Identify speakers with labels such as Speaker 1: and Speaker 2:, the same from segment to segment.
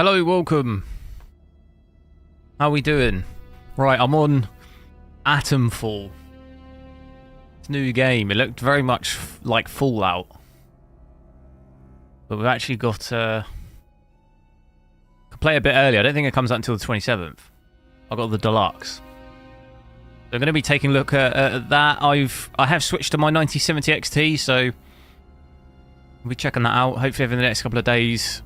Speaker 1: Hello, welcome. How we doing? Right, I'm on Atomfall. It's a new game. It looked very much like Fallout. But we've actually got... could play a bit earlier. I don't think it comes out until the 27th. I've got the deluxe. So I'm going to be taking a look at that. I have switched to my 9070 XT, so... we'll be checking that out. Hopefully over the next couple of days...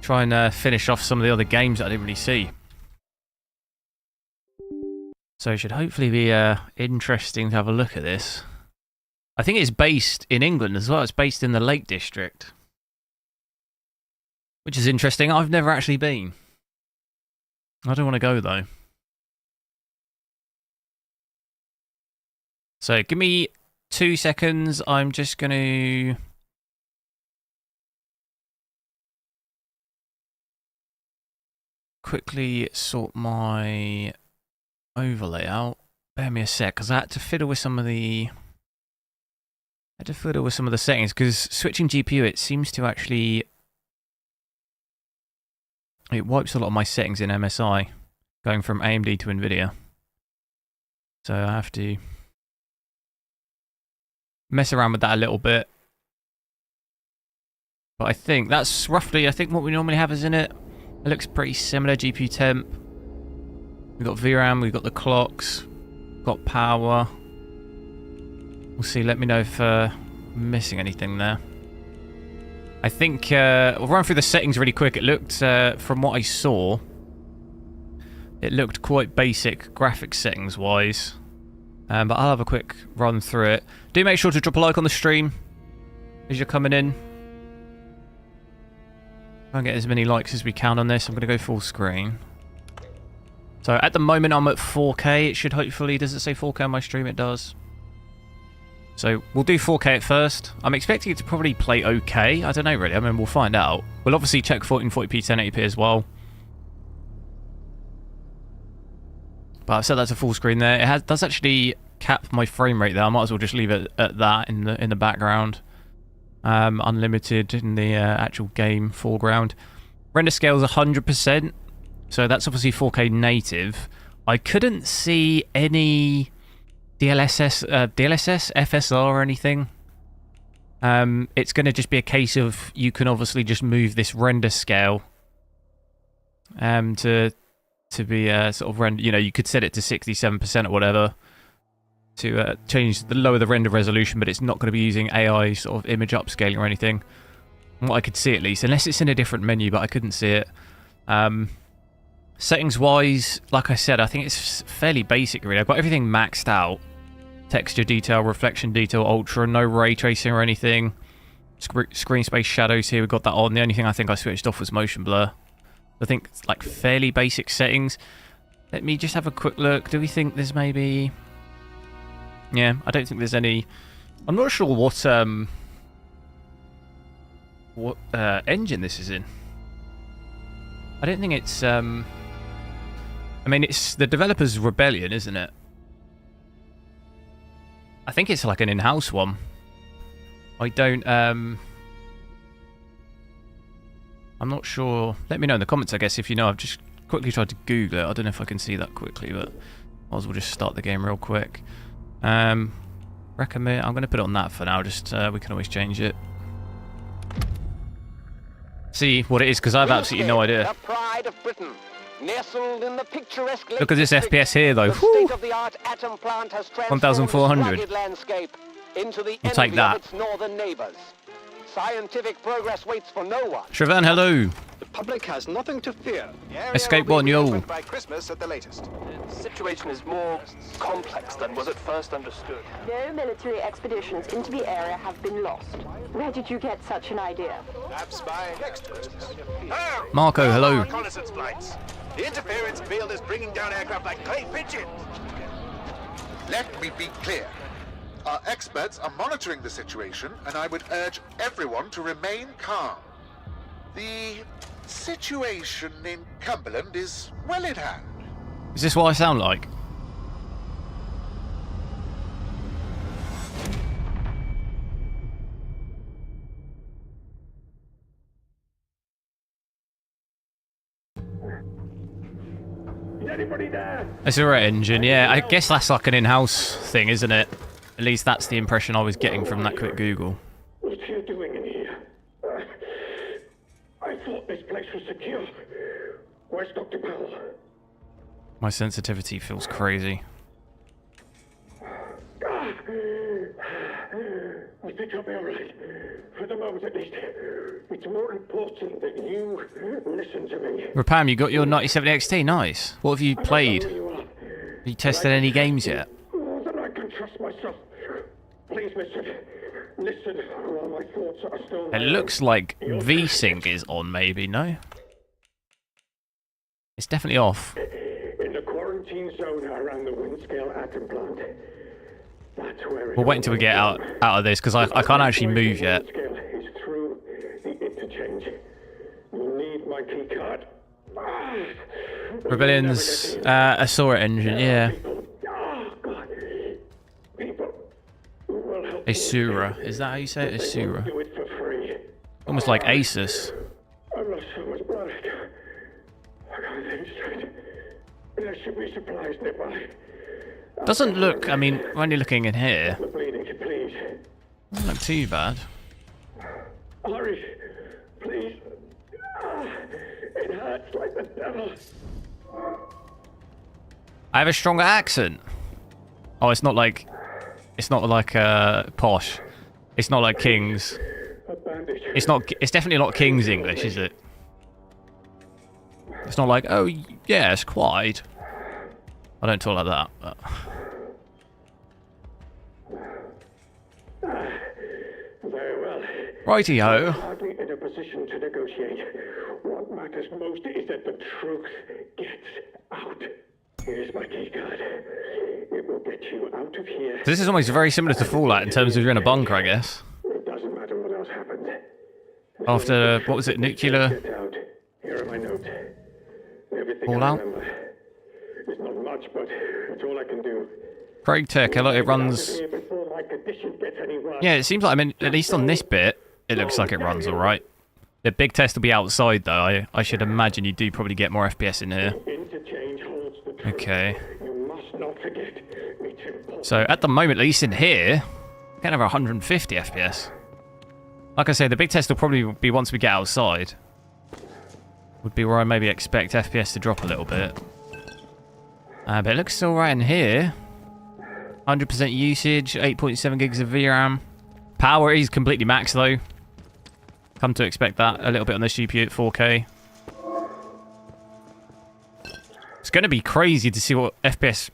Speaker 1: try and finish off some of the other games that I didn't really see. So it should hopefully be interesting to have a look at this. I think it's based in England as well. It's based in the Lake District. Which is interesting. I've never actually been. I don't want to go though. So give me 2 seconds. I'm just going to... quickly sort my overlay out. Bear me a sec, because I had to fiddle with some of the settings, because switching GPU, it seems to actually... it wipes a lot of my settings in MSI, going from AMD to NVIDIA. So I have to mess around with that a little bit. But I think that's roughly, what we normally have is in it. It looks pretty similar. GPU temp. We've got VRAM, we've got the clocks, got power. We'll see, let me know if I'm missing anything there. I think, we'll run through the settings really quick. It looked, from what I saw, it looked quite basic graphics settings wise. But I'll have a quick run through it. Do make sure to drop a like on the stream as you're coming in. Try and get as many likes as we can on this. I'm going to go full screen. So at the moment I'm at 4K. It should hopefully... does it say 4K on my stream? It does. So we'll do 4K at first. I'm expecting it to probably play okay. I don't know really. I mean, we'll find out. We'll obviously check 1440p 1080p as well. But I've set that to full screen there. It does actually cap my frame rate there. I might as well just leave it at that in the background. Unlimited in the actual game foreground. Render scale is 100%, so that's obviously 4K native. I couldn't see any DLSS, FSR or anything. It's going to just be a case of you can obviously just move this render scale to be sort of render. You know, you could set it to 67% or whatever. To lower the render resolution, but it's not going to be using AI sort of image upscaling or anything. From what I could see at least, unless it's in a different menu, but I couldn't see it. Settings wise, like I said, I think it's fairly basic really. I've got everything maxed out. Texture detail, reflection detail, ultra, no ray tracing or anything. Screen space shadows here, we've got that on. The only thing I think I switched off was motion blur. I think it's like fairly basic settings. Let me just have a quick look. Do we think there's maybe... yeah, I don't think there's any... I'm not sure what engine this is in. I don't think it's... I mean, it's the developer's Rebellion, isn't it? I think it's like an in-house one. I don't... I'm not sure. Let me know in the comments, I guess, if you know. I've just quickly tried to Google it. I don't know if I can see that quickly, but might as well just start the game real quick. Recommend. I'm going to put it on that for now. Just we can always change it. See what it is, because I have absolutely no idea. Look at this FPS here, though. 1,400. I'll take that. Scientific progress waits for no one. Shrivan, hello.
Speaker 2: The public has nothing to fear.
Speaker 1: Escape one, yo.
Speaker 2: By Christmas at the latest. The situation is more complex than was at first understood.
Speaker 3: No military expeditions into the area have been lost. Where did you get such an idea?
Speaker 2: Perhaps by next.
Speaker 1: Marco, hello.
Speaker 2: Reconnaissance flights. The interference field is bringing down aircraft like clay pigeons.
Speaker 4: Let me be clear. Our experts are monitoring the situation, and I would urge everyone to remain calm. The situation in Cumberland is well in hand.
Speaker 1: Is this what I sound like?
Speaker 5: anybody there?
Speaker 1: It's a Red engine, yeah. I guess that's like an in-house thing, isn't it? At least that's the impression I was getting from that quick Google.
Speaker 5: What are you doing in here? I thought this place was secure. Where's Dr. Powell?
Speaker 1: My sensitivity feels crazy.
Speaker 5: I think I'll be alright. For the moment at least. It's more important that you listen to me.
Speaker 1: Rapam, you got your 9070 XT, nice. What have you played?
Speaker 5: I don't know who you are.
Speaker 1: Have you tested any games yet?
Speaker 5: More than I can trust myself. Please listen. Listen while my thoughts are still.
Speaker 1: It looks like V-Sync is on, maybe, no? It's definitely off.
Speaker 5: In the quarantine zone around the Windscale atom plant. That's where
Speaker 1: We'll wait until we get out of this, because I can't actually move yet.
Speaker 5: Windscale is through the interchange. You'll need my key card.
Speaker 1: Rebellion's Asura engine, yeah.
Speaker 5: Oh, God. People will help me.
Speaker 1: Asura, is that how you say it? Asura.
Speaker 5: Do it for free.
Speaker 1: Almost like Asus.
Speaker 5: I've lost so much blood. I can't think straight. There should be supplies nearby.
Speaker 1: Doesn't look, I mean, when you're looking in here,
Speaker 5: The bleeding, please.
Speaker 1: doesn't look too bad.
Speaker 5: Hurry, please. It hurts like the devil.
Speaker 1: I have a stronger accent. Oh, it's not like posh. It's not like King's.
Speaker 5: A bandage.
Speaker 1: It's definitely not King's English, is it? It's not like, oh, yes, quite. I don't talk like that, but...
Speaker 5: Very well.
Speaker 1: Righty-ho.
Speaker 5: Hardly in a position to negotiate. What matters most is that the truth gets out. Here's my key card. It will get you out of here.
Speaker 1: This is almost very similar to Fallout in terms of you're in a bunker, I guess.
Speaker 5: It doesn't matter what else happened.
Speaker 1: After, what was it, nuclear
Speaker 5: Get out. Here are my notes. Everything
Speaker 1: Fallout?
Speaker 5: I remember. It's not much, but it's all I can do.
Speaker 1: Craig Tech, it runs...
Speaker 5: Before my condition gets any worse.
Speaker 1: Yeah, it seems like, I mean, at least on this bit, it looks like it runs alright. The big test will be outside, though. I should imagine you do probably get more FPS in here.
Speaker 5: Interchange holds the truth.
Speaker 1: Okay.
Speaker 5: You must not forget. It's important.
Speaker 1: So, at the moment, at least in here, kind of 150 FPS. Like I say, the big test will probably be once we get outside. Would be where I maybe expect FPS to drop a little bit. But it looks still right in here. 100% usage, 8.7 gigs of VRAM. Power is completely max though. Come to expect that a little bit on this GPU at 4K. It's going to be crazy to see what FPS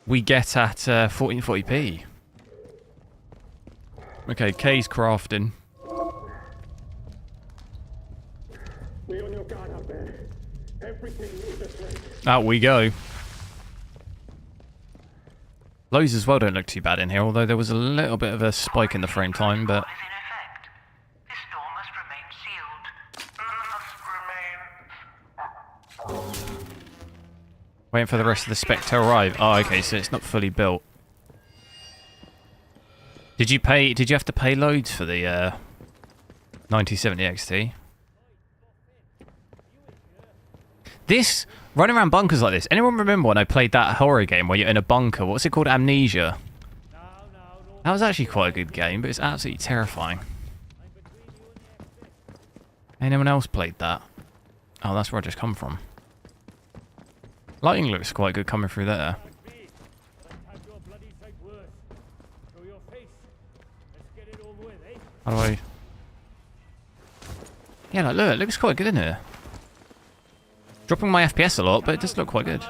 Speaker 1: we get at 1440p. Okay, K's crafting.
Speaker 5: Be on your guard out there. Everything is a threat.
Speaker 1: Out we go. Lows as well don't look too bad in here, although there was a little bit of a spike in the frame time, but...
Speaker 6: Is in effect. This door must remain sealed.
Speaker 1: Waiting for the rest of the Spec to arrive. Oh, okay, so it's not fully built. Did you have to pay loads for the 9070 XT? This, running around bunkers like this, anyone remember when I played that horror game where you're in a bunker? What's it called? Amnesia. That was actually quite a good game, but it's absolutely terrifying. Anyone else played that? Oh, that's where I just come from. Lighting looks quite good coming through there. How do I... Yeah, like, look, it looks quite good in here. Dropping my FPS a lot, but it does look quite good.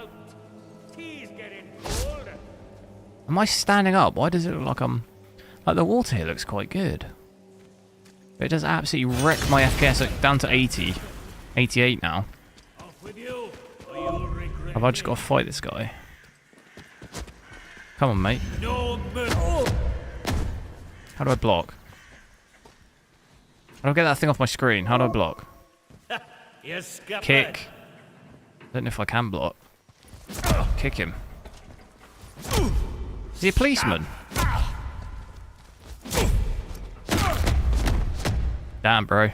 Speaker 1: Am I standing up? Why does it look like I'm... Like, the water here looks quite good. But it does absolutely wreck my FPS down to 80. 88 now. Have I just got to fight this guy? Come on, mate. How do I block? How do I get that thing off my screen? How do I block? Kick. I don't know if I can block. Kick him. Is he a policeman? Damn, bro.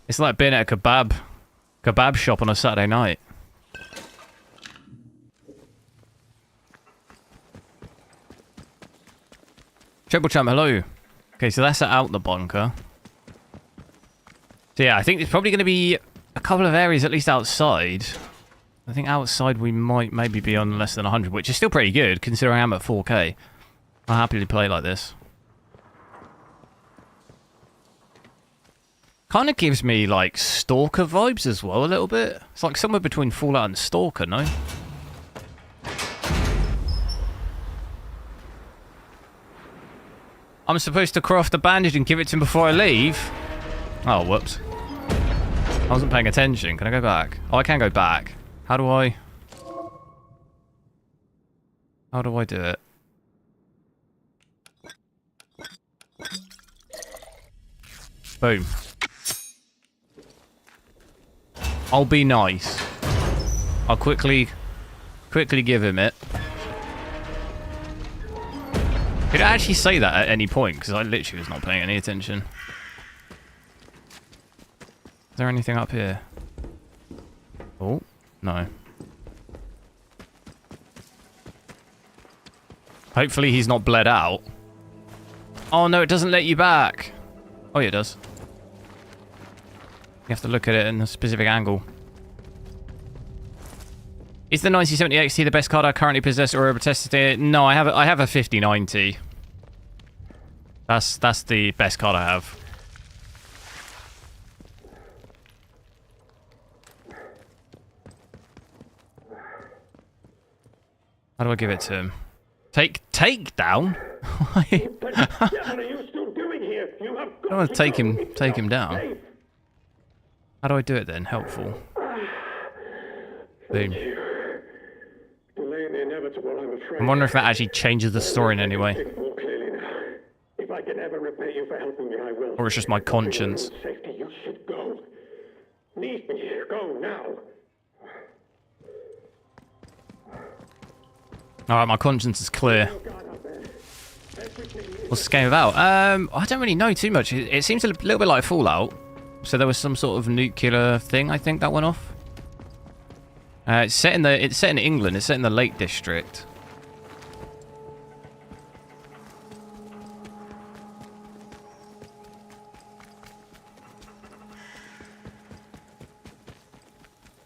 Speaker 1: It's like being at a kebab shop on a Saturday night. Triple Champ, hello. Okay, so that's out the bunker. So yeah, I think there's probably going to be a couple of areas at least outside. I think outside we might maybe be on less than 100, which is still pretty good considering I'm at 4K. I'll happily play like this. Kind of gives me like Stalker vibes as well a little bit. It's like somewhere between Fallout and Stalker, no? I'm supposed to craft the bandage and give it to him before I leave? Oh, whoops. I wasn't paying attention. Can I go back? Oh, I can go back. How do I do it? Boom. I'll be nice. I'll quickly give him it. Did I actually say that at any point? Because I literally was not paying any attention. Is there anything up here? Oh, no. Hopefully he's not bled out. Oh no, it doesn't let you back. Oh yeah, it does. You have to look at it in a specific angle. Is the 9070 XT the best card I currently possess or ever tested it? No, I have a 5090. That's the best card I have. How do I give it to him? Take down?
Speaker 5: What are you still doing here? You have got
Speaker 1: I want to take
Speaker 5: go.
Speaker 1: him down. How do I do it then? Helpful. Boom.
Speaker 5: Delaying the inevitable, I'm afraid.
Speaker 1: I'm wondering if that actually changes the story in any way.
Speaker 5: Think more clearly now. If I can ever repay you for helping me, I will.
Speaker 1: Or it's just my conscience.
Speaker 5: For your own safety, you should go. Leave me here. Go now.
Speaker 1: Alright, my conscience is clear.
Speaker 5: Oh, God, out there. Everything is...
Speaker 1: What's this game about? I don't really know too much. It seems a little bit like Fallout. So there was some sort of nuclear thing, I think, that went off. It's set in England. It's set in the Lake District.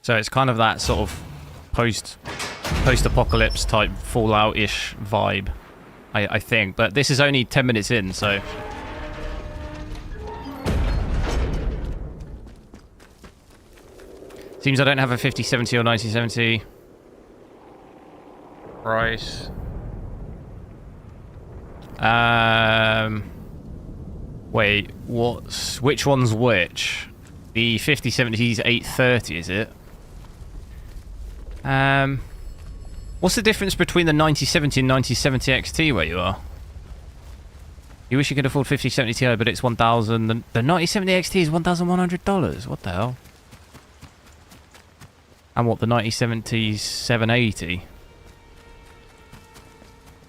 Speaker 1: So it's kind of that sort of post-apocalypse type Fallout-ish vibe, I think. But this is only 10 minutes in, so... Seems I don't have a 5070 or 9070. Price. Wait, which one's which? The 5070 is 830, is it? What's the difference between the 9070 and 9070 XT where you are? You wish you could afford 5070 Ti, but it's 1,000. The 9070 XT is $1,100. What the hell? And what, the 9070's 780?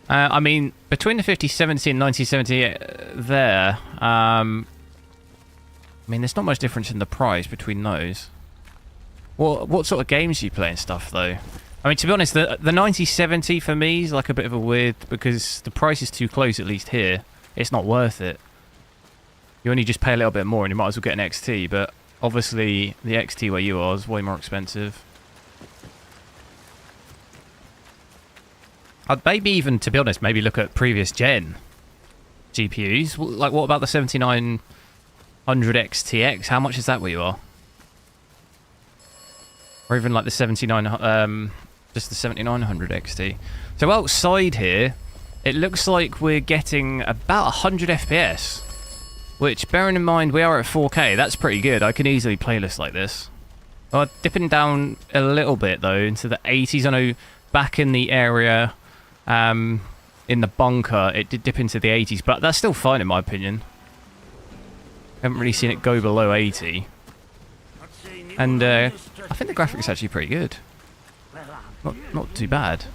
Speaker 1: I mean, between the 5070 and 9070 there, I mean, there's not much difference in the price between those. What sort of games do you play and stuff, though? I mean, to be honest, the 9070 for me is like a bit of a weird, because the price is too close, at least here. It's not worth it. You only just pay a little bit more and you might as well get an XT, but obviously the XT where you are is way more expensive. I'd maybe even, to be honest, maybe look at previous gen GPUs. Like, what about the 7900 XTX? How much is that where you are? Or even like the 79, just the 7900 XT. So outside here, it looks like we're getting about 100 FPS. Which, bearing in mind we are at 4K, that's pretty good. I can easily play lists like this. Well, dipping down a little bit though into the 80s. I know back in the area, in the bunker, it did dip into the 80s, but that's still fine in my opinion. Haven't really seen it go below 80. And I think the graphics are actually pretty good. Not too bad.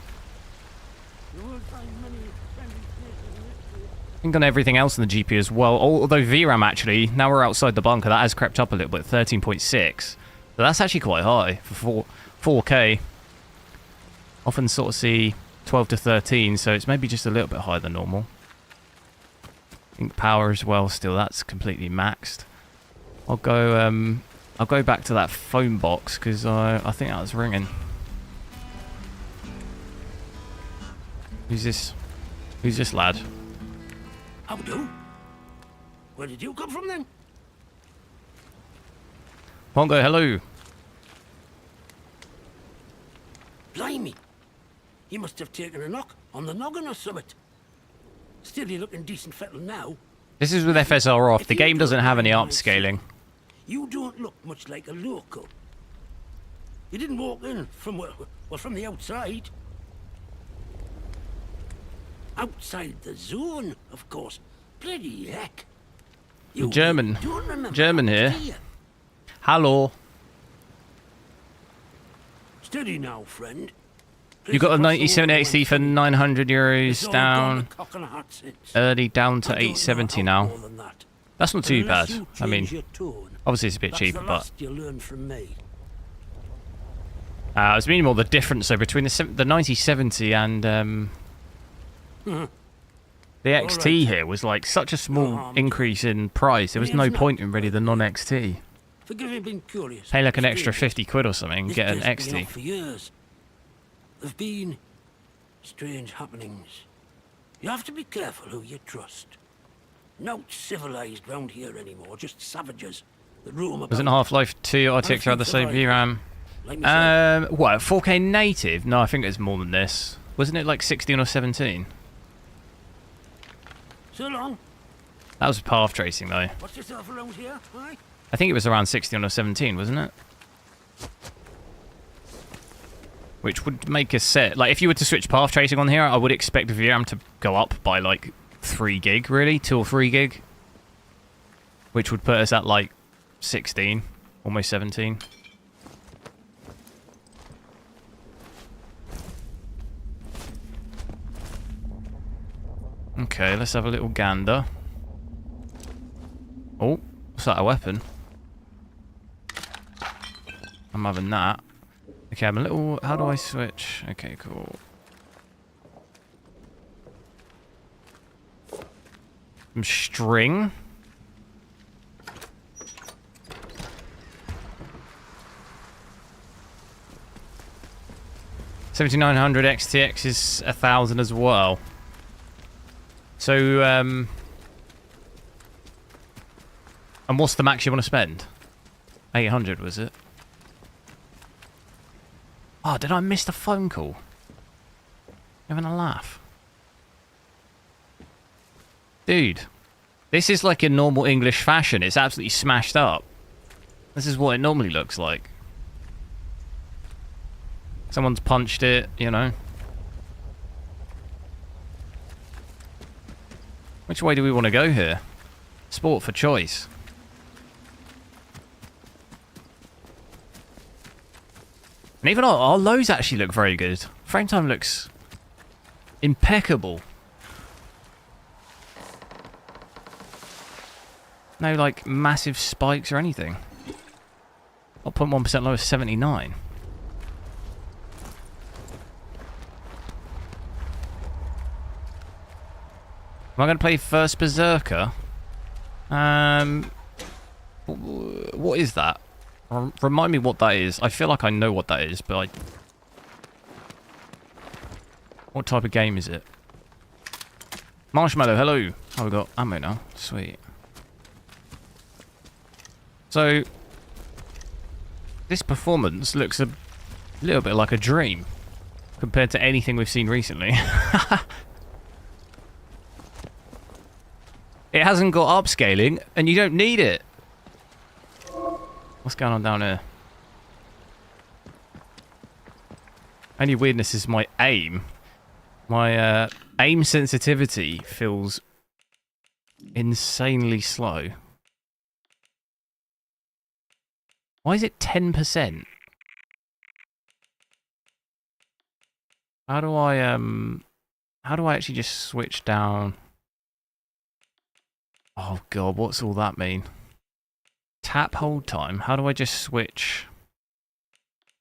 Speaker 1: I think on everything else in the GPU as well, although VRAM actually, now we're outside the bunker, that has crept up a little bit, 13.6. So that's actually quite high for 4K. Often sort of see 12 to 13, so it's maybe just a little bit higher than normal. think power as well. Still, that's completely maxed. I'll go back to that phone box because I think that was ringing. Who's this? Who's this lad?
Speaker 7: How do? Where did you come from then?
Speaker 1: Pongo, hello.
Speaker 7: Blimey. You must have taken a knock on the noggin or something. Still, you're looking decent fettle now.
Speaker 1: This is with FSR off.
Speaker 7: If
Speaker 1: The
Speaker 7: you
Speaker 1: game doesn't
Speaker 7: don't
Speaker 1: have any
Speaker 7: mind
Speaker 1: upscaling.
Speaker 7: You don't look much like a local. You didn't walk in from, well, from the outside. Outside the zone, of course. Bloody heck. You
Speaker 1: German.
Speaker 7: don't remember
Speaker 1: German
Speaker 7: that,
Speaker 1: here.
Speaker 7: do you?
Speaker 1: Hello.
Speaker 7: Steady now, friend.
Speaker 1: You got a
Speaker 7: Place
Speaker 1: 97
Speaker 7: across the
Speaker 1: XT for
Speaker 7: water went
Speaker 1: 900
Speaker 7: It's
Speaker 1: euros
Speaker 7: all
Speaker 1: down.
Speaker 7: gone to cock and a hat since.
Speaker 1: Early down to
Speaker 7: I don't know
Speaker 1: 870
Speaker 7: how
Speaker 1: now.
Speaker 7: more than that.
Speaker 1: That's not too
Speaker 7: Unless
Speaker 1: bad.
Speaker 7: you
Speaker 1: I mean,
Speaker 7: change your tone,
Speaker 1: obviously it's a bit
Speaker 7: that's
Speaker 1: cheaper,
Speaker 7: the
Speaker 1: but
Speaker 7: last you learn from me.
Speaker 1: I was meaning more the difference though between the 9070 and the XT here was like such a small increase in price. There was no point in really the non-XT.
Speaker 7: Forgive me being curious.
Speaker 1: Pay like an extra
Speaker 7: Strange.
Speaker 1: 50 quid or something and
Speaker 7: This
Speaker 1: get an
Speaker 7: place been
Speaker 1: XT.
Speaker 7: off for years. There've been strange happenings. You have to be careful who you trust. Not civilized round here anymore, just savages that roam about.
Speaker 1: Wasn't Half-Life 2 RTX around the same VRAM?
Speaker 7: Like myself.
Speaker 1: What, 4K native? No, I think it's more than this. Wasn't it like 16 or 17?
Speaker 7: So long.
Speaker 1: That was path tracing though.
Speaker 7: What's yourself around here, aye?
Speaker 1: I think it was around 16 or 17, wasn't it? Which would make a set. Like, if you were to switch path tracing on here, I would expect the VRAM to go up by like 3 gig, really. 2 or 3 gig. Which would put us at like 16, almost 17. Okay, let's have a little gander. Oh, what's that, a weapon? I'm having that. Okay, I'm a little... How do I switch? Okay, cool. Some string. $7,900 XTX is 1,000 as well. So, and what's the max you want to spend? 800, was it? Oh, did I miss the phone call? Having a laugh. Dude, this is like in normal English fashion. It's absolutely smashed up. This is what it normally looks like. Someone's punched it, you know. Which way do we want to go here? Sport for choice. And even our lows actually look very good. Frame time looks impeccable. No, like, massive spikes or anything. 0.1% low is 79. Am I going to play first Berserker? What is that? Remind me what that is. I feel like I know what that is, but what type of game is it? Marshmallow, hello. Oh, we got ammo now. Sweet. So, this performance looks a little bit like a dream compared to anything we've seen recently. It hasn't got upscaling, and you don't need it. What's going on down here? Only weirdness is my aim. My aim sensitivity feels insanely slow. Why is it 10%? How do I actually just switch down? Oh god, what's all that mean? Tap hold time. How do I just switch?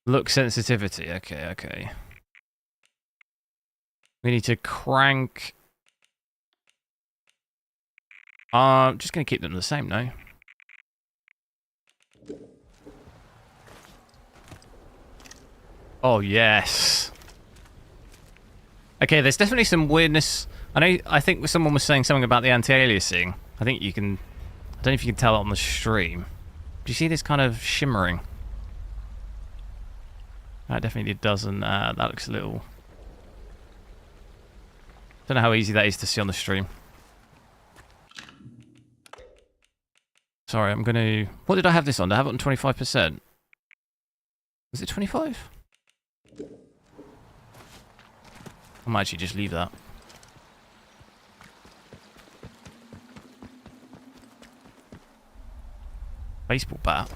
Speaker 1: Look sensitivity. Okay, okay. We need to crank Just going to keep them the same, no? Oh, yes. Okay, there's definitely some weirdness. I think someone was saying something about the anti-aliasing. I think you can... I don't know if you can tell it on the stream. Do you see this kind of shimmering? That definitely doesn't. That looks a little... Don't know how easy that is to see on the stream. Sorry, I'm going to... What did I have this on? Did I have it on 25%? Was it 25? I might actually just leave that. Baseball bat.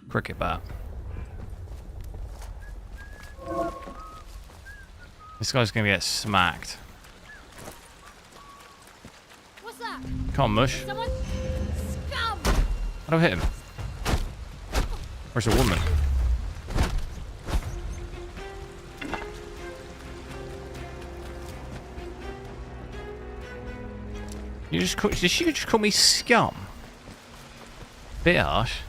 Speaker 1: Cricket bat. This guy's gonna get smacked.
Speaker 8: What's that?
Speaker 1: Come on, Mush.
Speaker 8: Someone? Scum!
Speaker 1: How do I hit him? Where's a woman? Did she just call me scum? Bit harsh.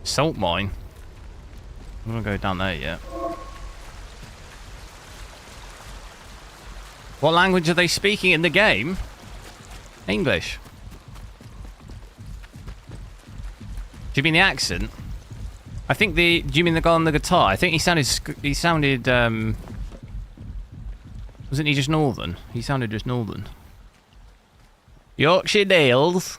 Speaker 1: Salt mine. I'm gonna go down there yet. What language are they speaking in the game? English. Do you mean the accent? I think the... Do you mean the guy on the guitar? I think he sounded... Wasn't he just northern? He sounded just northern. Yorkshire Dales.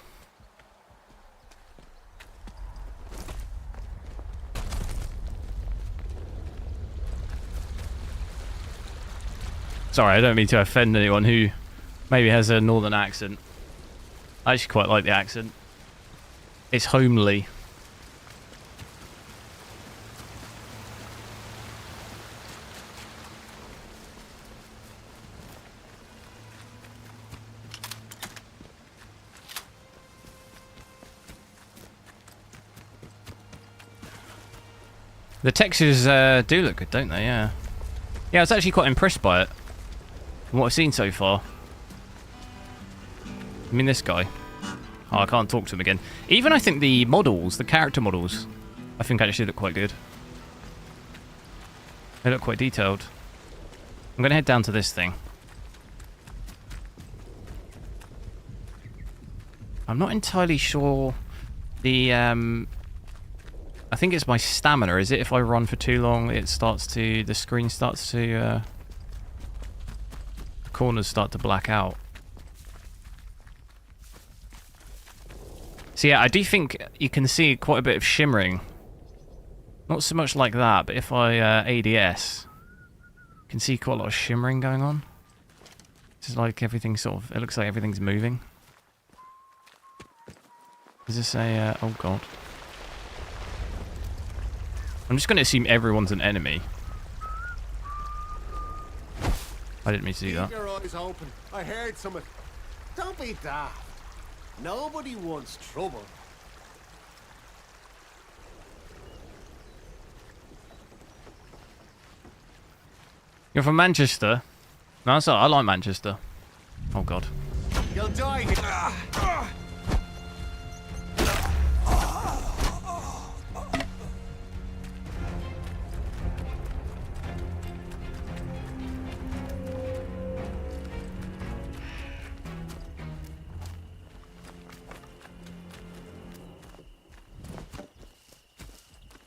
Speaker 1: Sorry, I don't mean to offend anyone who maybe has a northern accent. I actually quite like the accent. It's homely. The textures do look good, don't they? Yeah. Yeah, I was actually quite impressed by it. From what I've seen so far. I mean, this guy. Oh, I can't talk to him again. Even I think the models, the character models, I think actually look quite good. They look quite detailed. I'm going to head down to this thing. I'm not entirely sure the... I think it's my stamina, is it? If I run for too long, it starts to... The screen starts to... the corners start to black out. So yeah, I do think you can see quite a bit of shimmering. Not so much like that, but if I ADS, you can see quite a lot of shimmering going on. It's like everything sort of... It looks like everything's moving. Is this a... oh god. I'm just going to assume everyone's an enemy. I didn't mean to do that.
Speaker 9: Keep your eyes open. I heard something. Don't be daft. Nobody wants trouble.
Speaker 1: You're from Manchester? No, that's all right. I like Manchester. Oh god.
Speaker 9: You'll die here.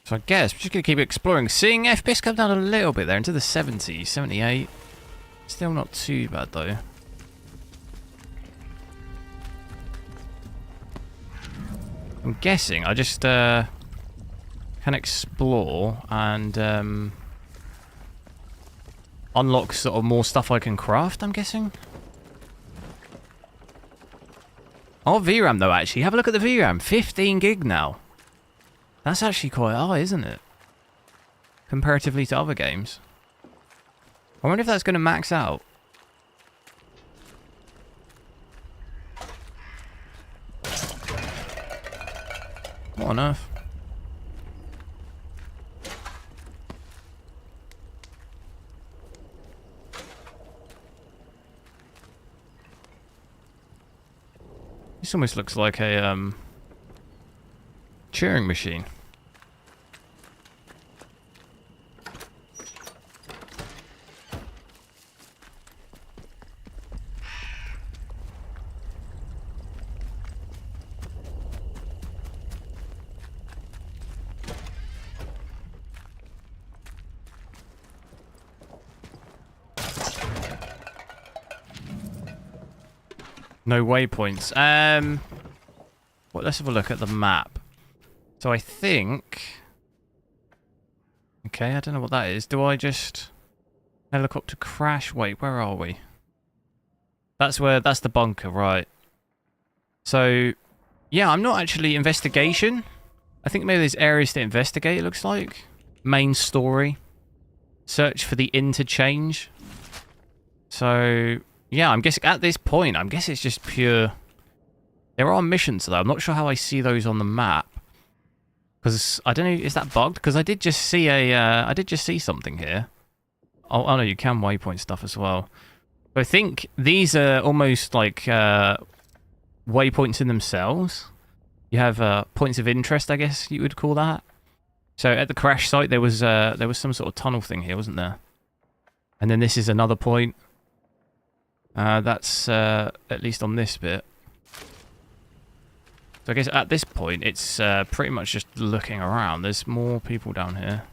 Speaker 1: So I guess we're just going to keep exploring. Seeing FPS come down a little bit there into the 70s, 78. Still not too bad though. I'm guessing I just can explore and unlock sort of more stuff I can craft, I'm guessing. Oh, VRAM though, actually. Have a look at the VRAM. 15 gig now. That's actually quite high, isn't it? Comparatively to other games. I wonder if that's going to max out. What on earth? This almost looks like a Turing machine. No waypoints. Well, let's have a look at the map. So I think... Okay, I don't know what that is. Do I just... Helicopter crash? Wait, where are we? That's the bunker, right. So, yeah, I'm not actually investigation. I think maybe there's areas to investigate, it looks like. Main story. Search for the interchange. So... Yeah, I'm guessing at this point, I'm guessing it's just pure... There are missions though. I'm not sure how I see those on the map. Because, I don't know, is that bugged? Because I did just see I did just see something here. Oh no, you can waypoint stuff as well. But I think these are almost like waypoints in themselves. You have points of interest, I guess you would call that. So at the crash site, there was some sort of tunnel thing here, wasn't there? And then this is another point. That's at least on this bit. So I guess at this point, it's pretty much just looking around. There's more people down here.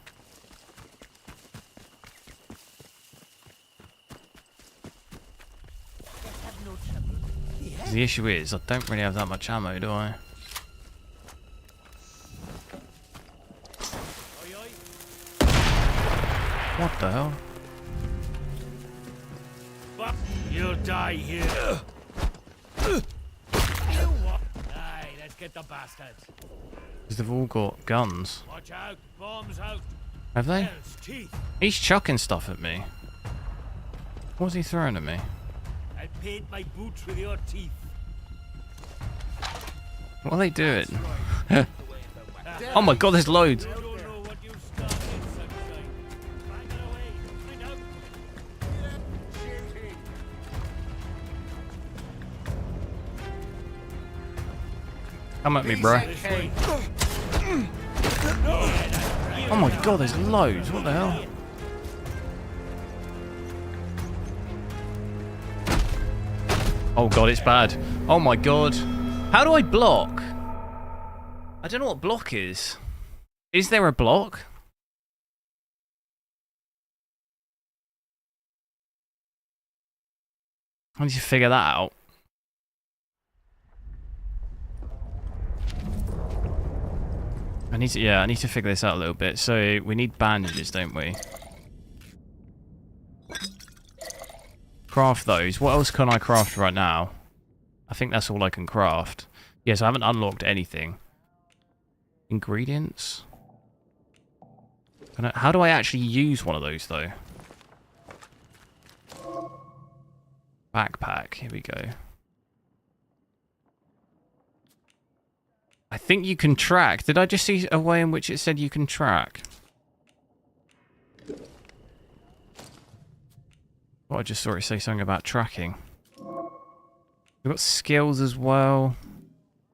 Speaker 1: The issue is, I don't really have that much ammo, do I? What the hell?
Speaker 7: You'll die here. Aye, let's get the bastards.
Speaker 1: Because they've all got guns.
Speaker 7: Watch out, bombs out.
Speaker 1: Have they?
Speaker 7: Hell's teeth.
Speaker 1: He's chucking stuff at me. What's he throwing at me?
Speaker 7: I paint my boots with your teeth.
Speaker 1: What are they doing? Oh my god, there's loads.
Speaker 7: I don't know what you've started, sunshine. Bang it away. Find out.
Speaker 1: Come at me, bro. Oh my god, there's loads. What the hell? Oh god, it's bad. Oh my god. How do I block? I don't know what block is. Is there a block? I need to figure that out. I need to figure this out a little bit. So we need bandages, don't we? Craft those. What else can I craft right now? I think that's all I can craft. Yes, I haven't unlocked anything. Ingredients? How do I actually use one of those, though? Backpack. Here we go. I think you can track. Did I just see a way in which it said you can track? Well, I just saw it say something about tracking. We've got skills as well.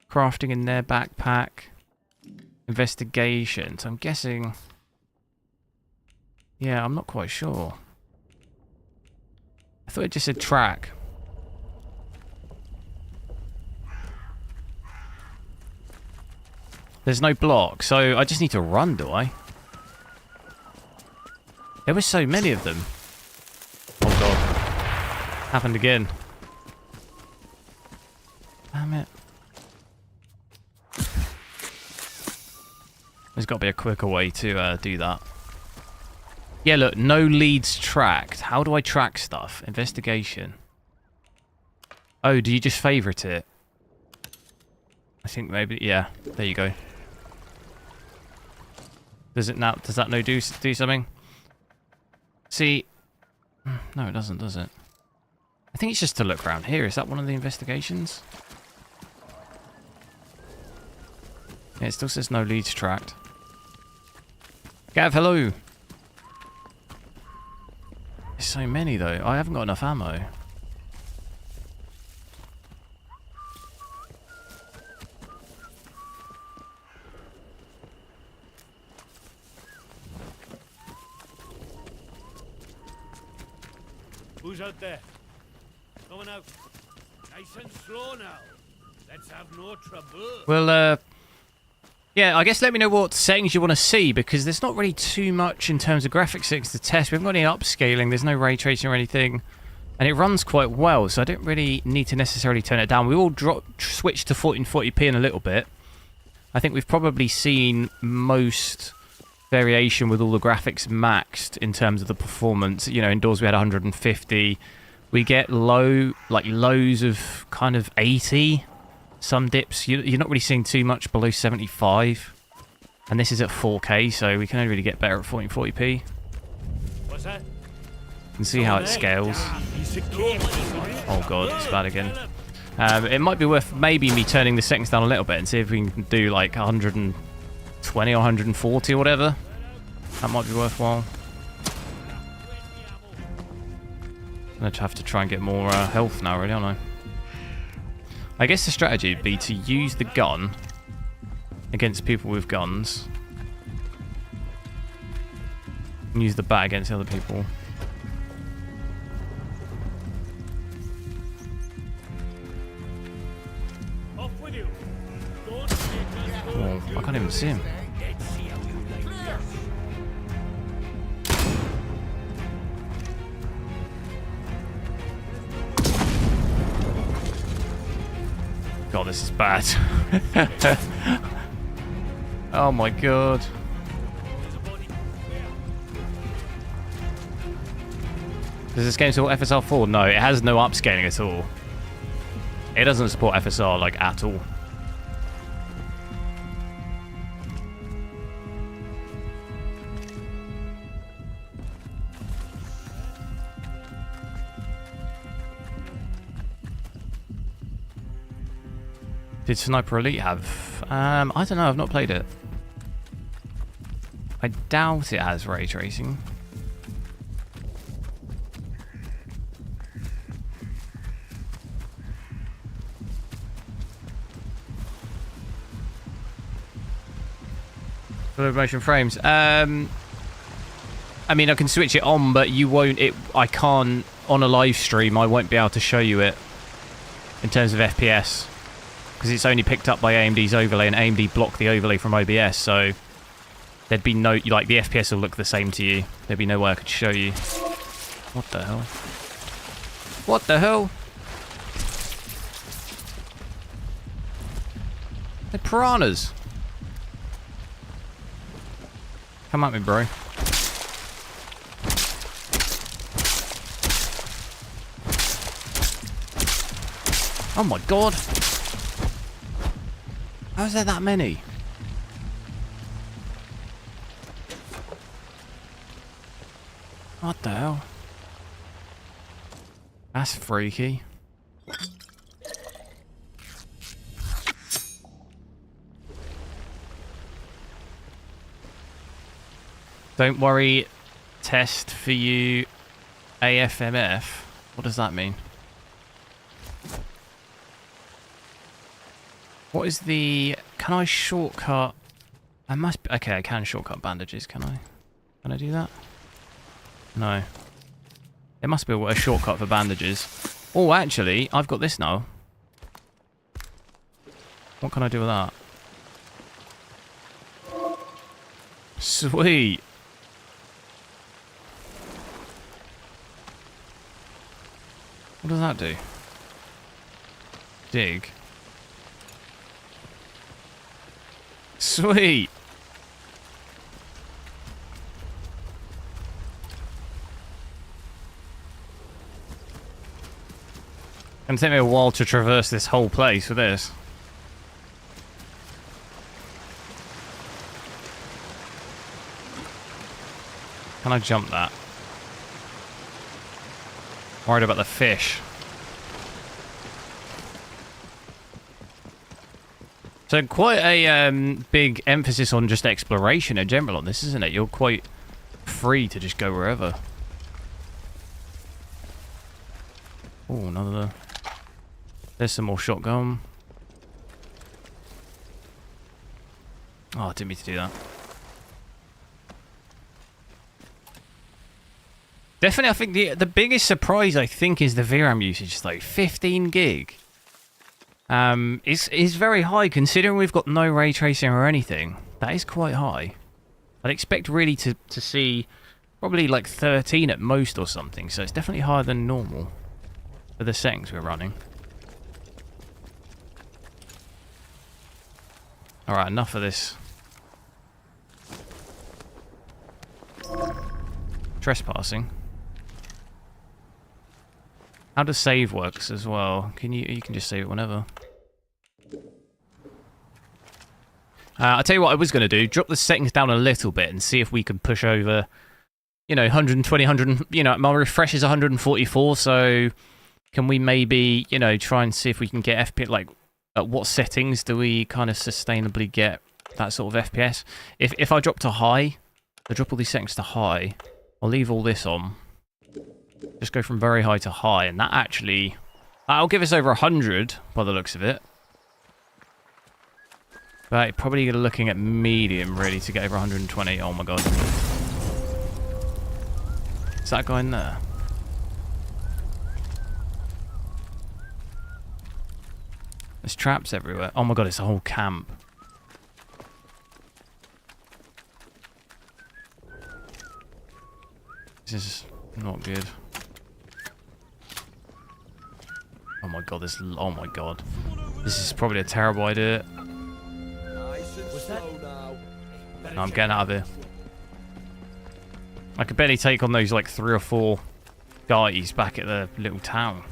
Speaker 1: Crafting in their backpack. Investigation. So I'm guessing... Yeah, I'm not quite sure. I thought it just said track. There's no block, so I just need to run, do I? There were so many of them. Oh god. Happened again. Damn it. There's got to be a quicker way to do that. Yeah, look, no leads tracked. How do I track stuff? Investigation. Oh, do you just favorite it? I think maybe, yeah. There you go. Does it now? Does that no do something? See, no, it doesn't, does it? I think it's just to look around here. Is that one of the investigations? Yeah, it still says no leads tracked. Gav, hello. There's so many though. I haven't got enough ammo.
Speaker 7: Who's out there? Going out. Nice and slow now. Let's have no trouble.
Speaker 1: Well, yeah, I guess let me know what settings you want to see, because there's not really too much in terms of graphics settings to test. We haven't got any upscaling, there's no ray tracing or anything, and it runs quite well, so I don't really need to necessarily turn it down. We will switch to 1440p in a little bit. I think we've probably seen most variation with all the graphics maxed in terms of the performance. You know, indoors we had 150. We get lows of kind of 80. Some dips, you're not really seeing too much below 75. And this is at 4K, so we can only really get better at 1440p.
Speaker 7: What's that?
Speaker 1: You can see how it scales. Oh god, it's bad again. It might be worth maybe me turning the settings down a little bit and see if we can do like 120 or 140 or whatever. That might be worthwhile. I'm going to have to try and get more health now, really, aren't I? I guess the strategy would be to use the gun against people with guns. And use the bat against other people.
Speaker 7: Off with you.
Speaker 1: Oh, I can't even see him. God, this is bad. Oh my god. Does this game support FSR 4? No, it has no upscaling at all. It doesn't support FSR, like, at all. Did Sniper Elite have... I don't know, I've not played it. I doubt it has ray tracing. Fluid motion frames. I mean, I can switch it on, but you won't... I can't... On a live stream, I won't be able to show you it in terms of FPS. Because it's only picked up by AMD's overlay, and AMD block the overlay from OBS, so there'd be no, like, the FPS will look the same to you. There'd be no way I could show you. What the hell? What the hell? They're piranhas. Come at me, bro. Oh my god. How's there that many? What the hell? That's freaky. Don't worry, test for you AFMF. What does that mean? What is the... Can I shortcut... I must be... Okay, I can shortcut bandages, can I? Can I do that? No. There must be a shortcut for bandages. Oh, actually, I've got this now. What can I do with that? Sweet. What does that do? Dig. Sweet. It's gonna take me a while to traverse this whole place with this. Can I jump that? Worried about the fish. So quite a big emphasis on just exploration in general on this, isn't it? You're quite free to just go wherever. Oh, another... There's some more shotgun. Oh, I didn't mean to do that. Definitely, I think the biggest surprise, I think, is the VRAM usage, though. 15 gig. Is very high, considering we've got no ray tracing or anything. That is quite high. I'd expect really to see probably like 13 at most or something, so it's definitely higher than normal for the settings we're running. Alright, enough of this. Trespassing. How does save works as well? You can just save it whenever. I'll tell you what I was going to do. Drop the settings down a little bit and see if we can push over, you know, 120, 100... You know, my refresh is 144, so can we maybe, you know, try and see if we can get FPS... Like, at what settings do we kind of sustainably get that sort of FPS? If I drop to high, I drop all these settings to high, I'll leave all this on. Just go from very high to high, and that actually... That'll give us over 100 by the looks of it. But probably looking at medium, really, to get over 120. Oh my god. Is that guy in there? There's traps everywhere. Oh my god, it's a whole camp. This is not good. Oh my god, this... Oh my god. This is probably a terrible idea. No, I'm getting out of here. I could barely take on those like 3 or 4 guys back at the little town.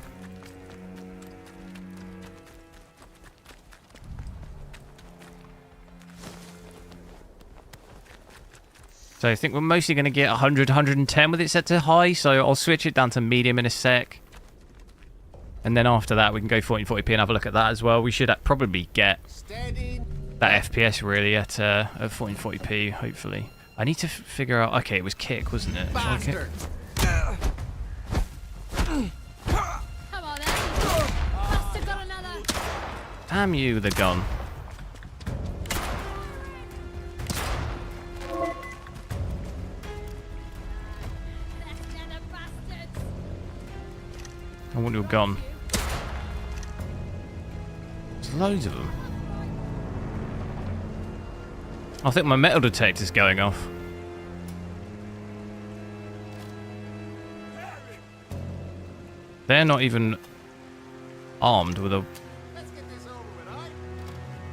Speaker 1: So I think we're mostly going to get 100, 110 with it set to high, so I'll switch it down to medium in a sec. And then after that we can go 1440p and have a look at that as well. We should probably get that FPS really at 1440p, hopefully. I need to figure out... Okay, it was kick, wasn't it?
Speaker 8: Come on, then. Must have got another.
Speaker 1: Damn you, the gun. I want your gun. There's loads of them. I think my metal detector's going off. They're not even armed with a...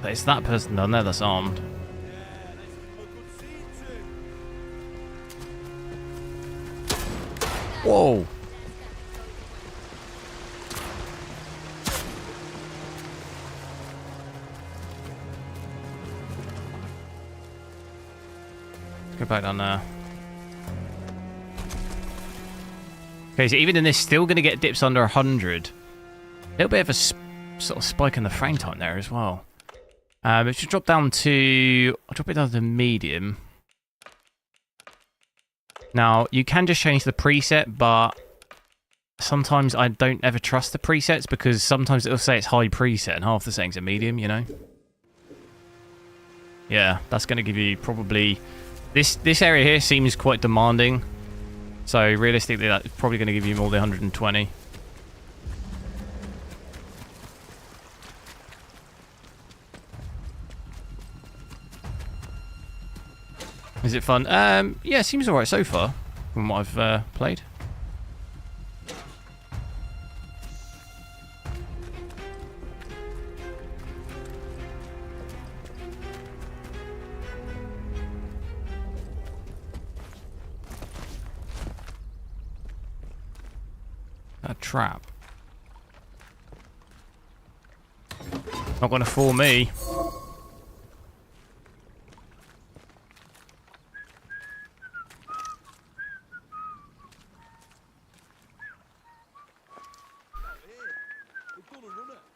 Speaker 1: It's that person down there that's armed. Whoa! Go back down there. Okay, so even in this, still going to get dips under 100. A little bit of a sort of spike in the frame time there as well. It should drop down to... I'll drop it down to medium. Now, you can just change the preset, but sometimes I don't ever trust the presets because sometimes it'll say it's high preset and half the settings are medium, you know? Yeah, that's going to give you probably... This area here seems quite demanding, so realistically that's probably going to give you more than 120. Is it fun? Yeah, it seems alright so far from what I've played. A trap. Not gonna fool me.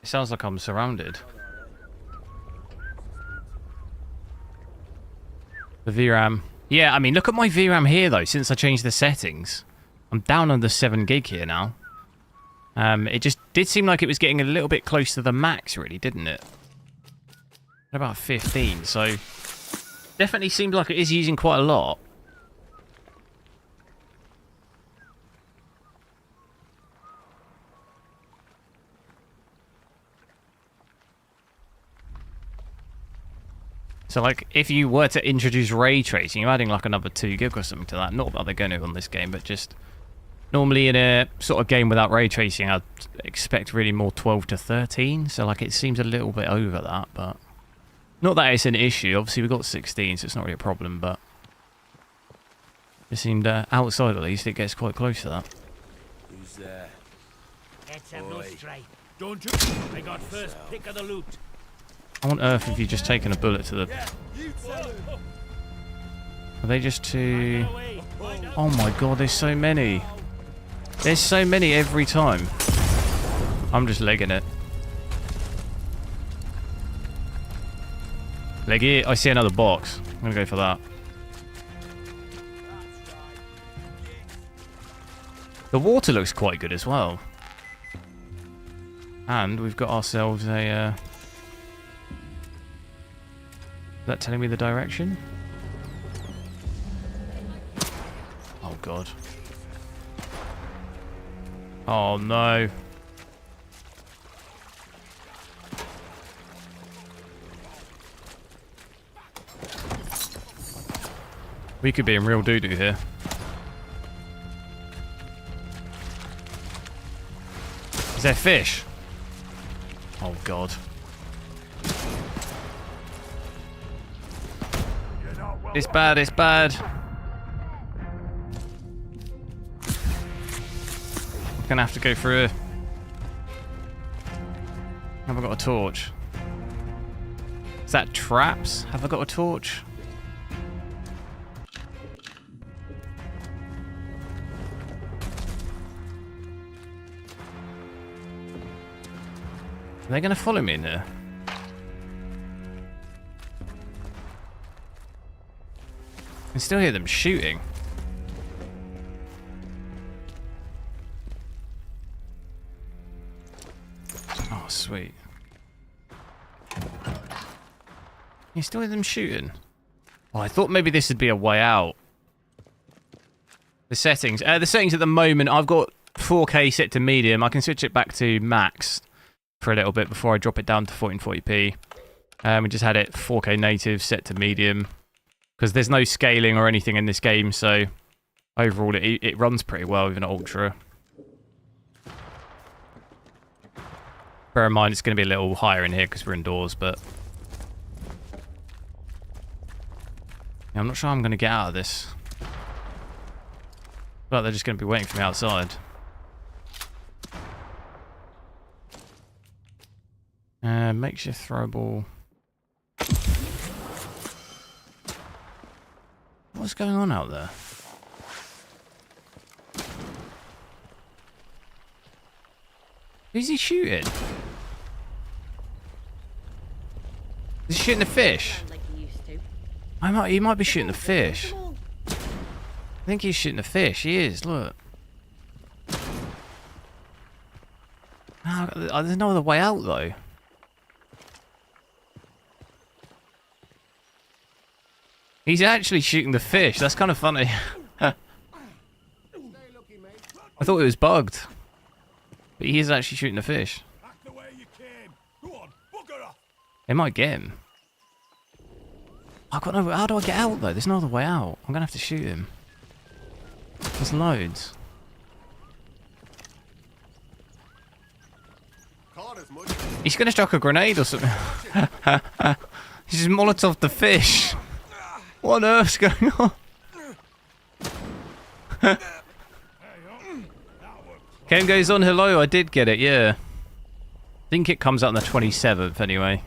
Speaker 1: It sounds like I'm surrounded. The VRAM. Yeah, I mean, look at my VRAM here though, since I changed the settings. I'm down under 7 gig here now. It just did seem like it was getting a little bit close to the max, really, didn't it? About 15, so definitely seems like it is using quite a lot. So, like, if you were to introduce ray tracing, you're adding like another 2 gig or something to that. Not that they're going to on this game, but just normally in a sort of game without ray tracing, I'd expect really more 12 to 13. So, like, it seems a little bit over that, but not that it's an issue. Obviously, we've got 16, so it's not really a problem, but it seemed outside at least, it gets quite close to that.
Speaker 7: Who's there?
Speaker 10: Let's have no strife. Don't you? I got first pick of the loot.
Speaker 1: How on earth have you just taken a bullet to the... Are they just too... Oh my god, there's so many. There's so many every time. I'm just legging it. Leg it. I see another box. I'm gonna go for that. The water looks quite good as well. And we've got ourselves a... Is that telling me the direction? Oh god. Oh no. We could be in real doo-doo here. Is there fish? Oh god. It's bad, it's bad. Gonna have to go through. Have I got a torch? Is that traps? Have I got a torch? Are they gonna follow me in there? I can still hear them shooting. Oh, sweet. You still hear them shooting? Oh, I thought maybe this would be a way out. The settings. The settings at the moment, I've got 4K set to medium. I can switch it back to max for a little bit before I drop it down to 1440p. We just had it 4K native set to medium. Because there's no scaling or anything in this game, so overall it runs pretty well with an Ultra. Bear in mind it's going to be a little higher in here because we're indoors, but... Yeah, I'm not sure I'm going to get out of this. But they're just going to be waiting for me outside. Makeshift throwable... What's going on out there? Who's he shooting? Is he shooting the fish? He might be shooting the fish. I think he's shooting the fish. He is, look. Oh, there's no other way out though. He's actually shooting the fish. That's kind of funny. I thought it was bugged. But he is actually shooting the fish. They might get him. I've got no... How do I get out though? There's no other way out. I'm going to have to shoot him. There's loads. He's going to chuck a grenade or something. He's just Molotov the fish. What on earth's going on? Game goes on, hello, I did get it, yeah. I think it comes out on the 27th anyway.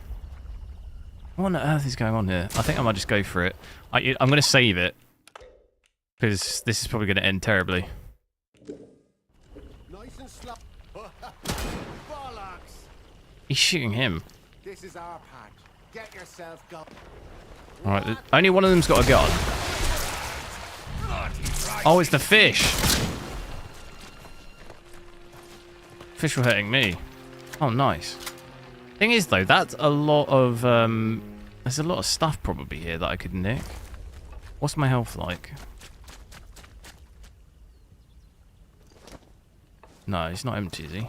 Speaker 1: What on earth is going on here? I think I might just go for it. I'm going to save it. Because this is probably going to end terribly. He's shooting him.
Speaker 9: This is our patch. Get yourself going.
Speaker 1: Alright, only one of them's got a gun. Oh, it's the fish. Fish were hurting me. Oh, nice. Thing is, though, that's a lot of... there's a lot of stuff probably here that I could nick. What's my health like? No, it's not empty, is he?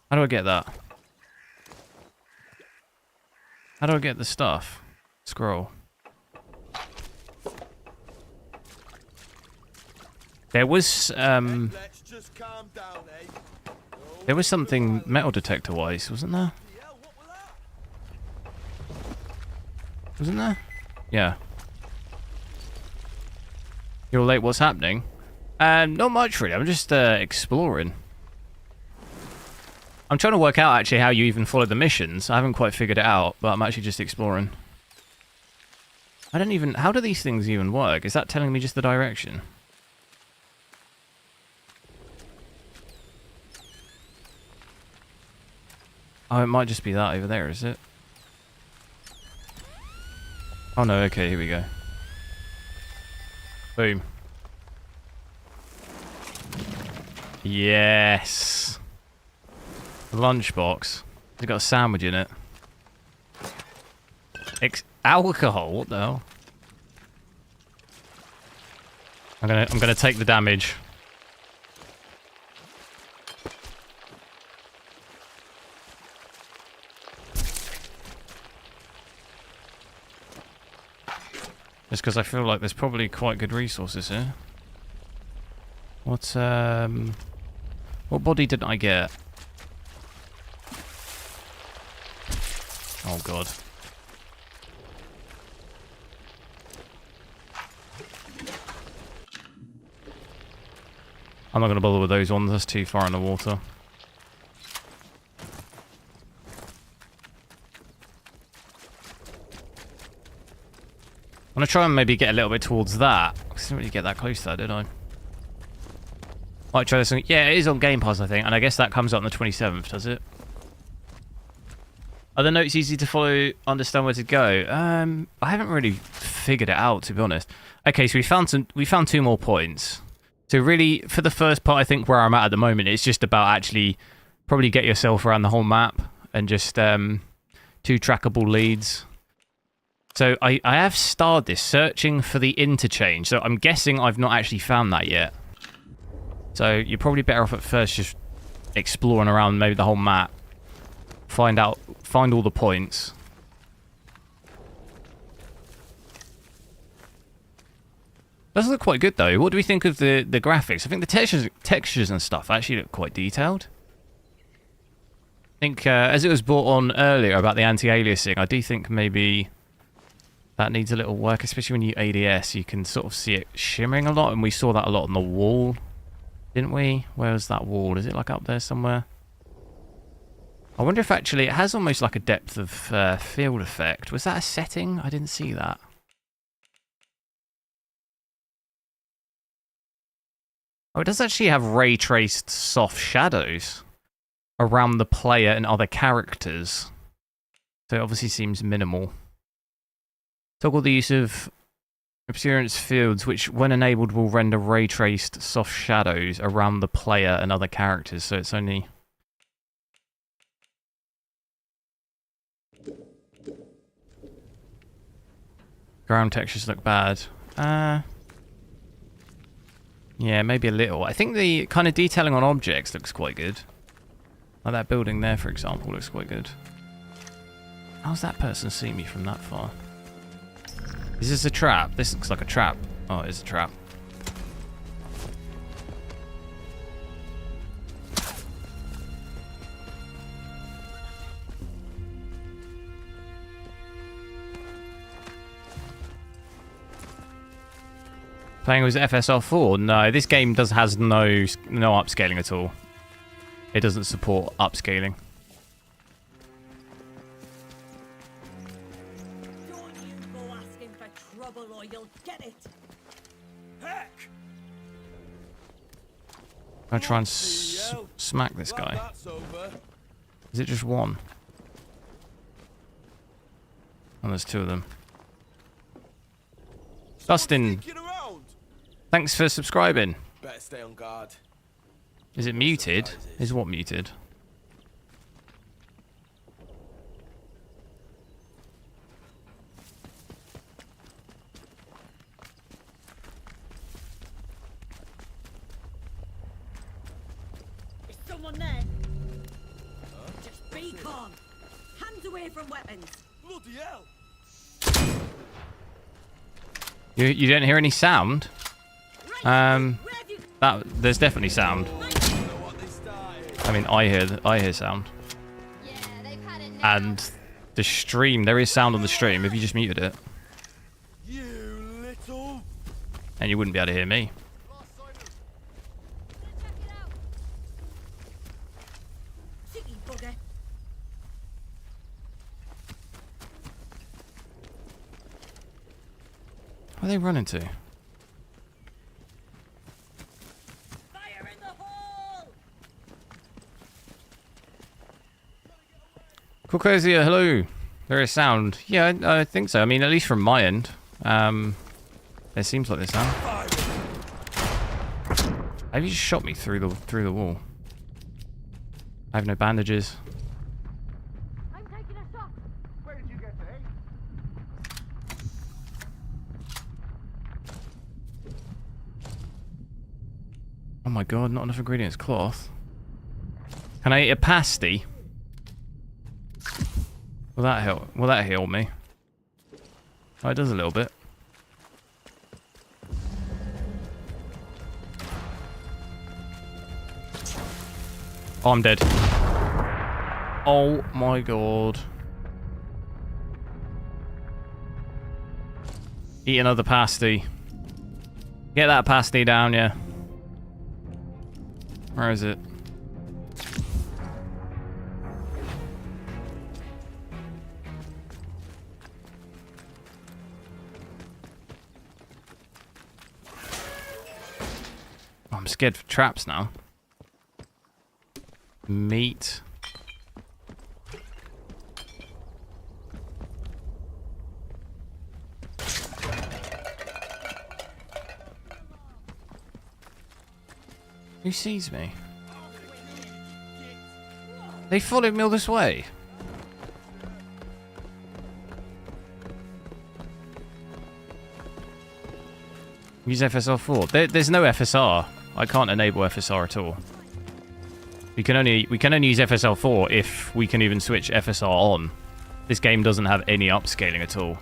Speaker 1: How do I get that? How do I get the stuff? Scroll. There was
Speaker 9: Let's just calm down, eh?
Speaker 1: there was something metal detector wise, wasn't there? Wasn't there? Yeah. You're late, what's happening? Not much really, I'm just exploring. I'm trying to work out actually how you even follow the missions. I haven't quite figured it out, but I'm actually just exploring. I don't even... How do these things even work? Is that telling me just the direction? Oh, it might just be that over there, is it? Oh no, okay, here we go. Boom. Yes! Lunchbox. It's got a sandwich in it. Alcohol? What the hell? I'm gonna take the damage. Just because I feel like there's probably quite good resources here. What body did I get? Oh god. I'm not going to bother with those ones, that's too far in the water. I'm going to try and maybe get a little bit towards that. I didn't really get that close there, did I? Might try this one. Yeah, it is on Game Pass, I think, and I guess that comes out on the 27th, does it? Are the notes easy to follow, understand where to go? I haven't really figured it out, to be honest. Okay, so we found 2 more points. So really, for the first part, I think where I'm at the moment, it's just about actually probably get yourself around the whole map and just 2 trackable leads. So I have started this, searching for the interchange. So I'm guessing I've not actually found that yet. So you're probably better off at first just exploring around maybe the whole map. Find all the points. Does look quite good though. What do we think of the graphics? I think the textures and stuff actually look quite detailed. I think as it was brought on earlier about the anti-aliasing, I do think maybe that needs a little work, especially when you ADS. You can sort of see it shimmering a lot, and we saw that a lot on the wall, didn't we? Where's that wall? Is it like up there somewhere? I wonder if actually it has almost like a depth of field effect. Was that a setting? I didn't see that. Oh, it does actually have ray traced soft shadows around the player and other characters. So it obviously seems minimal. Toggle the use of appearance fields, which when enabled will render ray traced soft shadows around the player and other characters. So it's only... Ground textures look bad. Yeah, maybe a little. I think the kind of detailing on objects looks quite good. Like that building there, for example, looks quite good. How's that person see me from that far? Is this a trap? This looks like a trap. Oh, it is a trap. Playing with FSR4? No, this game has no upscaling at all. It doesn't support upscaling.
Speaker 8: Don't you go asking for trouble or you'll get it.
Speaker 9: Heck!
Speaker 1: I'll try and smack this guy. Is it just one? Oh, there's 2 of them. Dustin, thanks for subscribing.
Speaker 9: Better stay on guard.
Speaker 1: Is it muted? Is what muted?
Speaker 8: Is someone there? Just be calm. Hands away from weapons.
Speaker 10: Bloody hell!
Speaker 1: You don't hear any sound? There's definitely sound. I mean, I hear sound. And the stream, there is sound on the stream if you just muted it.
Speaker 10: You little...
Speaker 1: And you wouldn't be able to hear me.
Speaker 8: Cheeky bugger.
Speaker 1: Where are they running to?
Speaker 8: Fire in the hole!
Speaker 1: Caucasia, hello. There is sound. Yeah, I think so. I mean, at least from my end. It seems like there's sound. Have you just shot me through the wall? I have no bandages.
Speaker 8: I'm taking a shot.
Speaker 9: Where did you get to, eh?
Speaker 1: Oh my god, not enough ingredients. Cloth. Can I eat a pasty? Will that help? Will that heal me? Oh, it does a little bit. Oh, I'm dead. Oh my god. Eat another pasty. Get that pasty down, yeah. Where is it? Oh, I'm scared for traps now. Meat. Who sees me? They followed me all this way. Use FSR4. There's no FSR. I can't enable FSR at all. We can only use FSR4 if we can even switch FSR on. This game doesn't have any upscaling at all.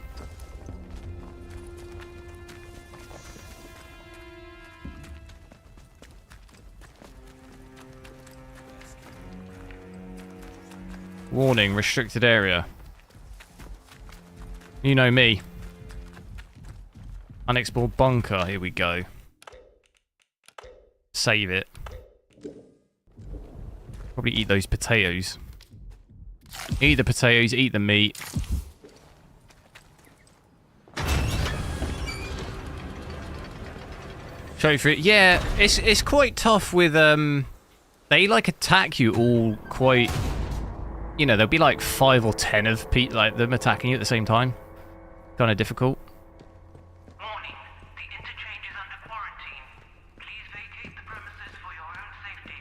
Speaker 1: Warning, restricted area. You know me. Unexplored bunker, here we go. Save it. Probably eat those potatoes. Eat the potatoes, eat the meat. Show for it. Yeah, it's quite tough with they like attack you all quite, you know, there'll be like 5 or 10 of like them attacking you at the same time. Kind of difficult.
Speaker 6: Warning, the interchange is under quarantine. Please vacate the premises for your own safety.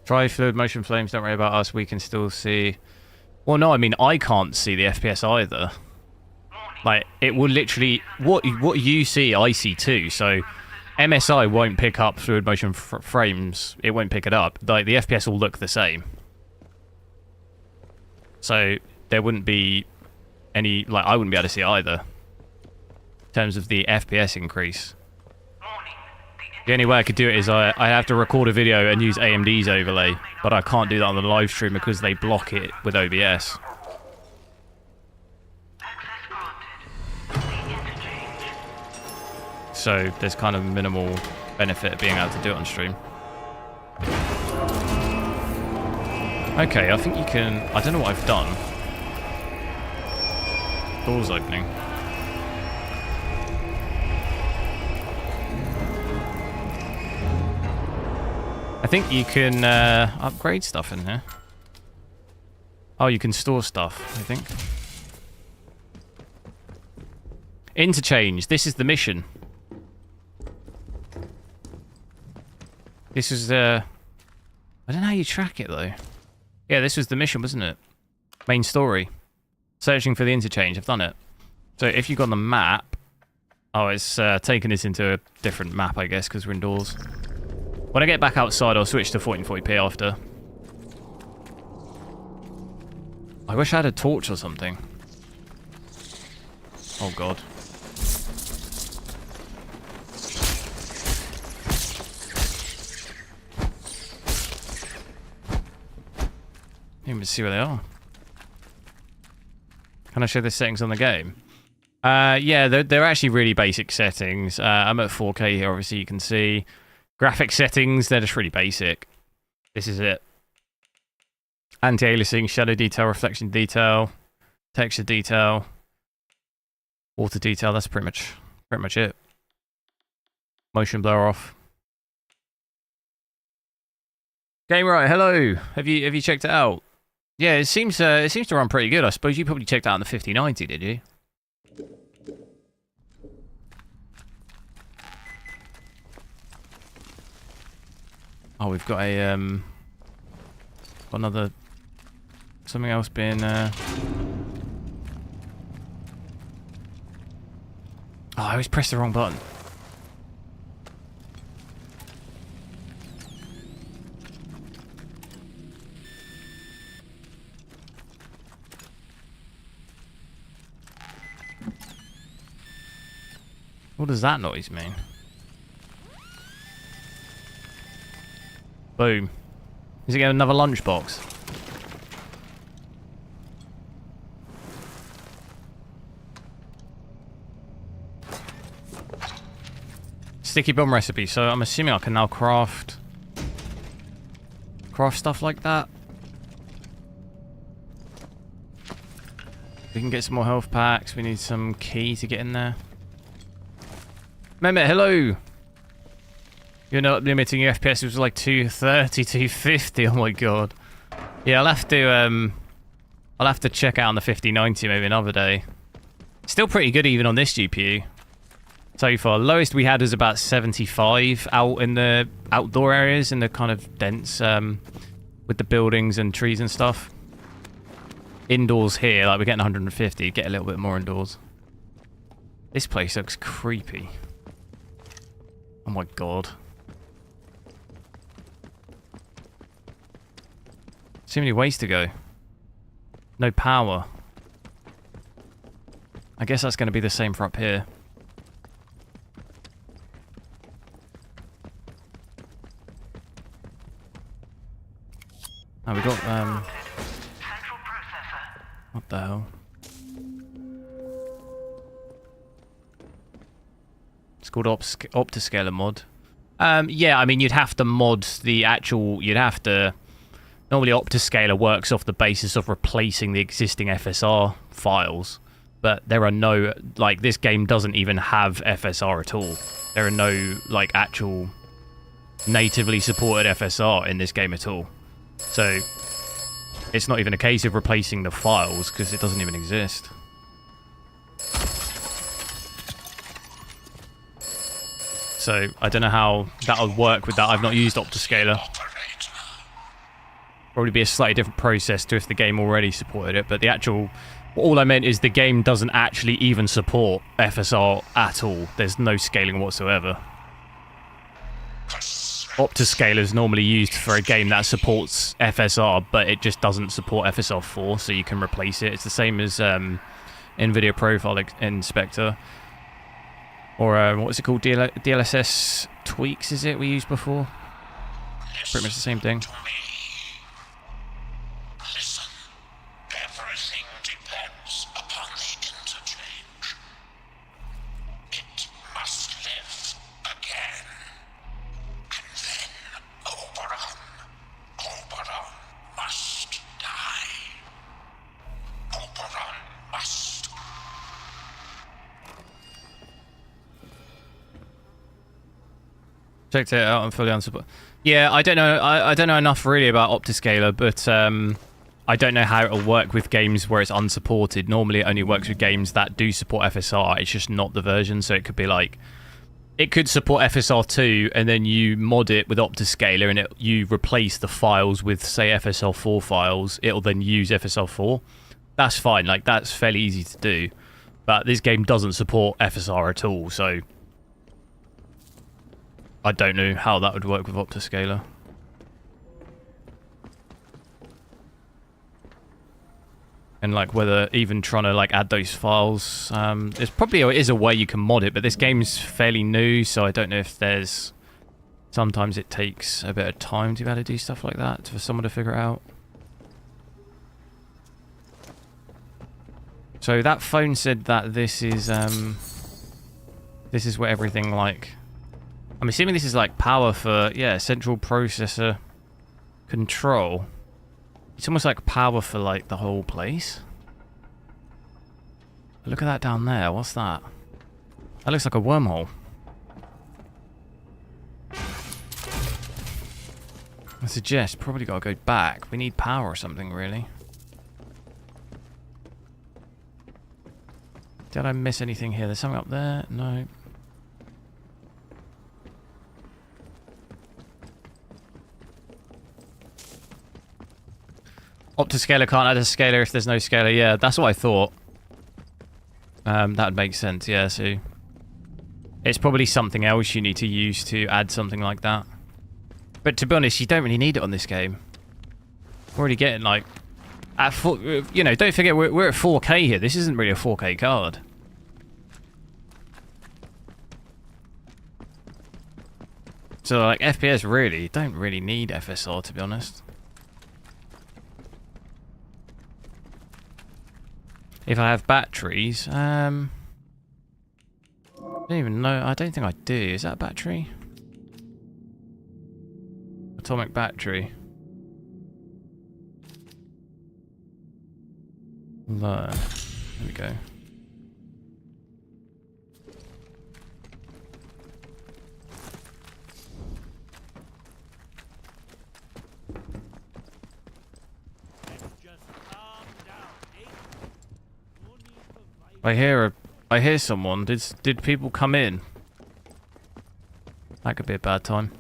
Speaker 1: Try fluid motion flames, don't worry about us, we can still see. Well, no, I mean, I can't see the FPS either. Like, it will literally, what you see, I see too, so MSI won't pick up fluid motion frames, it won't pick it up. Like, the FPS will look the same. So, there wouldn't be any, like, I wouldn't be able to see it either. In terms of the FPS increase. The only way I could do it is I have to record a video and use AMD's overlay, but I can't do that on the live stream because they block it with OBS. So there's kind of minimal benefit of being able to do it on stream. Okay, I think you can... I don't know what I've done. Doors opening. I think you can upgrade stuff in here. Oh, you can store stuff, I think. Interchange. This is the mission. This is I don't know how you track it, though. Yeah, this was the mission, wasn't it? Main story. Searching for the interchange. I've done it. So if you go on the map... Oh, it's taken us into a different map, I guess, because we're indoors. When I get back outside, I'll switch to 1440p after. I wish I had a torch or something. Oh god. Can't even see where they are. Can I show the settings on the game? Yeah, they're actually really basic settings. I'm at 4K here, obviously you can see. Graphic settings, they're just really basic. This is it. Anti-aliasing, shadow detail, reflection detail, texture detail, water detail, that's pretty much it. Motion blur off. Game right, hello. Have you checked it out? Yeah, it seems to run pretty good. I suppose you probably checked out on the 5090, did you? Oh, we've got a got another something else being Oh, I always pressed the wrong button. What does that noise mean? Boom. Is it getting another lunchbox? Sticky bomb recipe, so I'm assuming I can now craft stuff like that. We can get some more health packs, we need some key to get in there. Mehmet, hello! You're not limiting your FPS, it was like 230, 250, oh my god. Yeah, I'll have to check out on the 5090 maybe another day. Still pretty good even on this GPU. So far, lowest we had was about 75 out in the outdoor areas, in the kind of dense, with the buildings and trees and stuff. Indoors here, like we're getting 150, get a little bit more indoors. This place looks creepy. Oh my god. Too many ways to go. No power. I guess that's going to be the same for up here. Oh, we got, what the hell? It's called Optiscaler mod. Yeah, I mean, you'd have to mod the actual... Normally, Optiscaler works off the basis of replacing the existing FSR files. But there are no... Like, this game doesn't even have FSR at all. There are no, like, actual natively supported FSR in this game at all. So, it's not even a case of replacing the files, because it doesn't even exist. So, I don't know how that'll work with that. I've not used Optiscaler. Probably be a slightly different process to if the game already supported it, but the actual... All I meant is the game doesn't actually even support FSR at all. There's no scaling whatsoever. Optiscaler is normally used for a game that supports FSR, but it just doesn't support FSR 4, so you can replace it. It's the same as NVIDIA Profile Inspector. Or, what's it called? DLSS Tweaks, is it, we used before? Pretty much the same thing. Checked it out and fully unsupported. Yeah, I don't know. I don't know enough really about Optiscaler, but I don't know how it'll work with games where it's unsupported. Normally, it only works with games that do support FSR. It's just not the version, so it could be like it could support FSR 2, and then you mod it with Optiscaler, and you replace the files with say FSR 4 files. It'll then use FSR 4. That's fine. Like that's fairly easy to do, but this game doesn't support FSR at all, so. I don't know how that would work with Optiscaler. And like whether even trying to like add those files, there's probably is a way you can mod it, but this game's fairly new, so I don't know if there's. Sometimes it takes a bit of time to be able to do stuff like that for someone to figure it out. So that phone said that this is where everything like. I'm assuming this is like power for central processor control. It's almost like power for like the whole place. Look at that down there. What's that? That looks like a wormhole. I suggest probably gotta go back. We need power or something, really. Did I miss anything here? There's something up there? No. Optiscaler can't add a scaler if there's no scaler. Yeah, that's what I thought. That would make sense, yeah, so... It's probably something else you need to use to add something like that. But to be honest, you don't really need it on this game. We're already getting, like... At full, you know, don't forget, we're at 4K here. This isn't really a 4K card. So, like, FPS really, don't really need FSR, to be honest. If I have batteries, I don't even know. I don't think I do. Is that a battery? Atomic battery. There we go. I hear someone. Did people come in? That could be a bad time.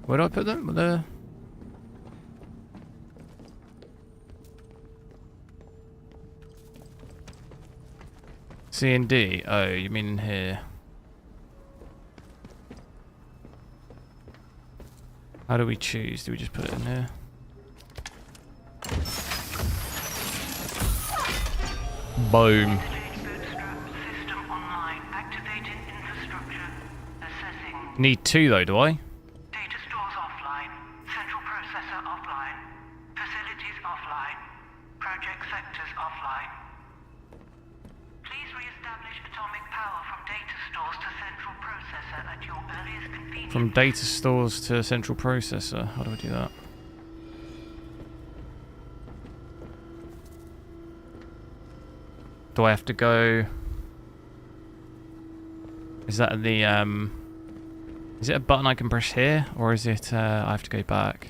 Speaker 1: Where do I put them? The C and D. Oh, you mean in here? How do we choose? Do we just put it in here? Boom. Need two though, do I?
Speaker 6: Data stores offline. Central processor offline. Facilities offline. Project sectors offline. Please re-establish atomic power from data stores to central processor at your earliest convenience.
Speaker 1: From data stores to central processor. How do I do that? Do I have to go? Is that the is it a button I can press here, or is it I have to go back?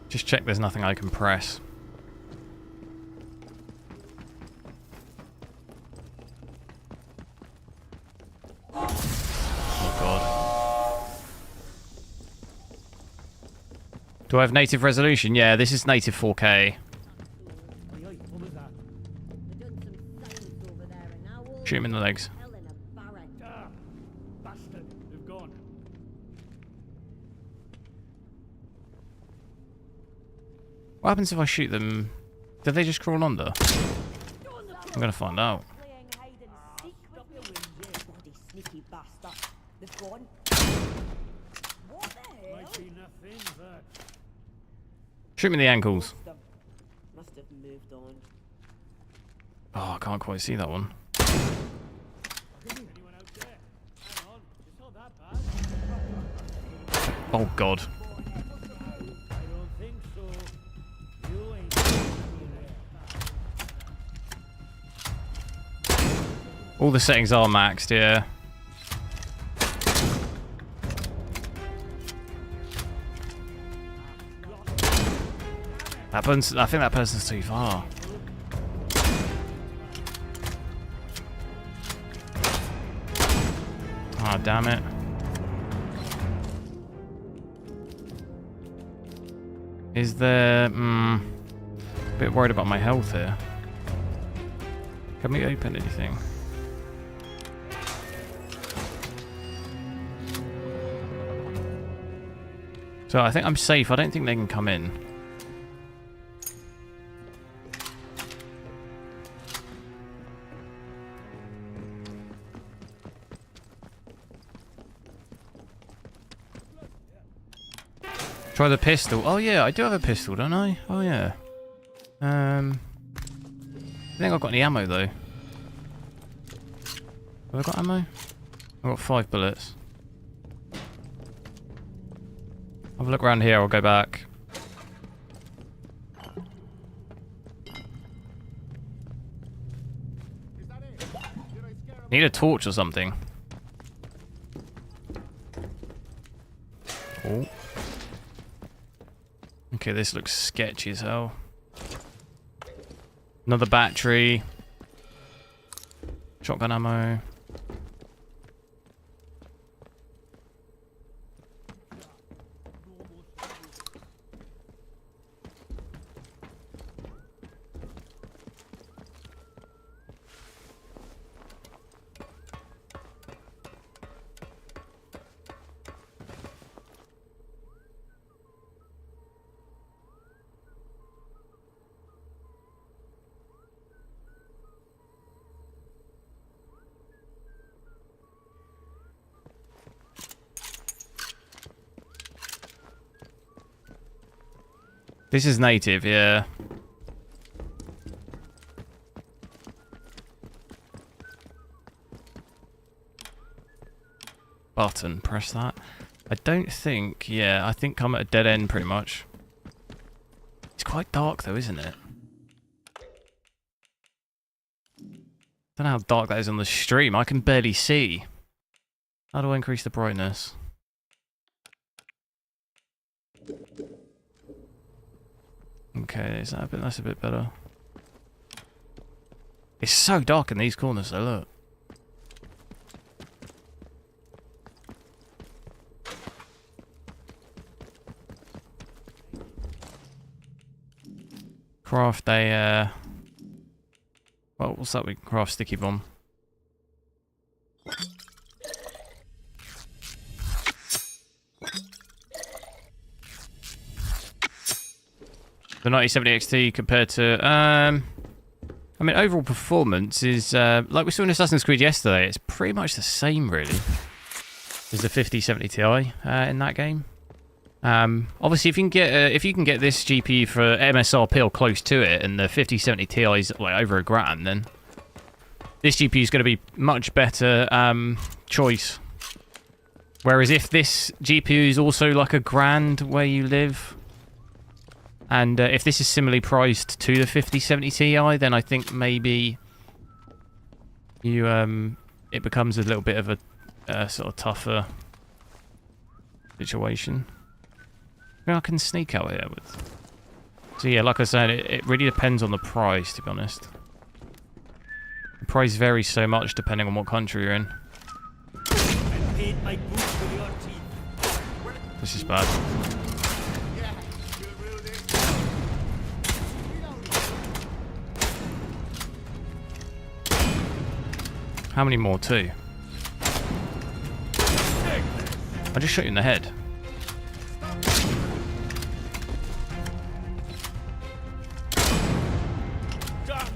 Speaker 1: Just check there's nothing I can press. Oh god. Do I have native resolution? Yeah, this is native 4K. Shoot him in the legs.
Speaker 10: Bastard, they've gone.
Speaker 1: What happens if I shoot them? Do they just crawl under? I'm gonna find out. Shoot me in the ankles. Oh, I can't quite see that one. Oh god. All the settings are maxed, yeah. I think that person's too far. Oh, damn it. Is there... a bit worried about my health here. Can we open anything? So I think I'm safe. I don't think they can come in. Try the pistol. Oh yeah, I do have a pistol, don't I? Oh yeah. I think I've got any ammo though. Have I got ammo? I've got 5 bullets. Have a look around here, I'll go back. Need a torch or something. Oh. Okay, this looks sketchy as hell. Another battery. Shotgun ammo. This is native, yeah. Button, press that. I don't think, yeah, I think I'm at a dead end pretty much. It's quite dark though, isn't it? Don't know how dark that is on the stream. I can barely see. How do I increase the brightness? Okay, is that a bit? That's a bit better. It's so dark in these corners, though. Look. Craft a. Well, what's that? We can craft sticky bomb. The 9070 XT compared to, I mean, overall performance is, like we saw in Assassin's Creed yesterday, it's pretty much the same, really, as the 5070 Ti in that game. Obviously, if you can get this GPU for MSRP or close to it, and the 5070 Ti is like over $1,000, then this GPU is going to be much better choice. Whereas if this GPU is also like $1,000 where you live, and if this is similarly priced to the 5070 Ti, then I think maybe you it becomes a little bit of a sort of tougher situation. I can sneak out here with. So yeah, like I said, it really depends on the price, to be honest. The price varies so much depending on what country you're in. This is bad. How many more? 2. I just shot you in the head.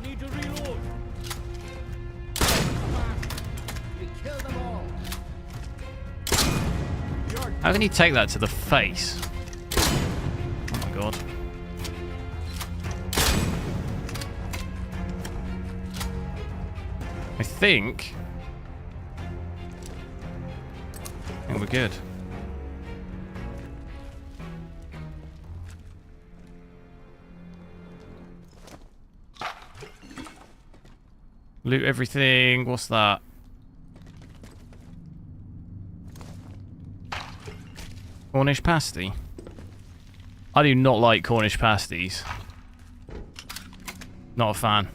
Speaker 10: Need to reload.
Speaker 1: How can you take that to the face? Oh my god. I think we're good. Loot everything. What's that? Cornish pasty. I do not like Cornish pasties. Not a fan.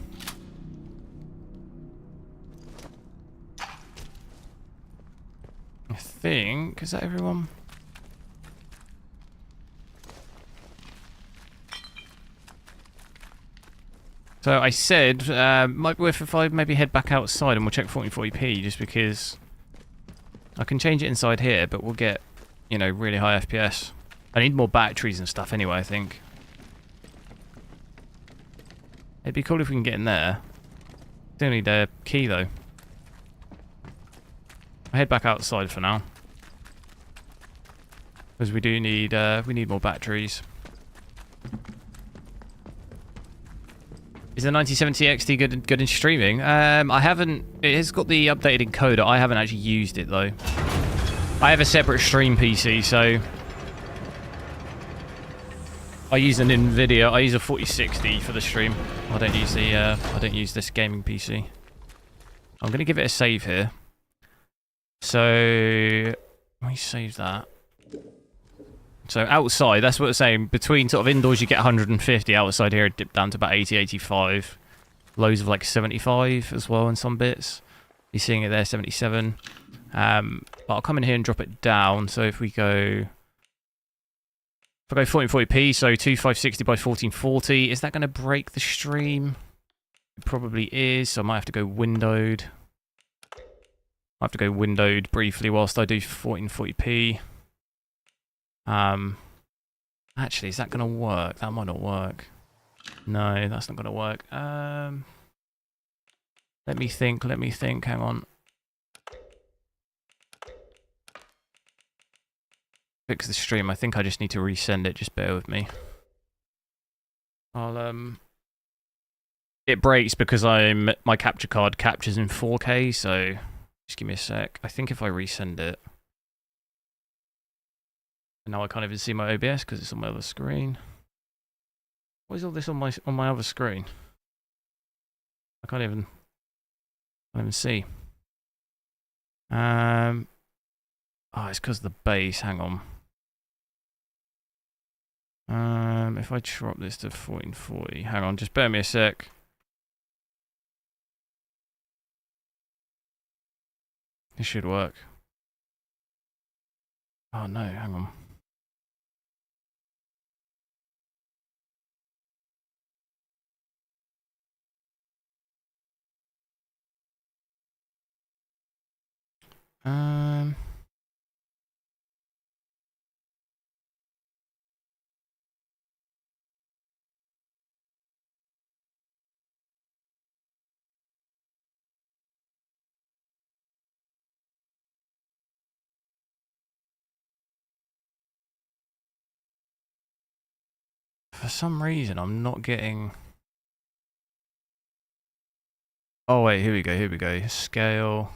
Speaker 1: I think... Is that everyone? So I said, might be worth if I maybe head back outside and we'll check 1440p, just because I can change it inside here, but we'll get, you know, really high FPS. I need more batteries and stuff anyway, I think. It'd be cool if we can get in there. Still need a key though. I'll head back outside for now. Because we do need, we need more batteries. Is the 9070 XT good in streaming? I haven't... It has got the updated encoder. I haven't actually used it, though. I have a separate stream PC, so... I use an NVIDIA. I use a 4060 for the stream. I don't use the... I don't use this gaming PC. I'm going to give it a save here. So... Let me save that. So outside, that's what it's saying. Between sort of indoors, you get 150. Outside here, it dipped down to about 80, 85. Lows of like 75 as well in some bits. You're seeing it there, 77. But I'll come in here and drop it down. So if we go... If I go 1440p, so 2560 by 1440, is that going to break the stream? It probably is, so I might have to go windowed. I have to go windowed briefly whilst I do 1440p. Actually, is that going to work? That might not work. No, that's not going to work. Let me think, hang on. Fix the stream. I think I just need to resend it, just bear with me. I'll, it breaks because my capture card captures in 4K, so just give me a sec. I think if I resend it... And now I can't even see my OBS because it's on my other screen. What is all this on my other screen? I can't even see. Oh, it's because of the base. Hang on. If I drop this to 1440, hang on, just bear me a sec. This should work. Oh no, hang on. For some reason, I'm not getting... Oh wait, here we go. Scale.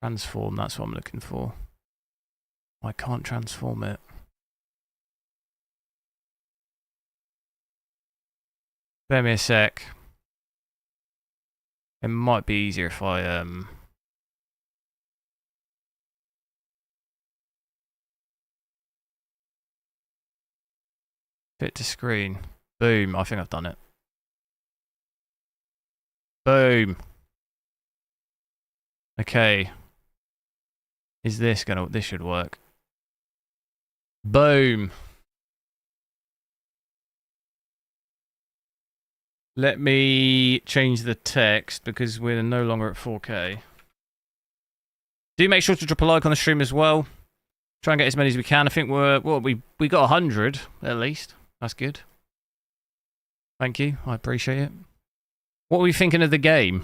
Speaker 1: Transform, that's what I'm looking for. I can't transform it. Bear me a sec. It might be easier if I fit to screen. Boom, I think I've done it. Boom. Okay. Is this gonna... This should work. Boom. Let me change the text because we're no longer at 4K. Do make sure to drop a like on the stream as well. Try and get as many as we can. I think we're... Well, we got 100 at least. That's good. Thank you. I appreciate it. What were we thinking of the game?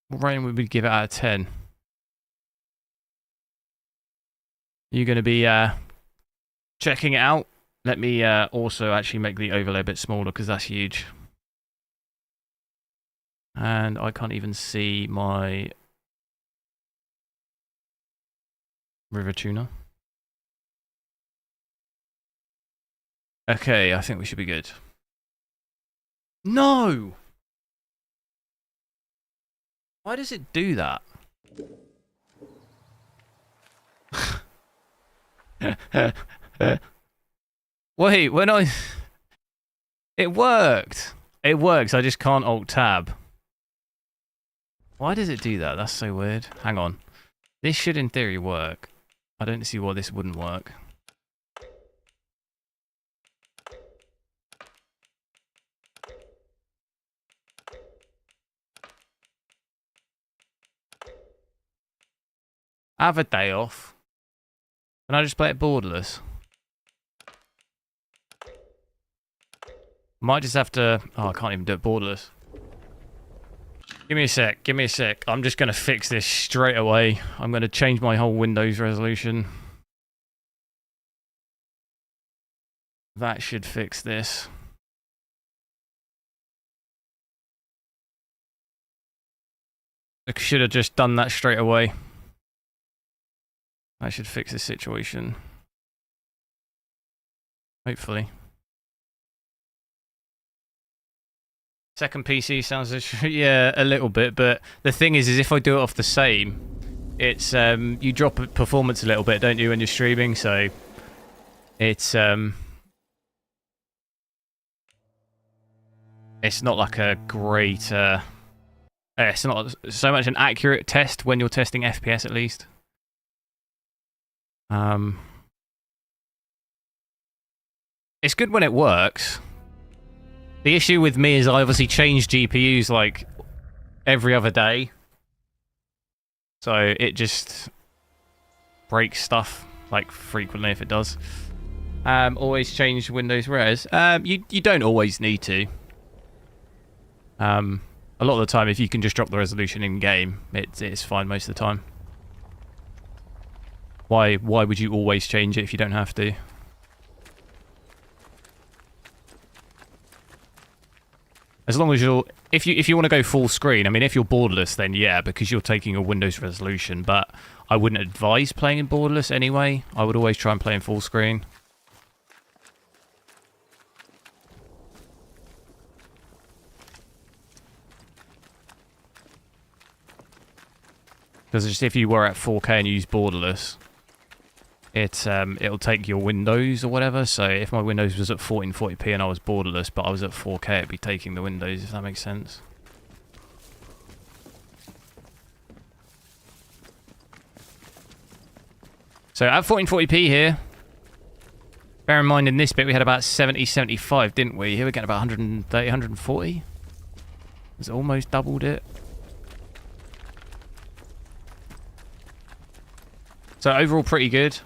Speaker 1: What rating would we give it out of 10? You're going to be checking it out. Let me also actually make the overlay a bit smaller because that's huge. And I can't even see my river tuner. Okay, I think we should be good. No! Why does it do that? Wait, when I... It worked. It works. I just can't Alt-Tab. Why does it do that? That's so weird. Hang on. This should, in theory, work. I don't see why this wouldn't work. I have a day off. Can I just play it borderless? Might just have to... Oh, I can't even do it borderless. Give me a sec. Give me a sec. I'm just going to fix this straight away. I'm going to change my whole Windows resolution. That should fix this. I should have just done that straight away. That should fix the situation. Hopefully. Second PC sounds, yeah, a little bit, but the thing is if I do it off the same, it's, you drop performance a little bit, don't you, when you're streaming, so it's not like a great, it's not so much an accurate test when you're testing FPS at least. It's good when it works. The issue with me is I obviously change GPUs like every other day. So it just breaks stuff like frequently if it does. Always change Windows Res. You don't always need to. A lot of the time if you can just drop the resolution in game, it's fine most of the time. Why would you always change it if you don't have to? As long as you're, if you want to go full screen, I mean, if you're borderless, then yeah, because you're taking a Windows resolution. But I wouldn't advise playing in borderless anyway. I would always try and play in full screen. Because just if you were at 4K and you use borderless, it'll take your Windows or whatever. So if my Windows was at 1440p and I was borderless, but I was at 4K, it'd be taking the Windows, if that makes sense. So at 1440p here, bear in mind in this bit we had about 70, 75, didn't we? Here we're getting about 130, 140. It's almost doubled it. So overall pretty good.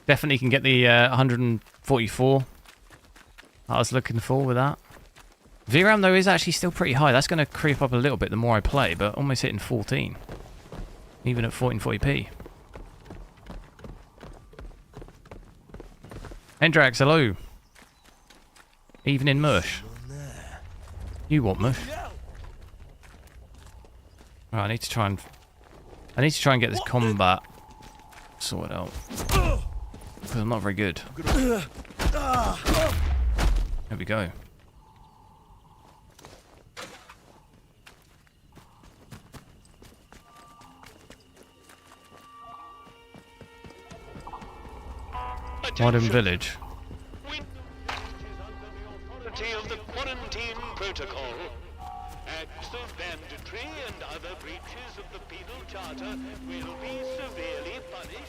Speaker 1: Definitely can get the 144 I was looking for with that. VRAM though is actually still pretty high. That's going to creep up a little bit the more I play, but almost hitting 14. Even at 1440p. Endrax, hello. Evening mush. You want mush? Oh, I need to try and get this combat sorted out. Because I'm not very good. There we go. Modern village.
Speaker 11: Of the quarantine protocol. Acts of banditry and other breaches of the penal charter will be severely punished.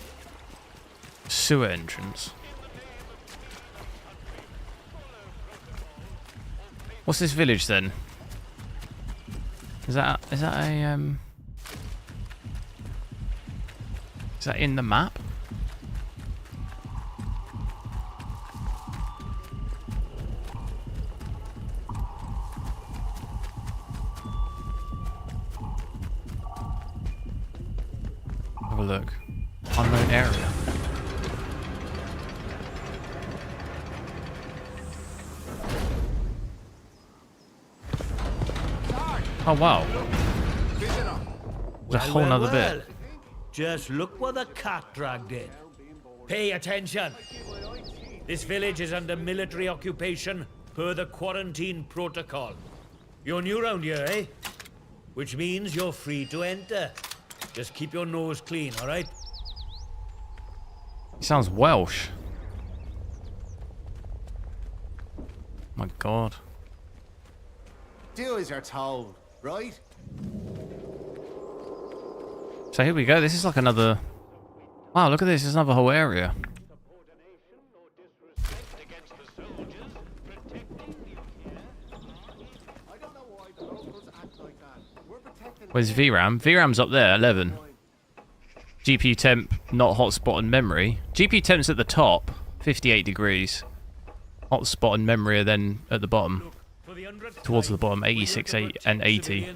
Speaker 1: Sewer entrance. What's this village then? Is that a is that in the map? Have a look. Unknown area. Oh wow. There's a whole nother bit.
Speaker 10: Just look what the cat dragged in. Pay attention. This village is under military occupation per the quarantine protocol. You're new round here, eh? Which means you're free to enter. Just keep your nose clean, all right?
Speaker 1: He sounds Welsh. My God.
Speaker 9: Do as you're told, right?
Speaker 1: So here we go. This is like another... Wow, look at this. There's another whole area. Where's VRAM? VRAM's up there, 11. GPU temp, not hotspot and memory. GPU temp's at the top, 58 degrees. Hotspot and memory are then at the bottom. Towards the bottom, 86 and 80.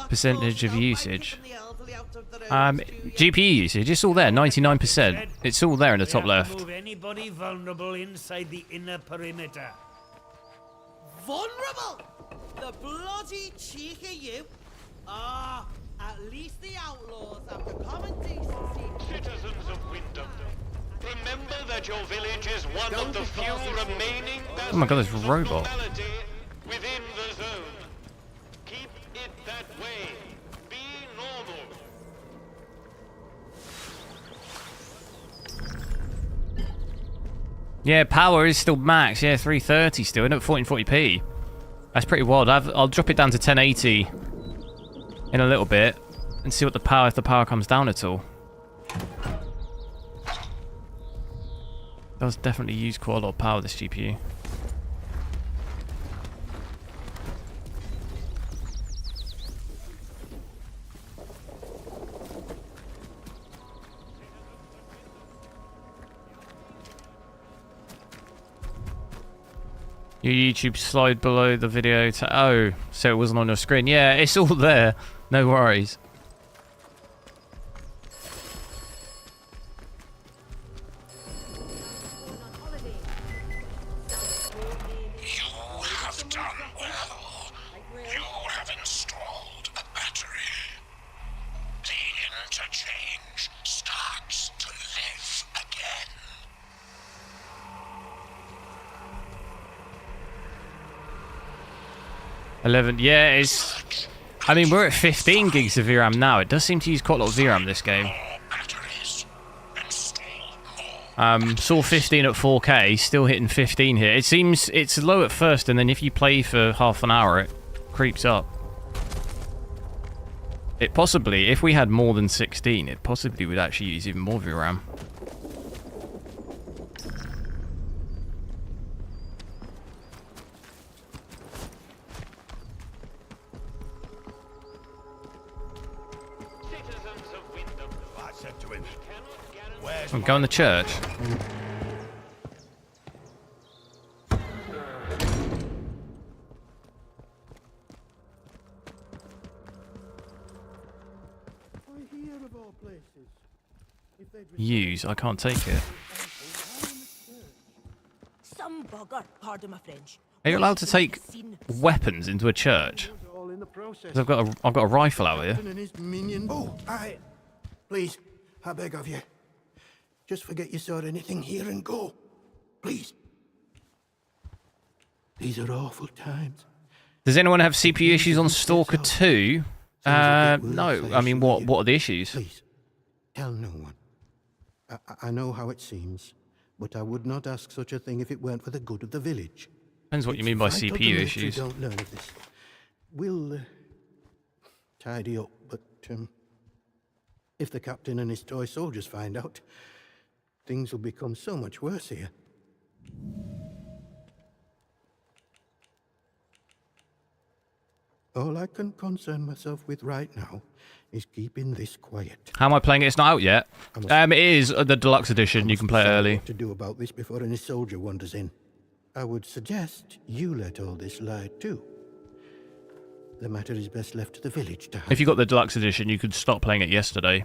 Speaker 1: Percentage of usage. GPU usage, it's all there, 99%. It's all there in the top left.
Speaker 10: Move anybody vulnerable inside the inner perimeter.
Speaker 8: Vulnerable? The bloody cheek of you! Ah, at least the outlaws have the common decency.
Speaker 11: Citizens of Wyndham, remember that your village is one of the few remaining
Speaker 1: Oh my God, there's a robot.
Speaker 11: normality within the zone. Keep it that way. Be normal.
Speaker 1: Yeah, power is still max. Yeah, 330 still, and at 1440p. That's pretty wild. I'll drop it down to 1080 in a little bit and see what if the power comes down at all. Does definitely use quite a lot of power, this GPU. Your YouTube slide below the video to... Oh, so it wasn't on your screen. Yeah, it's all there. No worries.
Speaker 12: You have done well. You have installed a battery. The interchange starts to live again.
Speaker 1: Yeah, it's... I mean, we're at 15 gigs of VRAM now. It does seem to use quite a lot of VRAM, this game. Saw 15 at 4K, still hitting 15 here. It seems it's low at first, and then if you play for half an hour, it creeps up. It possibly, if we had more than 16, it possibly would actually use even more VRAM. I'm going to church. Use, I can't take it.
Speaker 8: Some bugger, pardon my French.
Speaker 1: Are you allowed to take weapons into a church? 'Cause I've got a rifle out here.
Speaker 13: Oh, please, I beg of you. Just forget you saw anything here and go. Please. These are awful times.
Speaker 1: Does anyone have CPU issues on Stalker 2? No. I mean, what are the issues?
Speaker 13: Please, tell no one. I know how it seems, but I would not ask such a thing if it weren't for the good of the village.
Speaker 1: Depends what you mean by
Speaker 13: It's vital
Speaker 1: CPU
Speaker 13: the
Speaker 1: issues.
Speaker 13: military don't learn of this. We'll tidy up, but if the captain and his toy soldiers find out, things will become so much worse here. All I can concern myself with right now is keeping this quiet.
Speaker 1: How am I playing it? It's not out yet. It is the deluxe edition. You can play it early.
Speaker 13: What to do about this before any soldier wanders in. I would suggest you let all this slide too. The matter is best left to the village to handle.
Speaker 1: If you got the deluxe edition, you could stop playing it yesterday.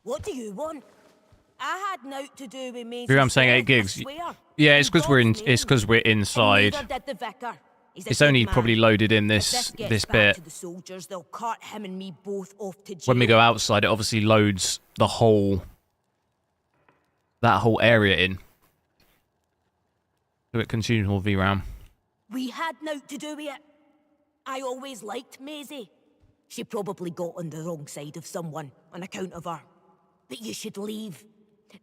Speaker 8: What do you want? I had nought to do with me.
Speaker 1: I'm saying 8 gigs. Yeah, it's because we're inside. It's only probably loaded in this bit. When we go outside, it obviously loads that whole area in. So it consumes more VRAM.
Speaker 14: We had naught to do with it. I always liked Maisie. She probably got on the wrong side of someone on account of her. But you should leave.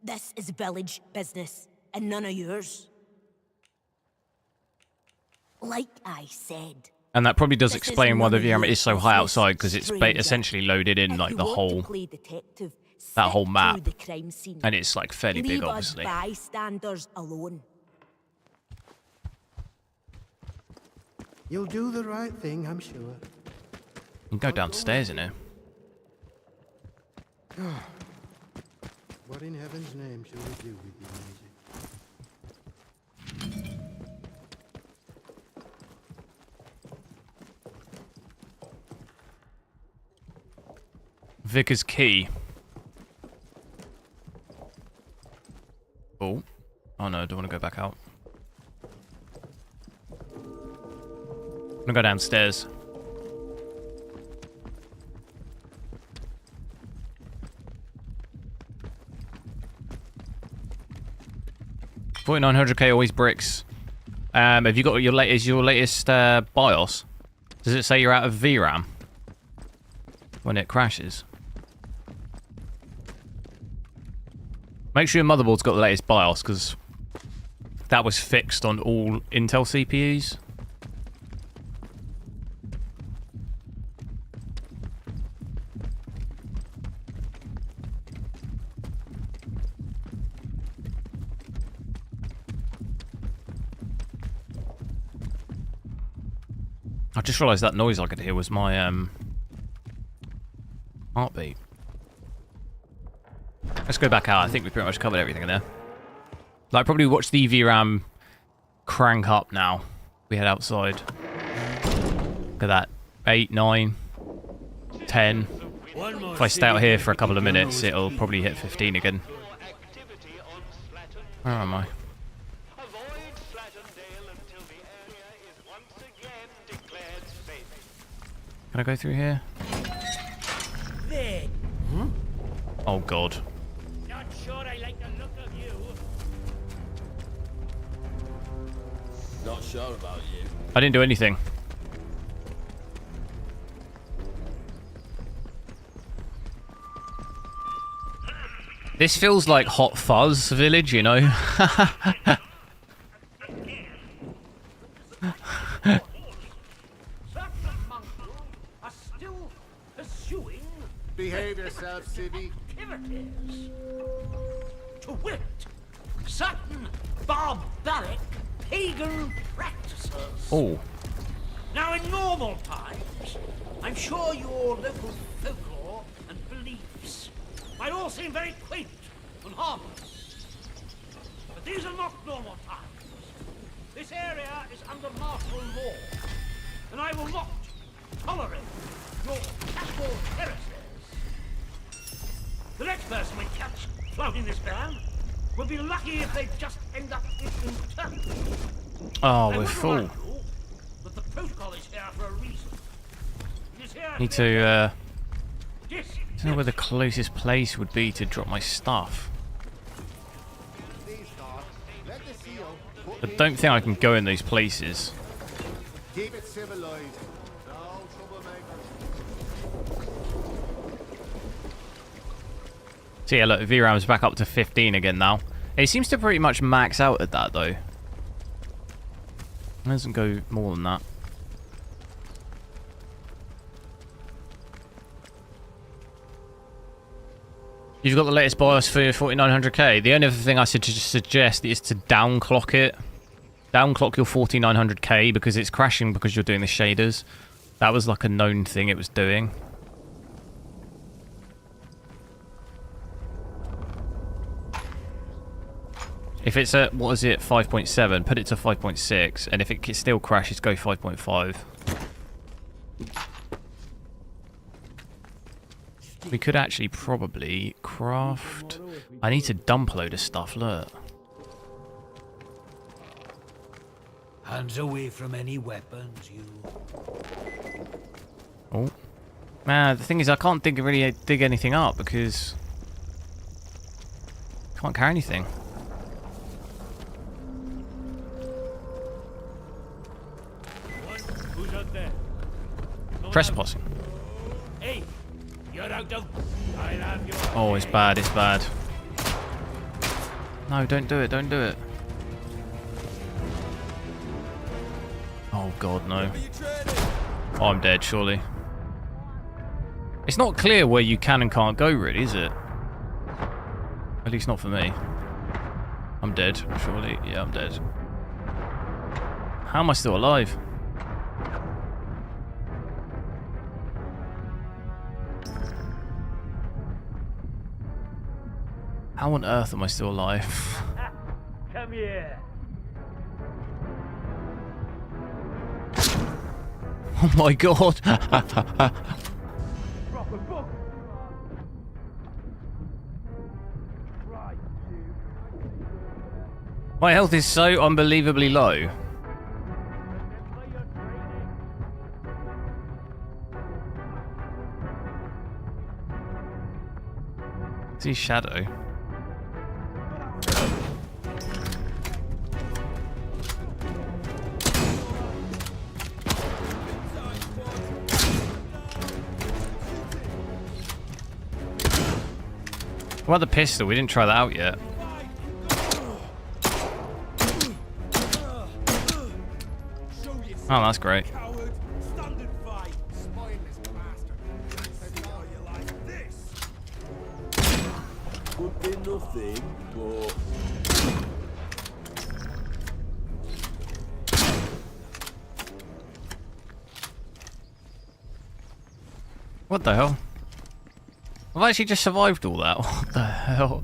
Speaker 14: This is village business, and none of yours. Like I said.
Speaker 1: And that probably does explain why the VRAM is so high outside, because it's essentially loaded in like the whole, that whole map. And it's like fairly big, obviously.
Speaker 14: Leave us bystanders alone.
Speaker 13: You'll do the right thing, I'm sure.
Speaker 1: You can go downstairs in here.
Speaker 13: What in heaven's name shall we do with you, Maisie?
Speaker 1: Vicar's key. Oh. Oh no, I don't want to go back out. I'm gonna go downstairs. $4,900K always bricks. Have you got your latest BIOS? Does it say you're out of VRAM when it crashes? Make sure your motherboard's got the latest BIOS, because that was fixed on all Intel CPUs. I just realised that noise I could hear was my heartbeat. Let's go back out. I think we pretty much covered everything in there. Like, probably watch the VRAM crank up now. We head outside. Look at that. 8, 9, 10. If I stay out here for a couple of minutes, it'll probably hit 15 again. Where am I? Can I go through here? Oh god.
Speaker 10: Not sure I like the look of you.
Speaker 15: Not sure about you.
Speaker 1: I didn't do anything. This feels like Hot Fuzz Village, you know?
Speaker 9: Behave yourself, Civvy.
Speaker 7: Activities. To wit, certain barbaric pagan practices.
Speaker 1: Oh.
Speaker 7: Now, in normal times, I'm sure your local folklore and beliefs might all seem very quaint and harmless. But these are not normal times. This area is under martial law, and I will not tolerate your casual heresies. The next person we catch flouting this ban will be lucky if they just end up in turn.
Speaker 1: Oh, we're full.
Speaker 7: But the protocol is here for a reason. It is here
Speaker 1: Need to, I don't know where the closest place would be to drop my stuff. I don't think I can go in those places.
Speaker 9: Keep it civilized. No troublemakers.
Speaker 1: So yeah, look, VRAM's back up to 15 again now. It seems to pretty much max out at that, though. It doesn't go more than that. You've got the latest BIOS for 4900K. The only other thing I suggest is to downclock it. Downclock your 4900K because it's crashing because you're doing the shaders. That was like a known thing it was doing. If it's at, what is it, 5.7, put it to 5.6, and if it still crashes, go 5.5. We could actually probably craft... I need to dump a load of stuff, look.
Speaker 10: Hands away from any weapons, you.
Speaker 1: Oh. Man, the thing is, I can't really dig anything up because... I can't carry anything. Trespassing.
Speaker 10: Hey, you're out of... I'll have your...
Speaker 1: Oh, it's bad, it's bad. No, don't do it, don't do it. Oh god, no. Oh, I'm dead, surely. It's not clear where you can and can't go, really, is it? At least not for me. I'm dead, surely. Yeah, I'm dead. How am I still alive? How on earth am I still alive?
Speaker 10: Come here.
Speaker 1: Oh my god! My health is so unbelievably low. See Shadow. What about the pistol? We didn't try that out yet. Oh, that's great.
Speaker 15: Could be nothing, but...
Speaker 1: What the hell? I've actually just survived all that. What the hell?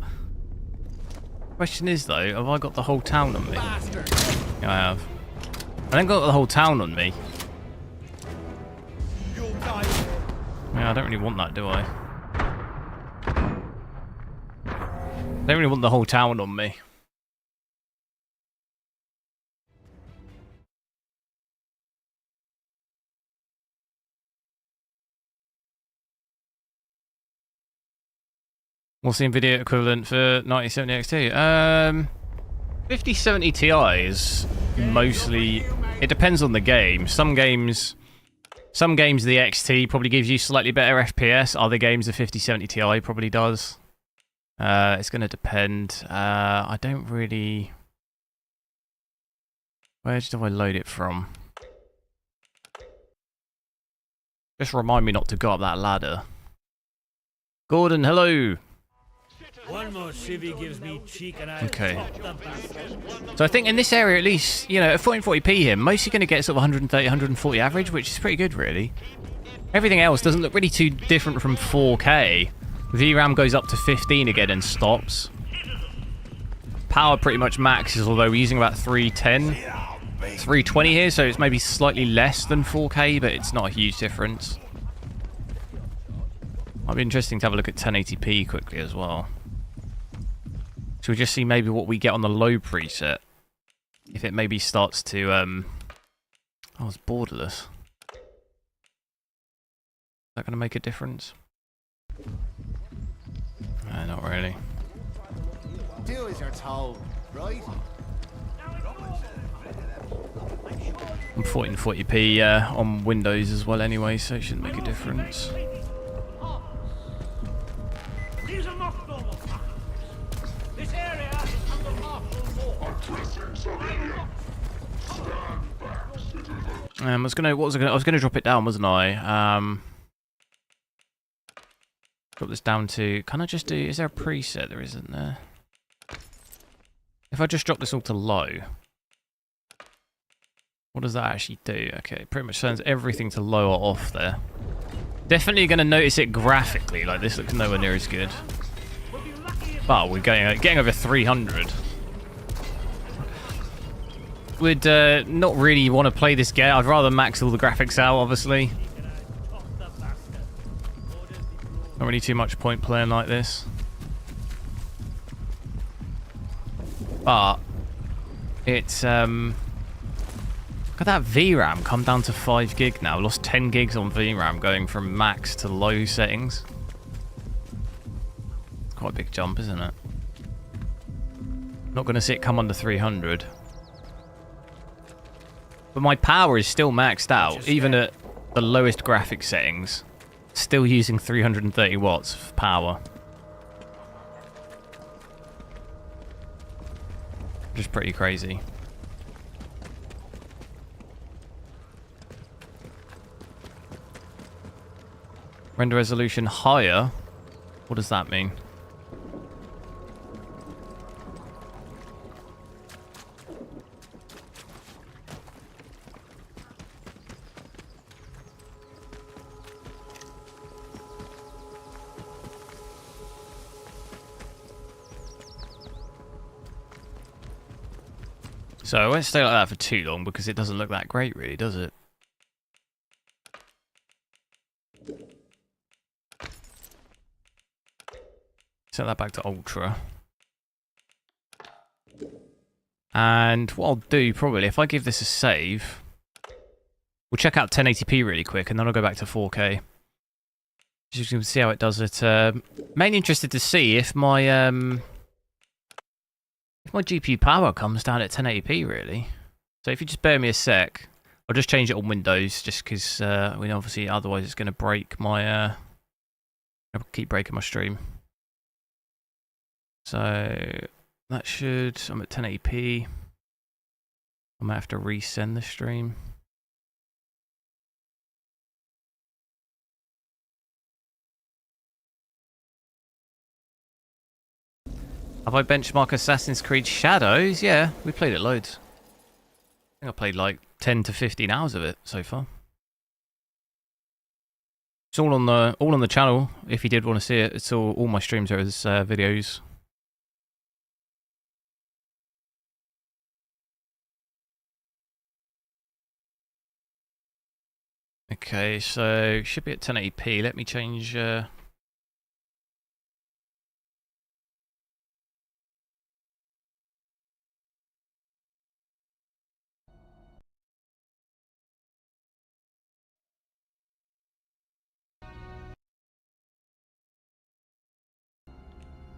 Speaker 1: Question is though, have I got the whole town on me? Yeah, I have. I haven't got the whole town on me. Yeah, I don't really want that, do I? I don't really want the whole town on me. What's the NVIDIA equivalent for 9070 XT? 5070 Ti is mostly... It depends on the game. Some games the XT probably gives you slightly better FPS. Other games the 5070 Ti probably does. It's going to depend. I don't really... Where do I load it from? Just remind me not to go up that ladder. Gordon, hello!
Speaker 10: One more civvy gives me cheek and I
Speaker 1: Okay. So I think in this area at least, you know, at 1440p here, mostly going to get sort of 130, 140 average, which is pretty good really. Everything else doesn't look really too different from 4K. VRAM goes up to 15 again and stops. Power pretty much maxes, although we're using about 310. 320 here, so it's maybe slightly less than 4K, but it's not a huge difference. Might be interesting to have a look at 1080p quickly as well. So we just see maybe what we get on the low preset. If it maybe starts to, oh, it's borderless. Is that going to make a difference? No, not really.
Speaker 9: Do as you're told, right?
Speaker 1: I'm 1440p on Windows as well anyway, so it shouldn't make a difference.
Speaker 10: These are not normal facts. This area is under martial law.
Speaker 1: I was gonna drop it down, wasn't I? Drop this down to. Can I just do? Is there a preset? There isn't there. If I just drop this all to low, what does that actually do? Okay, it pretty much turns everything to low or off there. Definitely going to notice it graphically. Like this looks nowhere near as good. But we're getting over 300. Would not really want to play this game. I'd rather max all the graphics out, obviously. Not really too much point playing like this. But it's look at that VRAM come down to 5 gig now. Lost 10 gigs on VRAM going from max to low settings. It's quite a big jump, isn't it? Not going to see it come under 300. But my power is still maxed out, even at the lowest graphics settings, still using 330 watts of power. Just pretty crazy. Render resolution higher? What does that mean? So I won't stay like that for too long because it doesn't look that great really, does it? Set that back to Ultra. And what I'll do probably, if I give this a save, we'll check out 1080p really quick and then I'll go back to 4K. Just to see how it does it. Mainly interested to see if my GPU power comes down at 1080p really. So if you just bear me a sec, I'll just change it on Windows just because I mean obviously otherwise it's going to break my I'll keep breaking my stream. So that should, I'm at 1080p. I might have to resend the stream. Have I benchmarked Assassin's Creed Shadows? Yeah, we played it loads. I think I played like 10 to 15 hours of it so far. It's all on the channel if you did want to see it. It's all my streams are as videos. Okay, so should be at 1080p. Let me change. There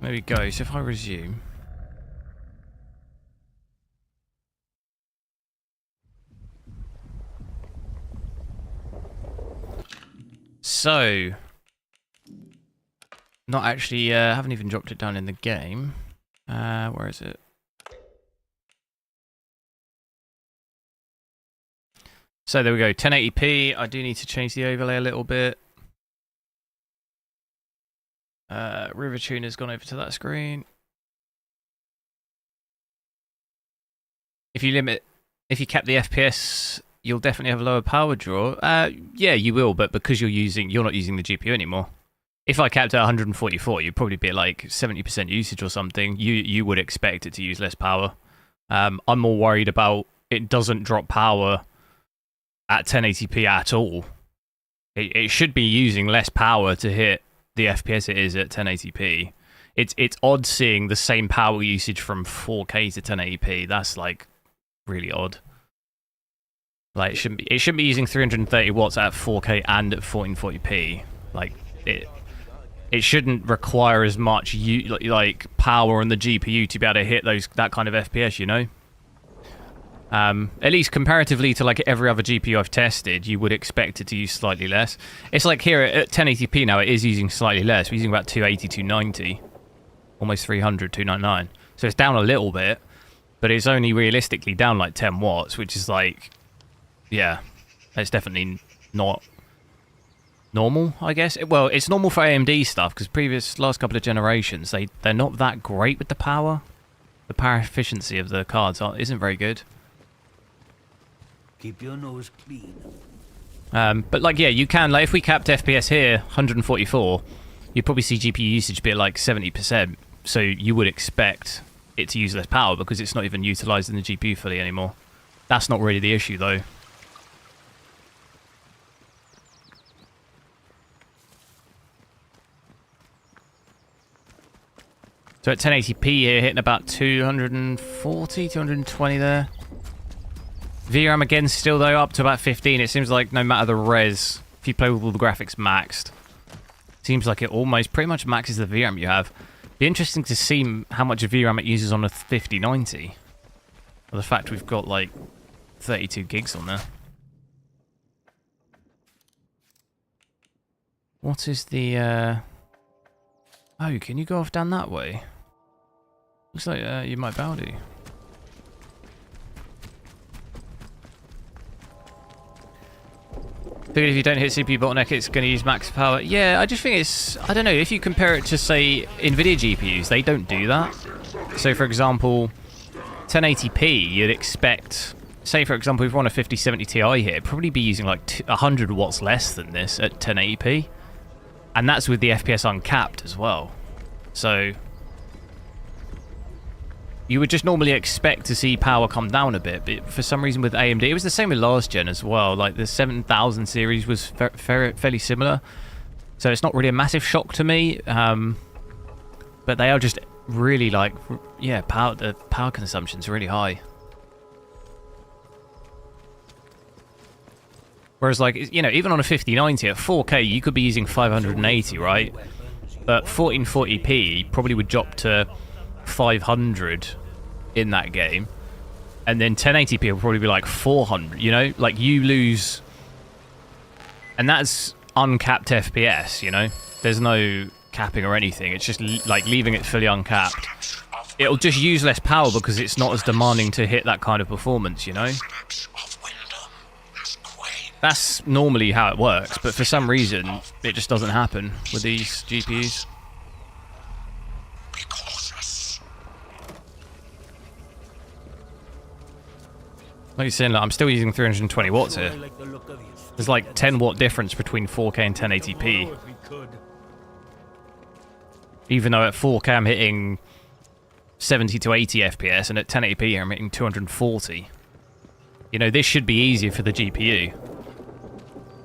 Speaker 1: we go. So if I resume. So, not actually, haven't even dropped it down in the game. Where is it? So there we go, 1080p. I do need to change the overlay a little bit. River Tuner's gone over to that screen. If you kept the FPS, you'll definitely have a lower power draw. Yeah, you will, but because you're not using the GPU anymore. If I capped at 144, you'd probably be at like 70% usage or something. You would expect it to use less power. I'm more worried about it doesn't drop power at 1080p at all. It should be using less power to hit the FPS it is at 1080p. It's odd seeing the same power usage from 4K to 1080p. That's like really odd. Like it shouldn't be using 330 watts at 4K and at 1440p. Like it shouldn't require as much like power on the GPU to be able to hit that kind of FPS, you know? At least comparatively to like every other GPU I've tested, you would expect it to use slightly less. It's like here at 1080p now, it is using slightly less. We're using about 280, 290, almost 300, 299. So it's down a little bit, but it's only realistically down like 10 watts, which is like, yeah, it's definitely not normal, I guess. Well, it's normal for AMD stuff because last couple of generations, they're not that great with the power. The power efficiency of the cards isn't very good.
Speaker 7: Keep your nose clean.
Speaker 1: But like, yeah, you can, like, if we capped FPS here, 144, you'd probably see GPU usage be at like 70%. So you would expect it to use less power because it's not even utilizing the GPU fully anymore. That's not really the issue, though. So at 1080p here, hitting about 240, 220 there. VRAM again still though up to about 15. It seems like no matter the res, if you play with all the graphics maxed, seems like it almost pretty much maxes the VRAM you have. Be interesting to see how much VRAM it uses on a 5090. Well, the fact we've got like 32 gigs on there. What is the... Oh, can you go off down that way? Looks like you might be able to. Figured if you don't hit CPU bottleneck, it's going to use max power. Yeah, I just think it's... I don't know, if you compare it to, say, NVIDIA GPUs, they don't do that. So, for example, 1080p, you'd expect... Say, for example, if you want a 5070 Ti here, it'd probably be using like 100 watts less than this at 1080p. And that's with the FPS uncapped as well. So... You would just normally expect to see power come down a bit, but for some reason with AMD, it was the same with last gen as well. Like the 7000 series was fairly similar, so it's not really a massive shock to me. But they are just really like, yeah, the power consumption's really high. Whereas like, you know, even on a 5090 at 4K, you could be using 580, right? But 1440p probably would drop to 500 in that game, and then 1080p will probably be like 400, you know, like you lose, and that's uncapped FPS, you know, there's no capping or anything, it's just like leaving it fully uncapped. It'll just use less power because it's not as demanding to hit that kind of performance, you know. That's normally how it works, but for some reason it just doesn't happen with these GPUs. Like you're saying, like, I'm still using 320 watts here. There's like 10 watt difference between 4K and 1080p. Even though at 4K I'm hitting 70 to 80 FPS, and at 1080p I'm hitting 240. You know, this should be easier for the GPU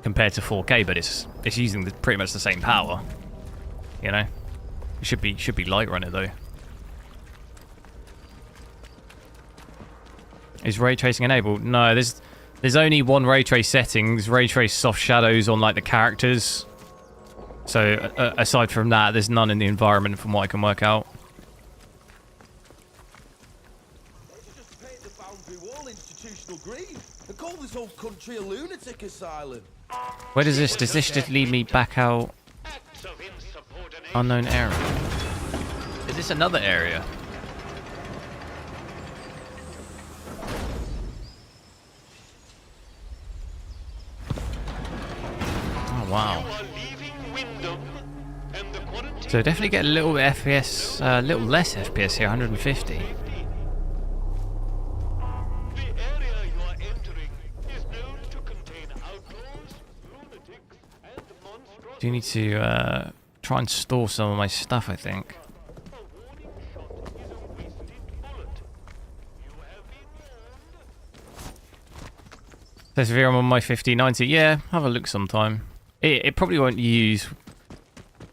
Speaker 1: compared to 4K, but it's using pretty much the same power. You know, it should be lighter on it though. Is ray tracing enabled? No, there's only one ray trace settings, ray trace soft shadows on like the characters. So aside from that, there's none in the environment from what I can work out.
Speaker 15: Just paint the boundary wall institutional green and call this whole country a lunatic asylum.
Speaker 1: Where does this just lead me back out? Unknown area. Is this another area? Wow. So definitely get a little FPS, a little less FPS here, 150. Do need to try and store some of my stuff, I think. Persevere on my 5090. Yeah, have a look sometime. It probably won't use...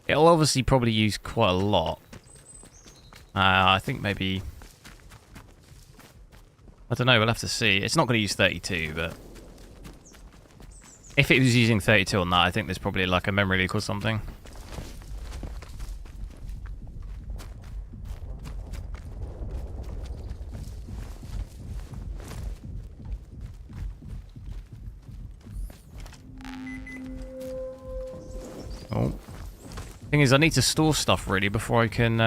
Speaker 1: It'll obviously probably use quite a lot. I think maybe... I don't know, we'll have to see. It's not going to use 32, but... If it was using 32 on that, I think there's probably like a memory leak or something. Oh. Thing is, I need to store stuff really before I can,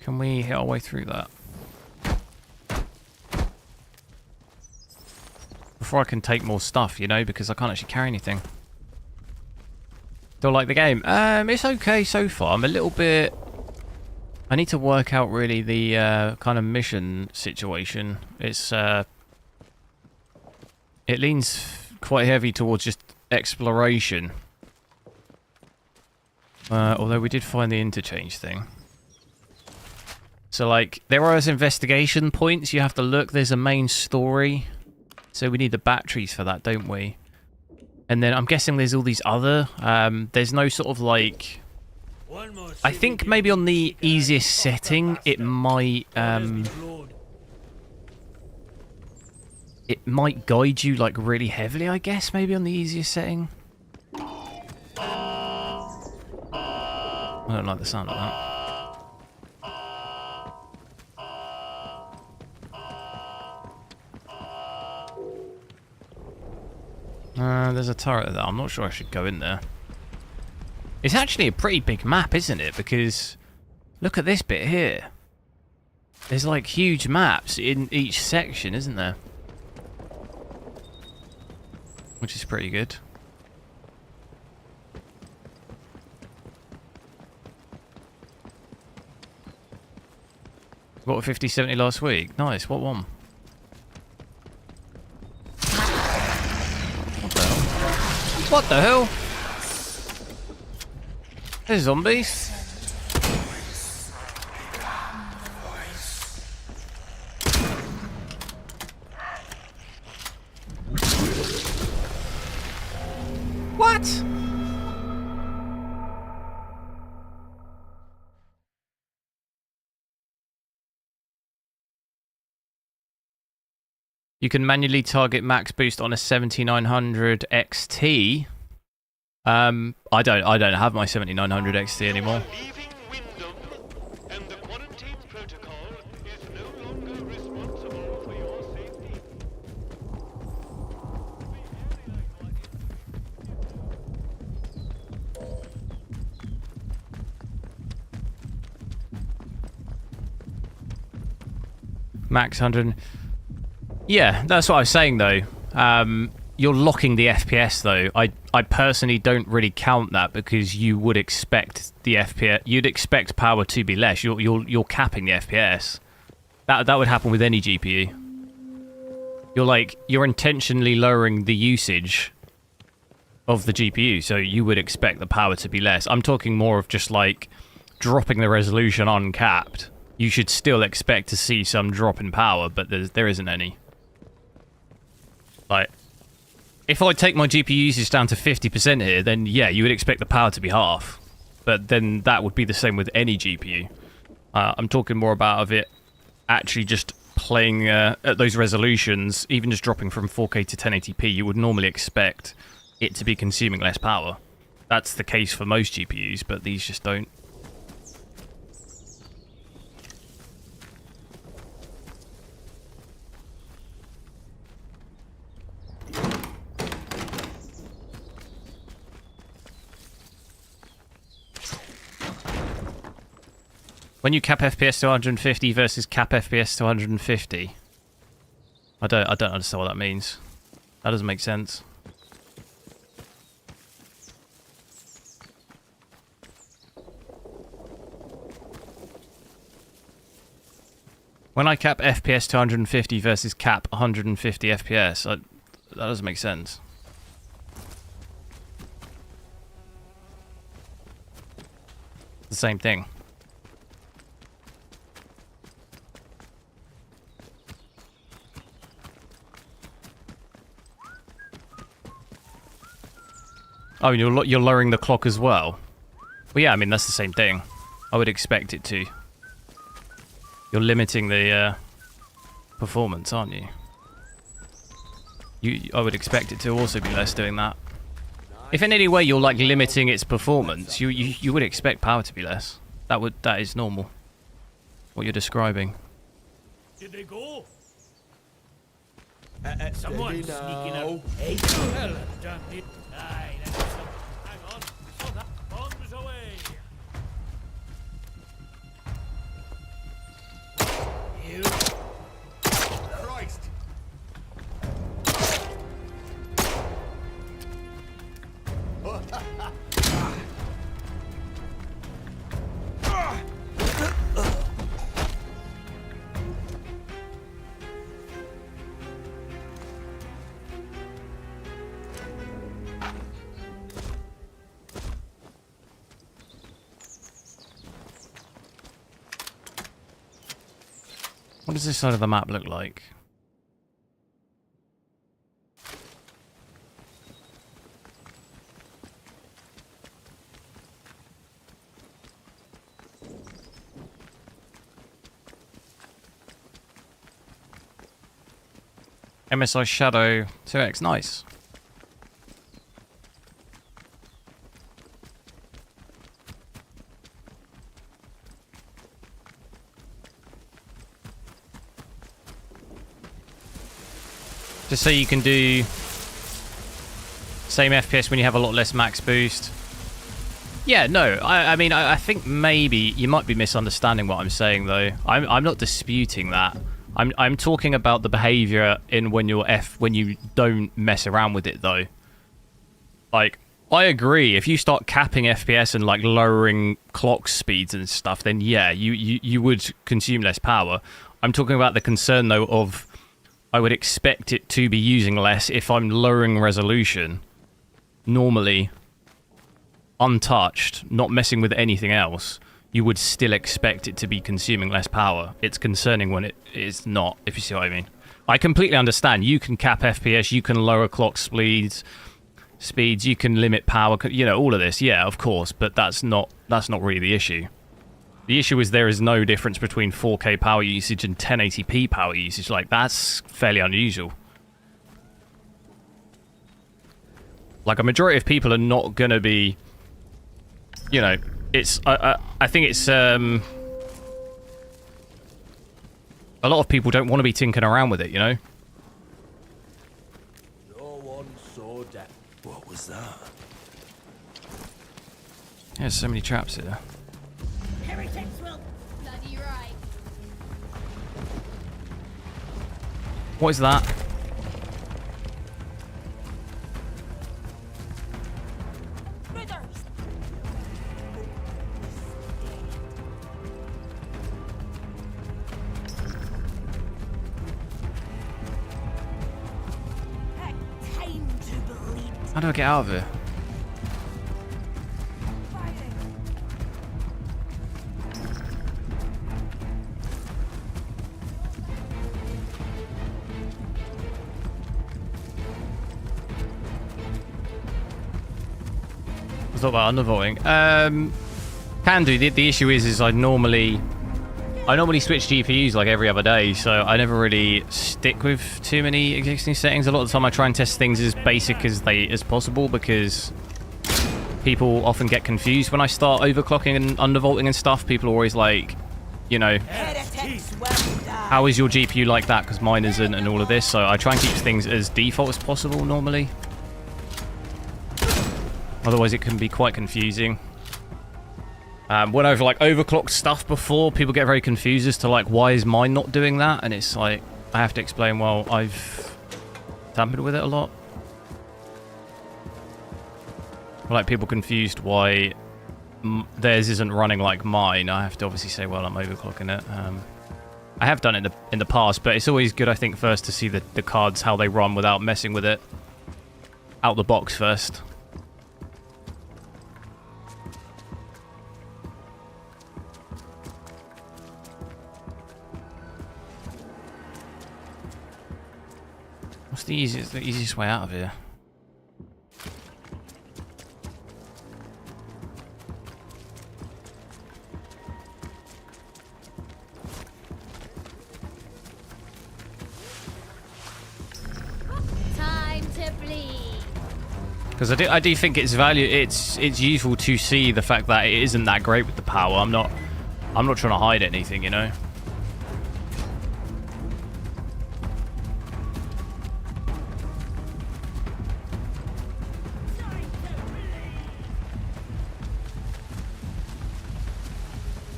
Speaker 1: Can we hit our way through that? Before I can take more stuff, you know, because I can't actually carry anything. Still like the game? It's okay so far. I'm a little bit... I need to work out really the kind of mission situation. It's it leans quite heavy towards just exploration. Although we did find the interchange thing. So like there are investigation points you have to look. There's a main story. So we need the batteries for that, don't we? And then I'm guessing there's all these other... there's no sort of like... I think maybe on the easiest setting, it might... it might guide you like really heavily, I guess, maybe on the easiest setting. I don't like the sound of that. There's a turret there. I'm not sure I should go in there. It's actually a pretty big map, isn't it? Because look at this bit here. There's like huge maps in each section, isn't there? Which is pretty good. Got a 50-70 last week. Nice. What one? What the hell? There's zombies. What? You can manually target max boost on a 7900 XT. I don't have my 7900 XT anymore. Max 100. Yeah, that's what I was saying though. You're locking the FPS though. I personally don't really count that because you would expect the FPS. You'd expect power to be less. You're capping the FPS. That would happen with any GPU. You're intentionally lowering the usage of the GPU, so you would expect the power to be less. I'm talking more of just like dropping the resolution uncapped. You should still expect to see some drop in power, but there isn't any. Like, if I take my GPU usage down to 50% here, then yeah, you would expect the power to be half. But then that would be the same with any GPU. I'm talking more about it actually just playing at those resolutions, even just dropping from 4K to 1080p, you would normally expect it to be consuming less power. That's the case for most GPUs, but these just don't. When you cap FPS to 150 versus cap FPS to 150, I don't understand what that means. That doesn't make sense. When I cap FPS to 150 versus cap 150 FPS, that doesn't make sense. It's the same thing. Oh, you're lowering the clock as well? Well, yeah, I mean, that's the same thing. I would expect it to. You're limiting the performance, aren't you? I would expect it to also be less doing that. If in any way you're like limiting its performance, you would expect power to be less. That is normal. What you're describing.
Speaker 10: Did they go? Someone's sneaking out. Hey, well done. Aye, that's some. Hang on. So that bombs away. You.
Speaker 9: Christ.
Speaker 1: What does this side of the map look like? MSI Shadow 2X, nice. Just so you can do Same FPS when you have a lot less max boost. Yeah, no, I mean, I think maybe you might be misunderstanding what I'm saying, though. I'm not disputing that. I'm talking about the behavior in when you don't mess around with it, though. Like, I agree. If you start capping FPS and like lowering clock speeds and stuff, then yeah, you would consume less power. I'm talking about the concern, though, of I would expect it to be using less if I'm lowering resolution. Normally, untouched, not messing with anything else, you would still expect it to be consuming less power. It's concerning when it is not, if you see what I mean. I completely understand. You can cap FPS, you can lower clock speeds, you can limit power, you know, all of this. Yeah, of course, but that's not really the issue. The issue is there is no difference between 4K power usage and 1080p power usage. Like, that's fairly unusual. Like, a majority of people are not going to be, you know, it's, I think it's, a lot of people don't want to be tinkering around with it, you know?
Speaker 15: No one saw that. What was that?
Speaker 1: There's so many traps here.
Speaker 14: Heretics will bloody right.
Speaker 1: What is that? How do I get out of here? Let's talk about undervolting. Can do. The issue is I normally switch GPUs like every other day, so I never really stick with too many existing settings. A lot of the time I try and test things as basic as possible, because people often get confused when I start overclocking and undervolting and stuff. People are always like, you know, how is your GPU like that? Because mine isn't, and all of this. So I try and keep things as default as possible normally. Otherwise it can be quite confusing. When I've like overclocked stuff before, people get very confused as to like, why is mine not doing that? And it's like, I have to explain, well, I've tampered with it a lot. Like, people confused why theirs isn't running like mine. I have to obviously say, well, I'm overclocking it. I have done it in the past, but it's always good, I think, first to see the cards, how they run without messing with it out the box first. What's the easiest way out of here?
Speaker 16: Time to bleed.
Speaker 1: Because I do think it's useful to see the fact that it isn't that great with the power. I'm not trying to hide anything, you know.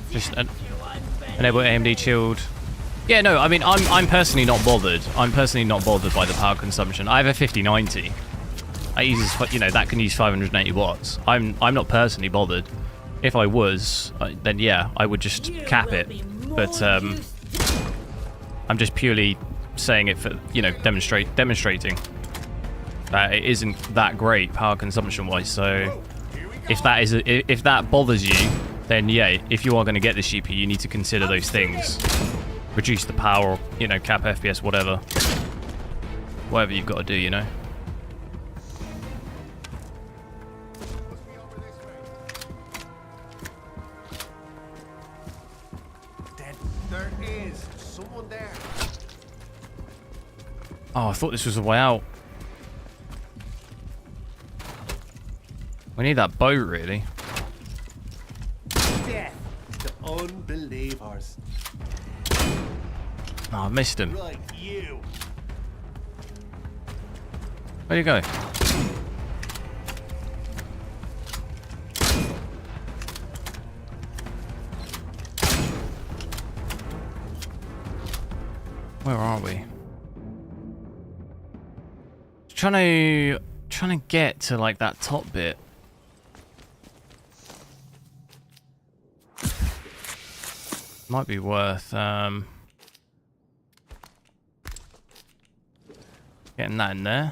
Speaker 1: Just enable AMD chilled. Yeah, no, I mean, I'm personally not bothered. I'm personally not bothered by the power consumption. I have a 5090. I uses, you know, that can use 580 watts. I'm not personally bothered. If I was, then yeah, I would just cap it. But I'm just purely saying it for, you know, demonstrating that it isn't that great power consumption wise. So if that bothers you, then yeah, if you are going to get this GPU, you need to consider those things. Reduce the power, you know, cap FPS, whatever you've got to do, you know.
Speaker 9: There is someone there.
Speaker 1: Oh, I thought this was a way out. We need that boat, really.
Speaker 9: Death to unbelievers.
Speaker 1: Oh, I missed him.
Speaker 9: Right, you.
Speaker 1: Where'd you go? Where are we? Trying to get to like that top bit. Might be worth getting that in there.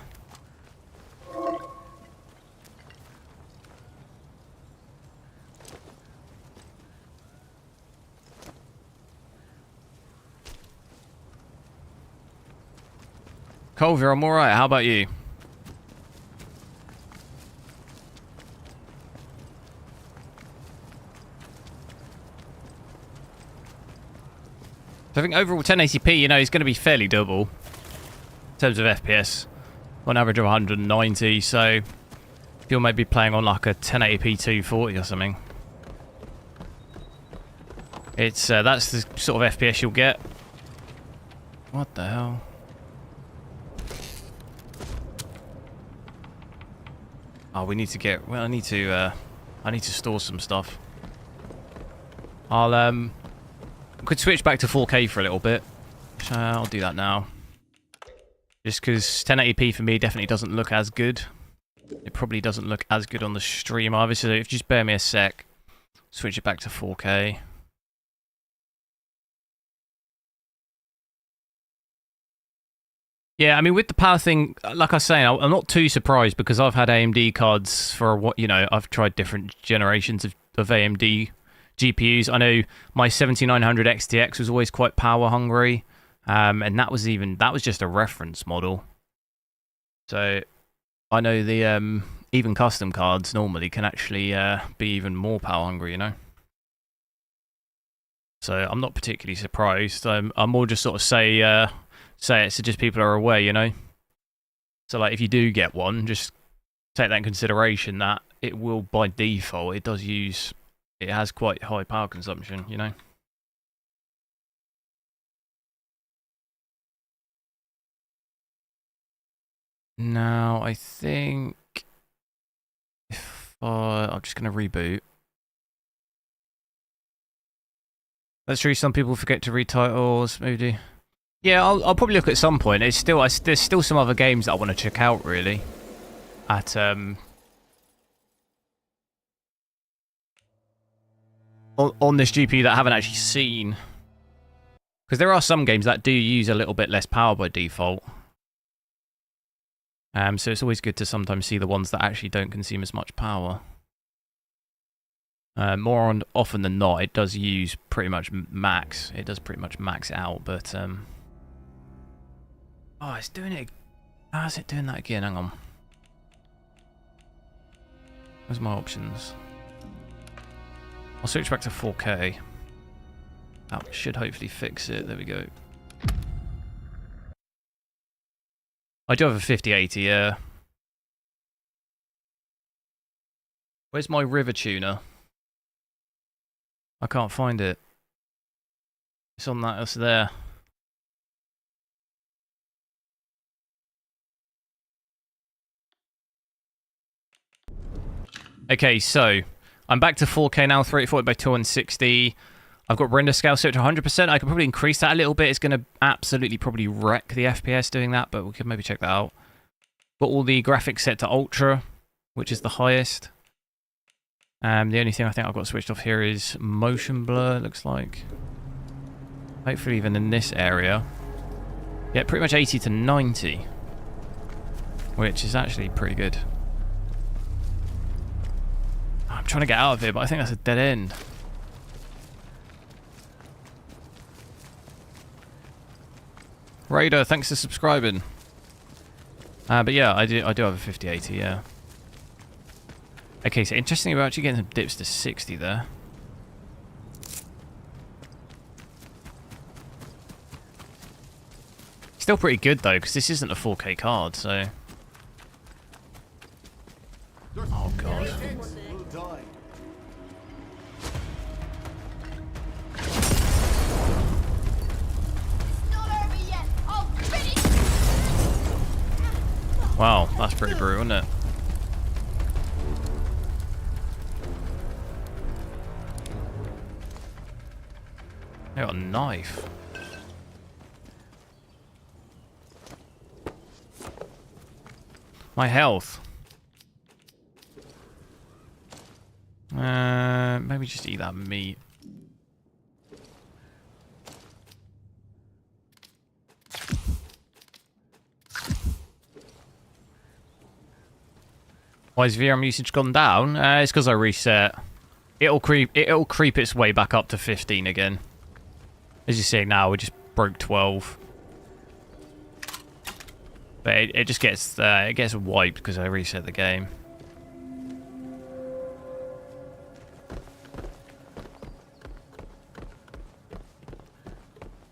Speaker 1: Culver, I'm alright. How about you? So I think overall 1080p, you know, is going to be fairly double in terms of FPS, on average of 190. So if you're maybe playing on like a 1080p 240 or something, it's that's the sort of FPS you'll get. What the hell? Oh, we need to get. Well, I need to store some stuff. I could switch back to 4K for a little bit. I'll do that now. Just because 1080p for me definitely doesn't look as good. It probably doesn't look as good on the stream either. So if you just bear me a sec, switch it back to 4K. Yeah, I mean, with the power thing, like I was saying, I'm not too surprised because I've had AMD cards for what, you know, I've tried different generations of AMD GPUs. I know my 7900 XTX was always quite power hungry, and that was just a reference model. So I know the even custom cards normally can actually be even more power hungry, you know. So I'm not particularly surprised. I'm more just sort of say it so just people are aware, you know. So like if you do get one, just take that in consideration that it will by default it has quite high power consumption, you know. Now I think if I'm just gonna reboot. That's true. Some people forget to read titles. Maybe. Yeah, I'll probably look at some point. There's still some other games that I want to check out really. At on this GPU that I haven't actually seen, because there are some games that do use a little bit less power by default. So it's always good to sometimes see the ones that actually don't consume as much power. More often than not, it does use pretty much max. It does pretty much max out, but oh, it's doing it. How is it doing that again? Hang on. Where's my options? I'll switch back to 4K. That should hopefully fix it. There we go. I do have a 5080, yeah. Where's my river tuner? I can't find it. It's on that, it's there. Okay, so I'm back to 4K now, 3040 by 2160. I've got render scale set to 100%. I could probably increase that a little bit. It's going to absolutely probably wreck the FPS doing that, but we could maybe check that out. Got all the graphics set to ultra, which is the highest. The only thing I think I've got switched off here is motion blur, it looks like. Hopefully even in this area. Yeah, pretty much 80 to 90. Which is actually pretty good. I'm trying to get out of here, but I think that's a dead end. Raider, thanks for subscribing. But yeah, I do have a 5080, yeah. Okay, so interesting, we're actually getting some dips to 60 there. Still pretty good though, because this isn't a 4K card, so. Oh god. Wow, that's pretty brutal, isn't it? I got a knife. My health. Maybe just eat that meat. Why has VRAM usage gone down? It's because I reset. It'll creep its way back up to 15 again. As you see now, we just broke 12. But it just gets wiped because I reset the game.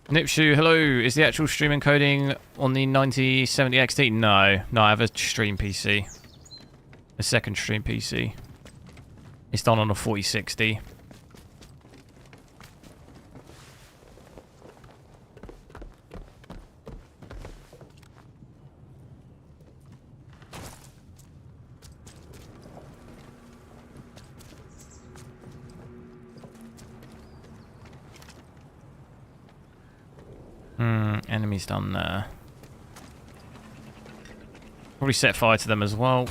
Speaker 1: Nipshu, hello. Is the actual stream encoding on the 9070 XT? No, I have a stream PC. A second stream PC. It's done on a 4060. Enemies done there. Probably set fire to them as well.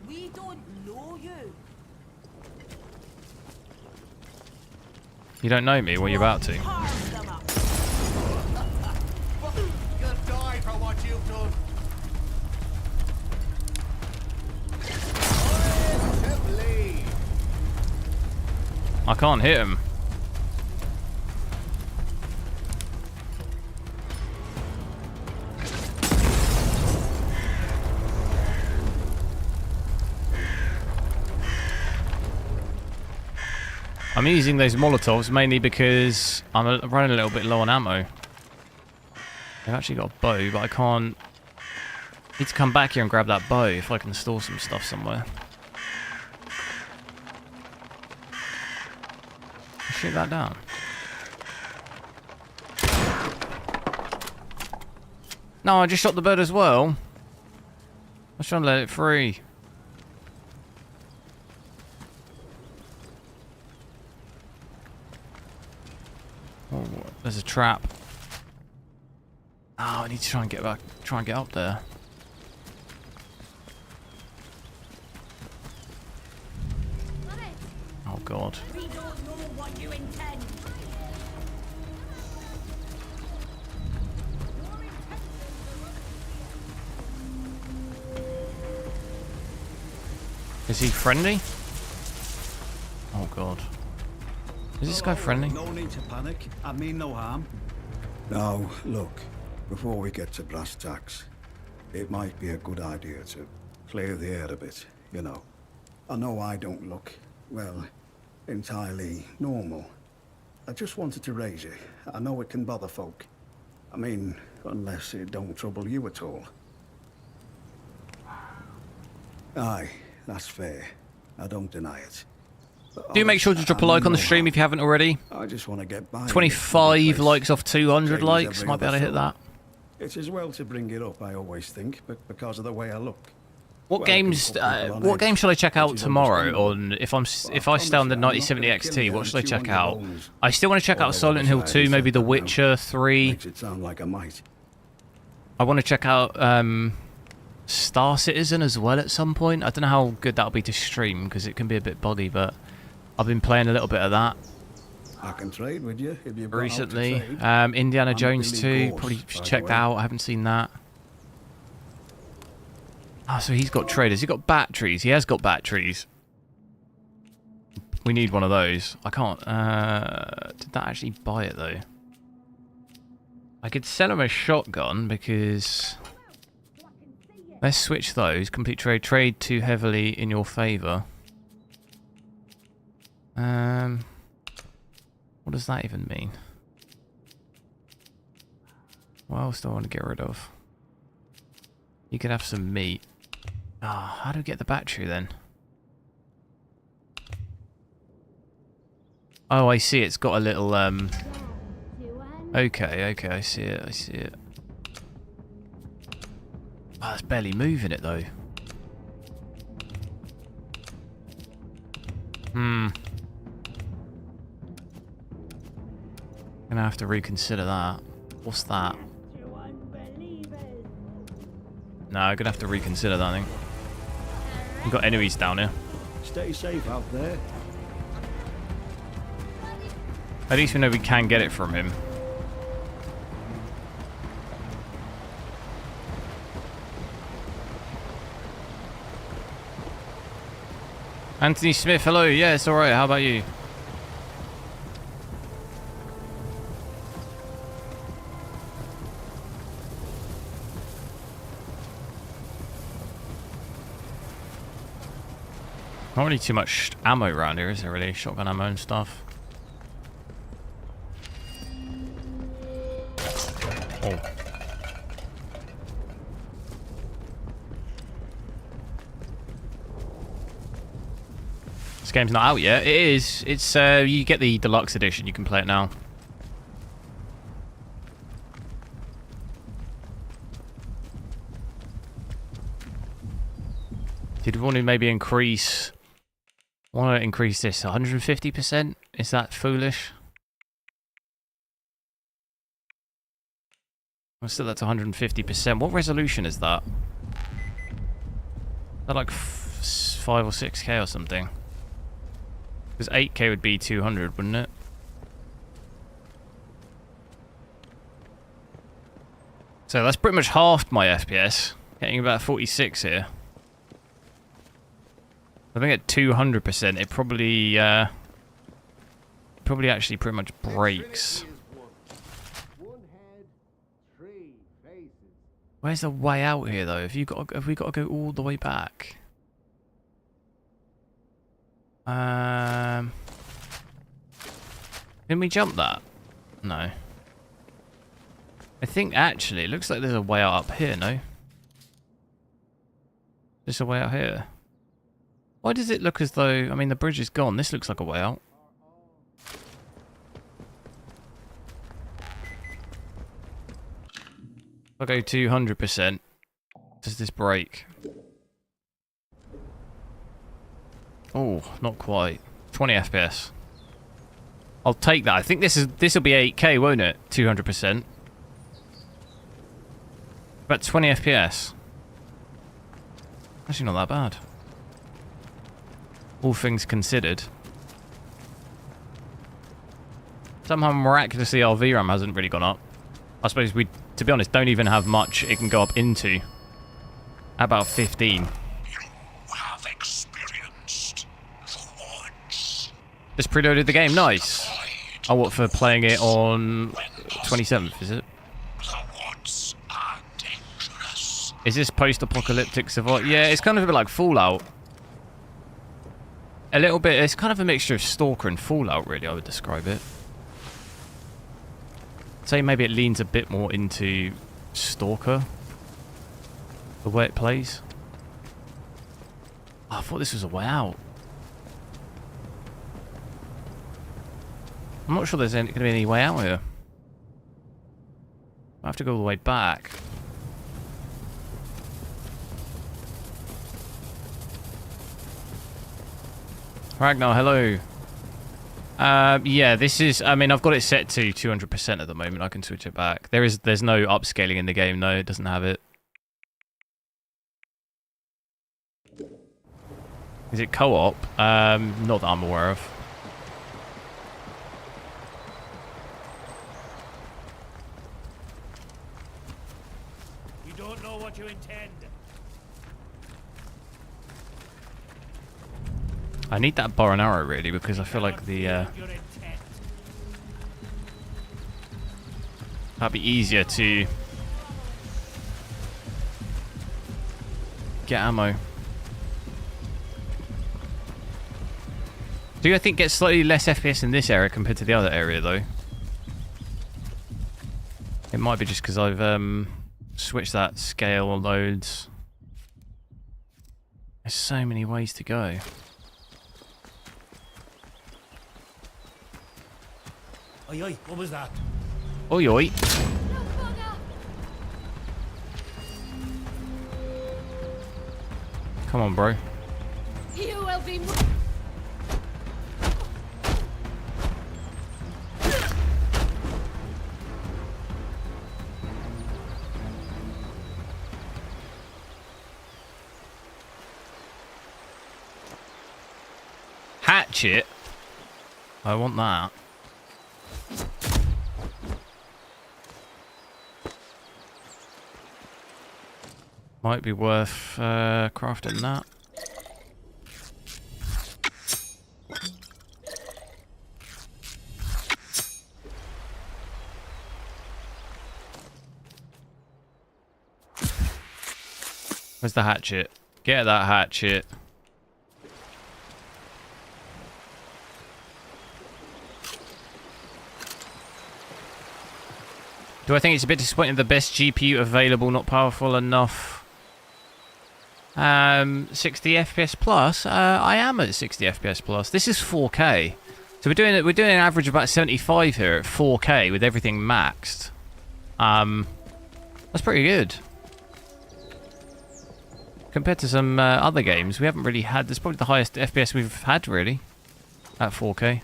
Speaker 14: We don't know you.
Speaker 1: You don't know me? What are you about to?
Speaker 9: You'll die for what you've done.
Speaker 1: I can't hit him. I'm using those Molotovs mainly because I'm running a little bit low on ammo. I've actually got a bow, but I can't... I need to come back here and grab that bow if I can store some stuff somewhere. Shoot that down. No, I just shot the bird as well. I was trying to let it free. Oh, there's a trap. Oh, I need to try and get back. Try and get up there. Oh God.
Speaker 14: We don't know what you intend.
Speaker 1: Is he friendly? Oh God. Is this guy friendly?
Speaker 16: No need to panic. I mean no harm. Now, look, before we get to brass tacks, it might be a good idea to clear the air a bit, you know. I know I don't look, well, entirely normal. I just wanted to raise it. I know it can bother folk. I mean, unless it don't trouble you at all. Aye, that's fair. I don't deny it.
Speaker 1: Do make sure to drop a like on the stream if you haven't already.
Speaker 16: I just want to get by.
Speaker 1: 25 likes off 200 likes. Might be able to hit that.
Speaker 16: It's as well to bring it up, I always think, but because of the way I look.
Speaker 1: What games? What game shall I check out tomorrow? On if I stay on the 9070 XT, what should I check out? I still want to check out Silent Hill 2, maybe The Witcher 3.
Speaker 16: Makes it sound like I might.
Speaker 1: I want to check out Star Citizen as well at some point. I don't know how good that'll be to stream because it can be a bit buggy, but I've been playing a little bit of that.
Speaker 16: I can trade with you if you
Speaker 1: recently. Indiana Jones 2, probably checked out. I haven't seen that. Ah, so he's got traders. He's got batteries. He has got batteries. We need one of those. I can't. Did that actually buy it though? I could sell him a shotgun because. Let's switch those. Complete trade. Trade too heavily in your favour. What does that even mean? What else do I want to get rid of? You could have some meat. Ah, how do we get the battery then? Oh, I see. It's got a little Okay, I see it. Oh, it's barely moving it though. Gonna have to reconsider that. What's that? No, I'm gonna have to reconsider that thing. We've got enemies down here.
Speaker 16: Stay safe out there.
Speaker 1: At least we know we can get it from him. Anthony Smith, hello. Yeah, it's alright. How about you? Not really too much ammo around here, is there really? Shotgun ammo and stuff. Oh. This game's not out yet. It is. It's you get the deluxe edition. You can play it now. Did we want to maybe increase? Want to increase this 150%? Is that foolish? Well, still that's 150%. What resolution is that? Is that like 5 or 6K or something? Because 8K would be 200, wouldn't it? So that's pretty much halved my FPS. Getting about 46 here. I think at 200%, it probably actually pretty much breaks. Where's the way out here, though? Have we got to go all the way back? Didn't we jump that? No. I think actually it looks like there's a way out up here. No. There's a way out here. Why does it look as though... I mean, the bridge is gone. This looks like a way out. I'll go 200%. Does this break? Oh, not quite. 20 FPS. I'll take that. I think this will be 8K, won't it? 200%. About 20 FPS. Actually, not that bad. All things considered. Somehow miraculously our VRAM hasn't really gone up. I suppose we, to be honest, don't even have much it can go up into. About 15.
Speaker 12: Have experienced the woods.
Speaker 1: Just preloaded the game, nice. Oh, what, for playing it on 27th, is it?
Speaker 12: The woods are dangerous.
Speaker 1: Is this post-apocalyptic survival? Yeah, it's kind of a bit like Fallout. A little bit, it's kind of a mixture of Stalker and Fallout, really, I would describe it. I'd say maybe it leans a bit more into Stalker. The way it plays. Oh, I thought this was a way out. I'm not sure there's going to be any way out here. I have to go all the way back. Ragnar, hello. Yeah, this is... I mean, I've got it set to 200% at the moment. I can switch it back. There's no upscaling in the game, no. It doesn't have it. Is it co-op? Not that I'm aware of.
Speaker 10: You don't know what you intend.
Speaker 1: I need that bow and arrow, really, because I feel like the... that'd be easier to... get ammo. Do you, I think, get slightly less FPS in this area compared to the other area, though? It might be just because I've switched that scale loads. There's so many ways to go.
Speaker 10: Oi, oi, what was that?
Speaker 1: Oi, oi. Come on, bro.
Speaker 17: You will be...
Speaker 1: hatchet. I want that. Might be worth crafting that. Where's the hatchet? Get that hatchet. Do I think it's a bit disappointing the best GPU available not powerful enough? 60 FPS plus. I am at 60 FPS plus. This is 4K, so we're doing an average of about 75 here at 4K with everything maxed. That's pretty good compared to some other games. We haven't really had. This is probably the highest FPS we've had really at 4K.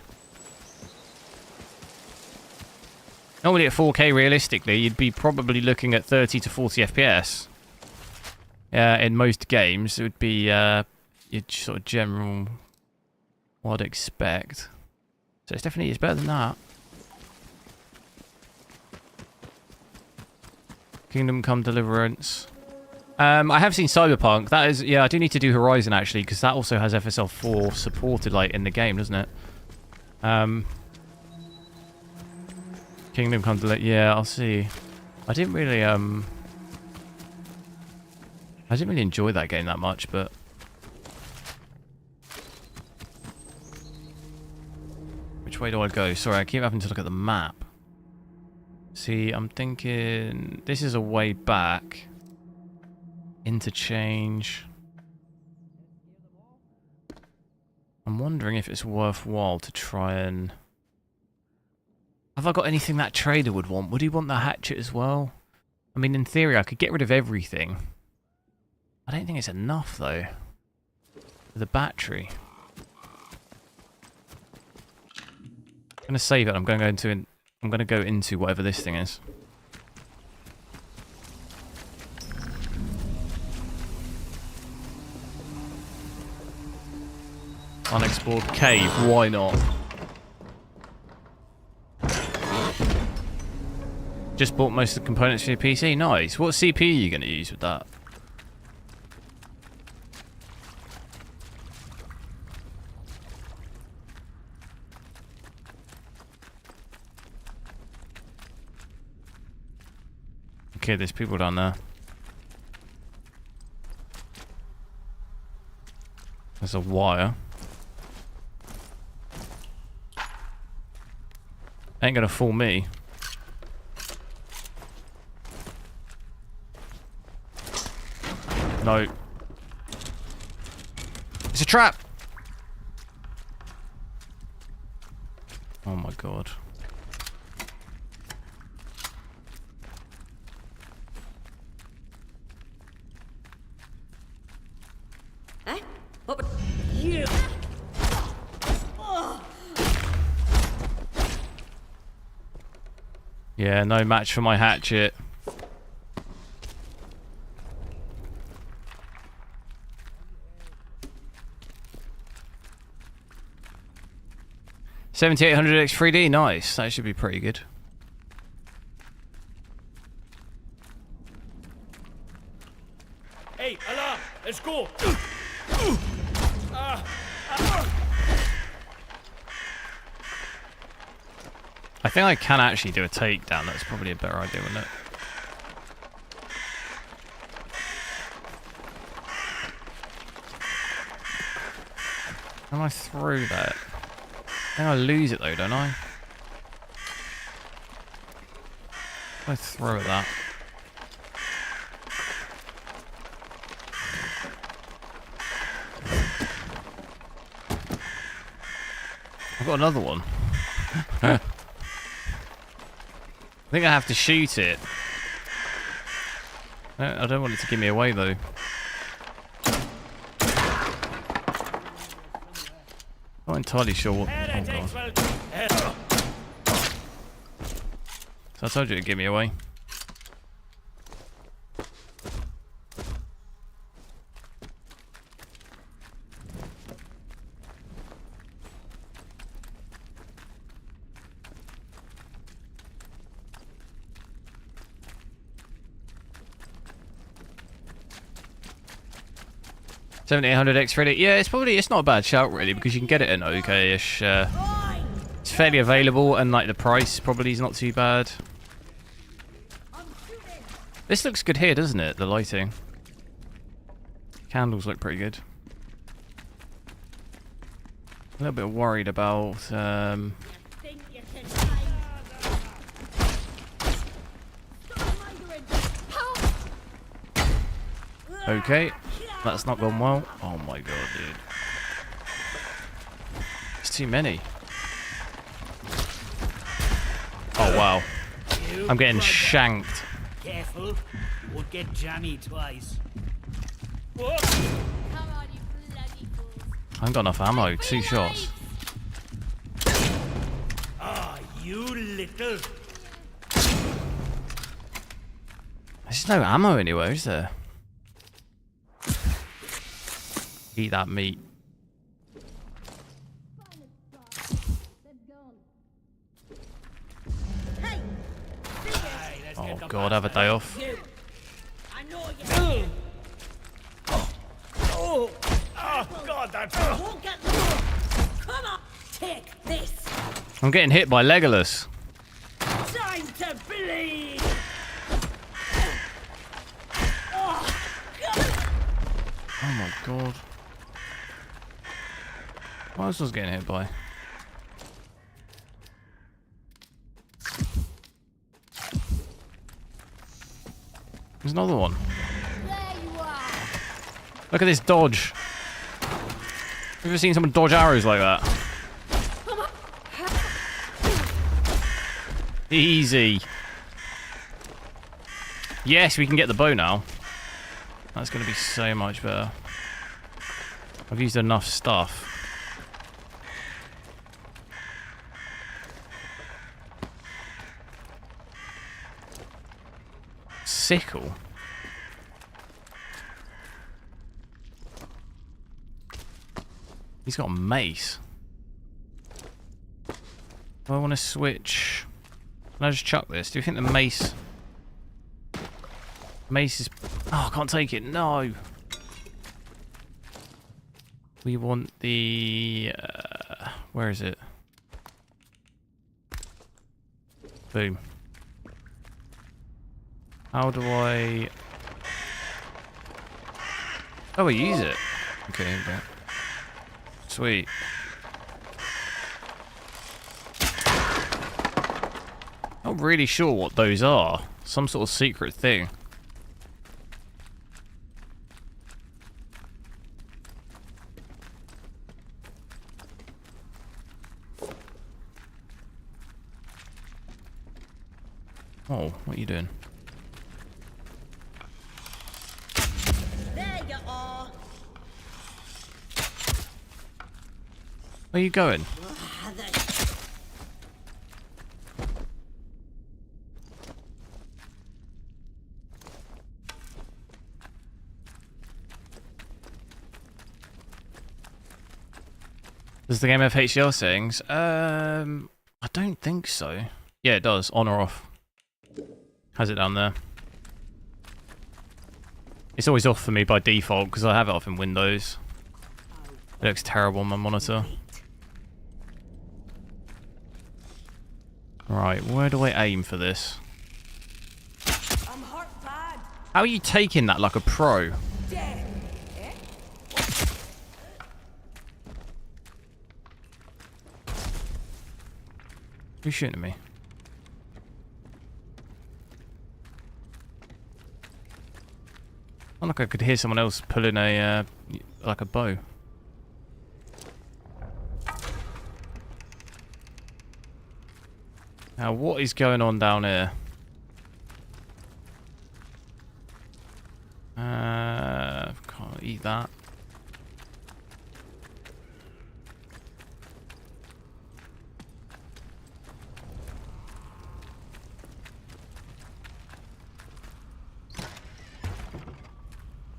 Speaker 1: Normally at 4K, realistically, you'd be probably looking at 30 to 40 FPS. In most games, it would be your sort of general what I'd expect. So it's better than that. Kingdom Come Deliverance. I have seen Cyberpunk. That is, yeah, I do need to do Horizon actually, because that also has FSL 4 supported, like in the game, doesn't it? Kingdom Come Deliverance. Yeah, I'll see. I didn't really enjoy that game that much, but which way do I go? Sorry, I keep having to look at the map. See, I'm thinking this is a way back. Interchange. I'm wondering if it's worthwhile to try and... Have I got anything that trader would want? Would he want the hatchet as well? I mean, in theory, I could get rid of everything. I don't think it's enough, though. For the battery. I'm going to save it. I'm going to go into whatever this thing is. Unexplored cave, why not? Just bought most of the components for your PC, nice. What CPU are you going to use with that? Okay, there's people down there. There's a wire. Ain't gonna fool me. No. It's a trap! Oh my god.
Speaker 14: Eh? What would you?
Speaker 1: Yeah, no match for my hatchet. $7800X 3D, nice. That should be pretty good.
Speaker 10: Hey, alarm! Let's go!
Speaker 1: I think I can actually do a takedown. That's probably a better idea, wouldn't it? How do I throw that? I think I lose it though, don't I? I throw that. I've got another one. I think I have to shoot it. I don't want it to give me away though. Not entirely sure what. Oh god. So I told you to give me away. 7800X Ready. Yeah, it's not a bad shout really, because you can get it in okay-ish. It's fairly available, and like the price probably is not too bad. This looks good here, doesn't it? The lighting. Candles look pretty good. A little bit worried about okay, that's not gone well. Oh my god, dude. It's too many. Oh wow. I'm getting shanked.
Speaker 10: Careful, won't get jammy twice.
Speaker 17: Come on, you bloody fools.
Speaker 1: I haven't got enough ammo. 2 shots.
Speaker 10: Ah, you little.
Speaker 1: There's just no ammo anywhere, is there? Eat that meat. Oh god, have a day off.
Speaker 10: Oh, god, that's.
Speaker 14: Come on, take this.
Speaker 1: I'm getting hit by Legolas.
Speaker 14: Time to bleed.
Speaker 1: Oh my god. What else was getting hit by? There's another one. Look at this dodge. Have you ever seen someone dodge arrows like that? Easy. Yes, we can get the bow now. That's going to be so much better. I've used enough stuff. Sickle. He's got a mace. Do I want to switch? Can I just chuck this? Do you think the mace... Mace is... Oh, I can't take it. No. We want the... where is it? Boom. How do I... Oh, I use it. Okay, here we go. Sweet. Not really sure what those are. Some sort of secret thing. Oh, what are you doing?
Speaker 14: There you are.
Speaker 1: Where are you going? Does the game have HDR settings? I don't think so. Yeah, it does. On or off. Has it down there? It's always off for me by default because I have it off in Windows. It looks terrible on my monitor. Right, where do I aim for this?
Speaker 14: I'm hurt bad.
Speaker 1: How are you taking that like a pro? Who's shooting at me? Sound like I could hear someone else pulling a like a bow. Now, what is going on down here? Can't eat that.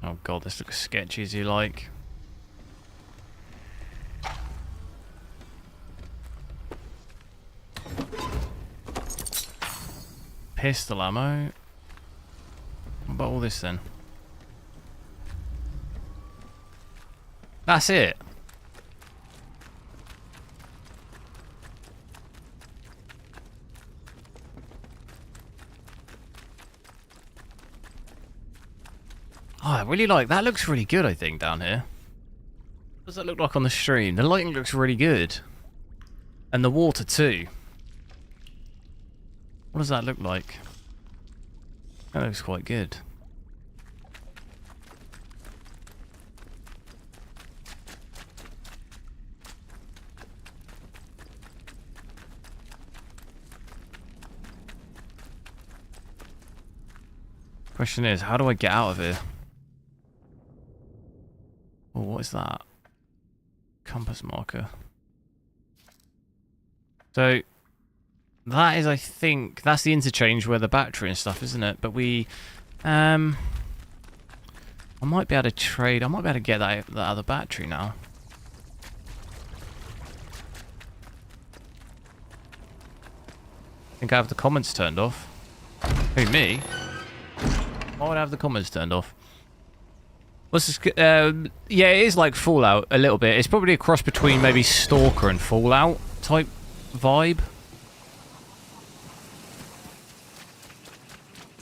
Speaker 1: Oh god, this looks sketchy as you like. Pistol ammo. What about all this then? That's it. Oh, I really like that. Looks really good, I think, down here. What does that look like on the stream? The lighting looks really good. And the water too. What does that look like? That looks quite good. Question is, how do I get out of here? Oh, what is that? Compass marker. So, that is, I think, that's the interchange where the battery and stuff, isn't it? But we, I might be able to trade, I might be able to get that other battery now. I think I have the comments turned off. Who, me? Why would I have the comments turned off? What's this? Yeah, it is like Fallout a little bit. It's probably a cross between maybe Stalker and Fallout type vibe.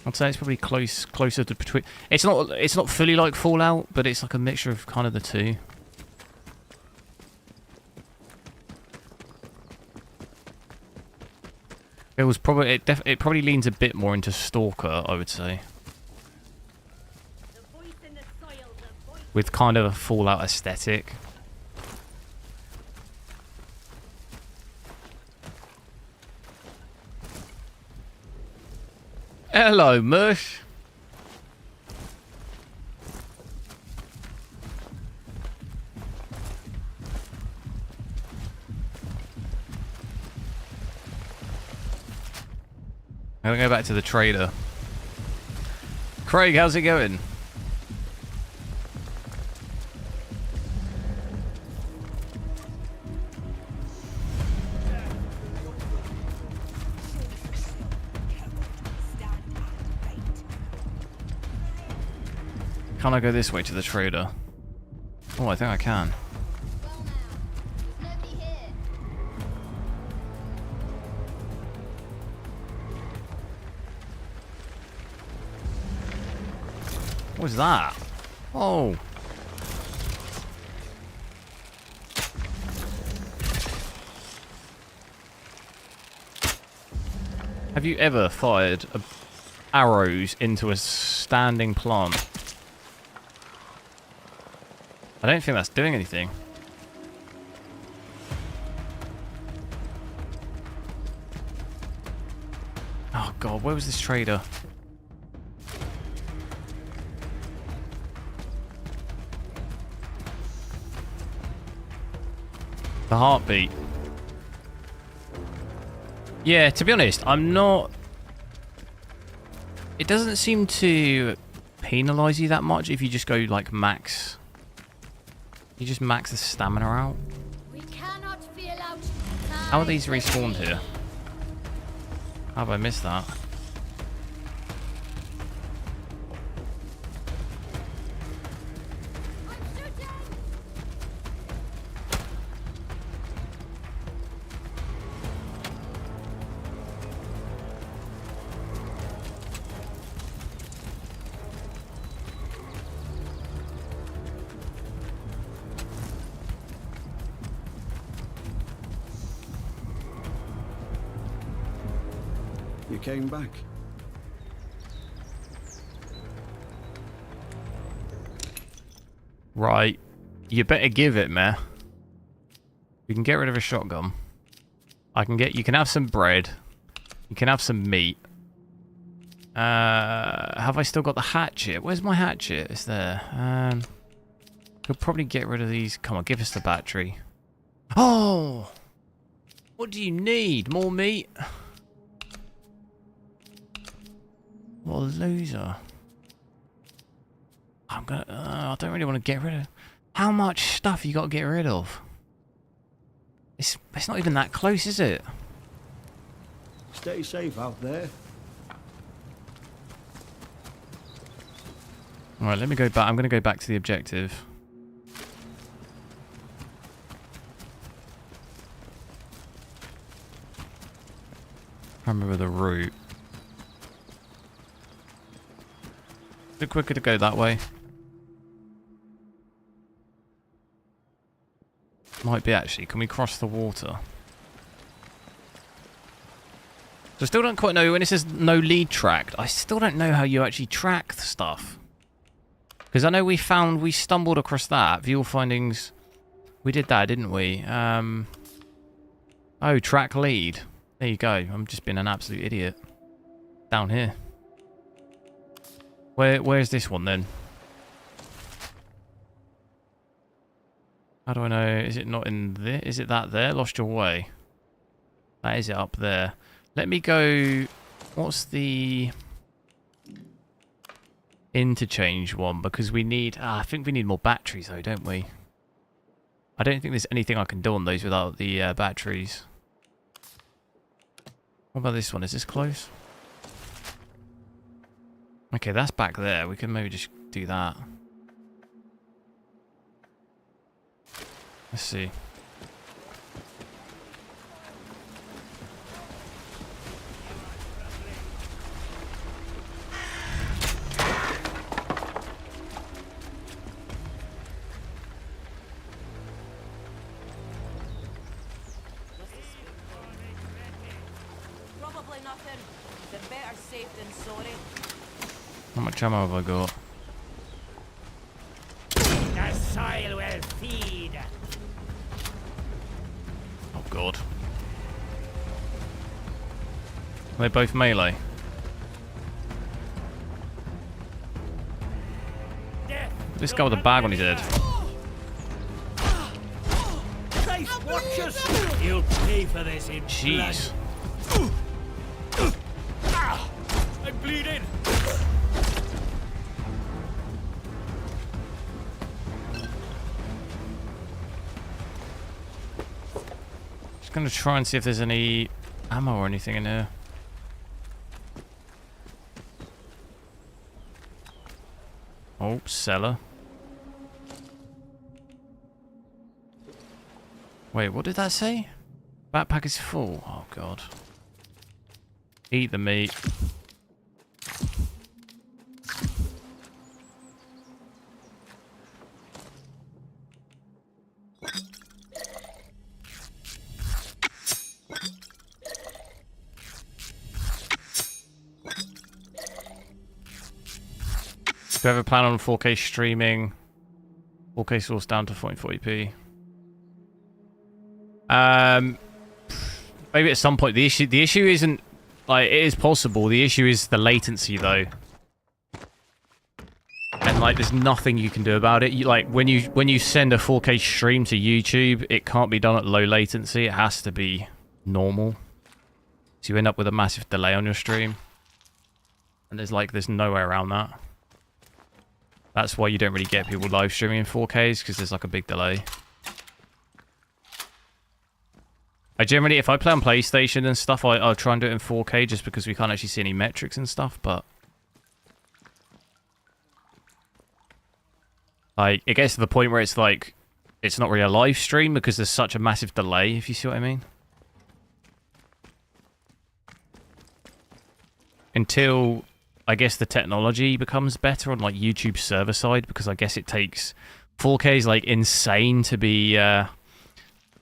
Speaker 1: I'd say it's probably closer to between. It's not fully like Fallout, but it's like a mixture of kind of the two. It probably leans a bit more into Stalker, I would say. With kind of a Fallout aesthetic. Hello, Mush. I'm gonna go back to the trader. Craig, how's it going? Can I go this way to the trader? Oh, I think I can. What is that? Oh. Have you ever fired arrows into a standing plant? I don't think that's doing anything. Oh god, where was this trader? The heartbeat. Yeah, to be honest, I'm not... It doesn't seem to penalise you that much if you just go like max. You just max the stamina out.
Speaker 17: We cannot feel out.
Speaker 1: How are these respawned here? How have I missed that?
Speaker 16: You came back.
Speaker 1: Right. You better give it, meh. You can get rid of a shotgun. You can have some bread. You can have some meat. Have I still got the hatchet? Where's my hatchet? It's there. Could probably get rid of these. Come on, give us the battery. Oh! What do you need? More meat? What a loser. I don't really want to get rid of... How much stuff you got to get rid of? It's not even that close, is it?
Speaker 16: Stay safe out there.
Speaker 1: Alright, let me go back. I'm going to go back to the objective. I remember the route. Is it quicker to go that way? Might be actually. Can we cross the water? So I still don't quite know, when it says no lead tracked, I still don't know how you actually track the stuff. Because I know we stumbled across that. View findings. We did that, didn't we? Oh, track lead. There you go. I'm just being an absolute idiot. Down here. Where's this one then? How do I know? Is it not in there? Is it that there? Lost your way. That is it up there. Let me go... What's the... interchange one? Because we need... I think we need more batteries though, don't we? I don't think there's anything I can do on those without the batteries. What about this one? Is this close? Okay, that's back there. We can maybe just do that. Let's see.
Speaker 14: Probably nothing. They're better safe than sorry.
Speaker 1: How much ammo have I got?
Speaker 10: The soil will feed.
Speaker 1: Oh god. Are they both melee? This guy with a bag on his head.
Speaker 10: Christ, watch us! You'll pay for this in
Speaker 1: Jeez.
Speaker 10: blood. I'm bleeding.
Speaker 1: Just gonna try and see if there's any ammo or anything in here. Oh, cellar. Wait, what did that say? Backpack is full. Oh god. Eat the meat. Do you ever plan on 4K streaming? 4K source down to 1440p. Maybe at some point. The issue isn't like, it is possible. The issue is the latency though. And like there's nothing you can do about it. Like when you send a 4K stream to YouTube, it can't be done at low latency. It has to be normal. So you end up with a massive delay on your stream. And there's no way around that. That's why you don't really get people live streaming in 4Ks, because there's like a big delay. I generally, if I play on PlayStation and stuff, I'll try and do it in 4K just because we can't actually see any metrics and stuff, but... like, it gets to the point where it's like, it's not really a live stream because there's such a massive delay, if you see what I mean. Until... I guess the technology becomes better on like YouTube server side, because I guess it takes 4K is like insane to be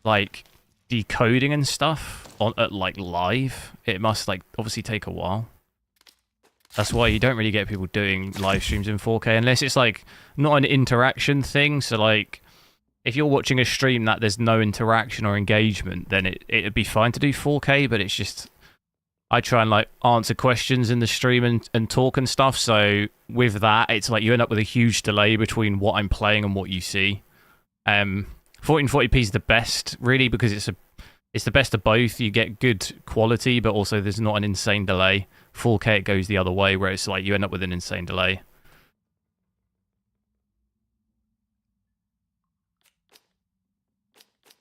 Speaker 1: like decoding and stuff on at like live. It must like obviously take a while. That's why you don't really get people doing live streams in 4K unless it's like not an interaction thing. So like if you're watching a stream that there's no interaction or engagement, then it'd be fine to do 4K, but it's just I try and like answer questions in the stream and talk and stuff. So with that, it's like you end up with a huge delay between what I'm playing and what you see. 1440p is the best really because it's the best of both. You get good quality, but also there's not an insane delay. 4K it goes the other way where it's like you end up with an insane delay.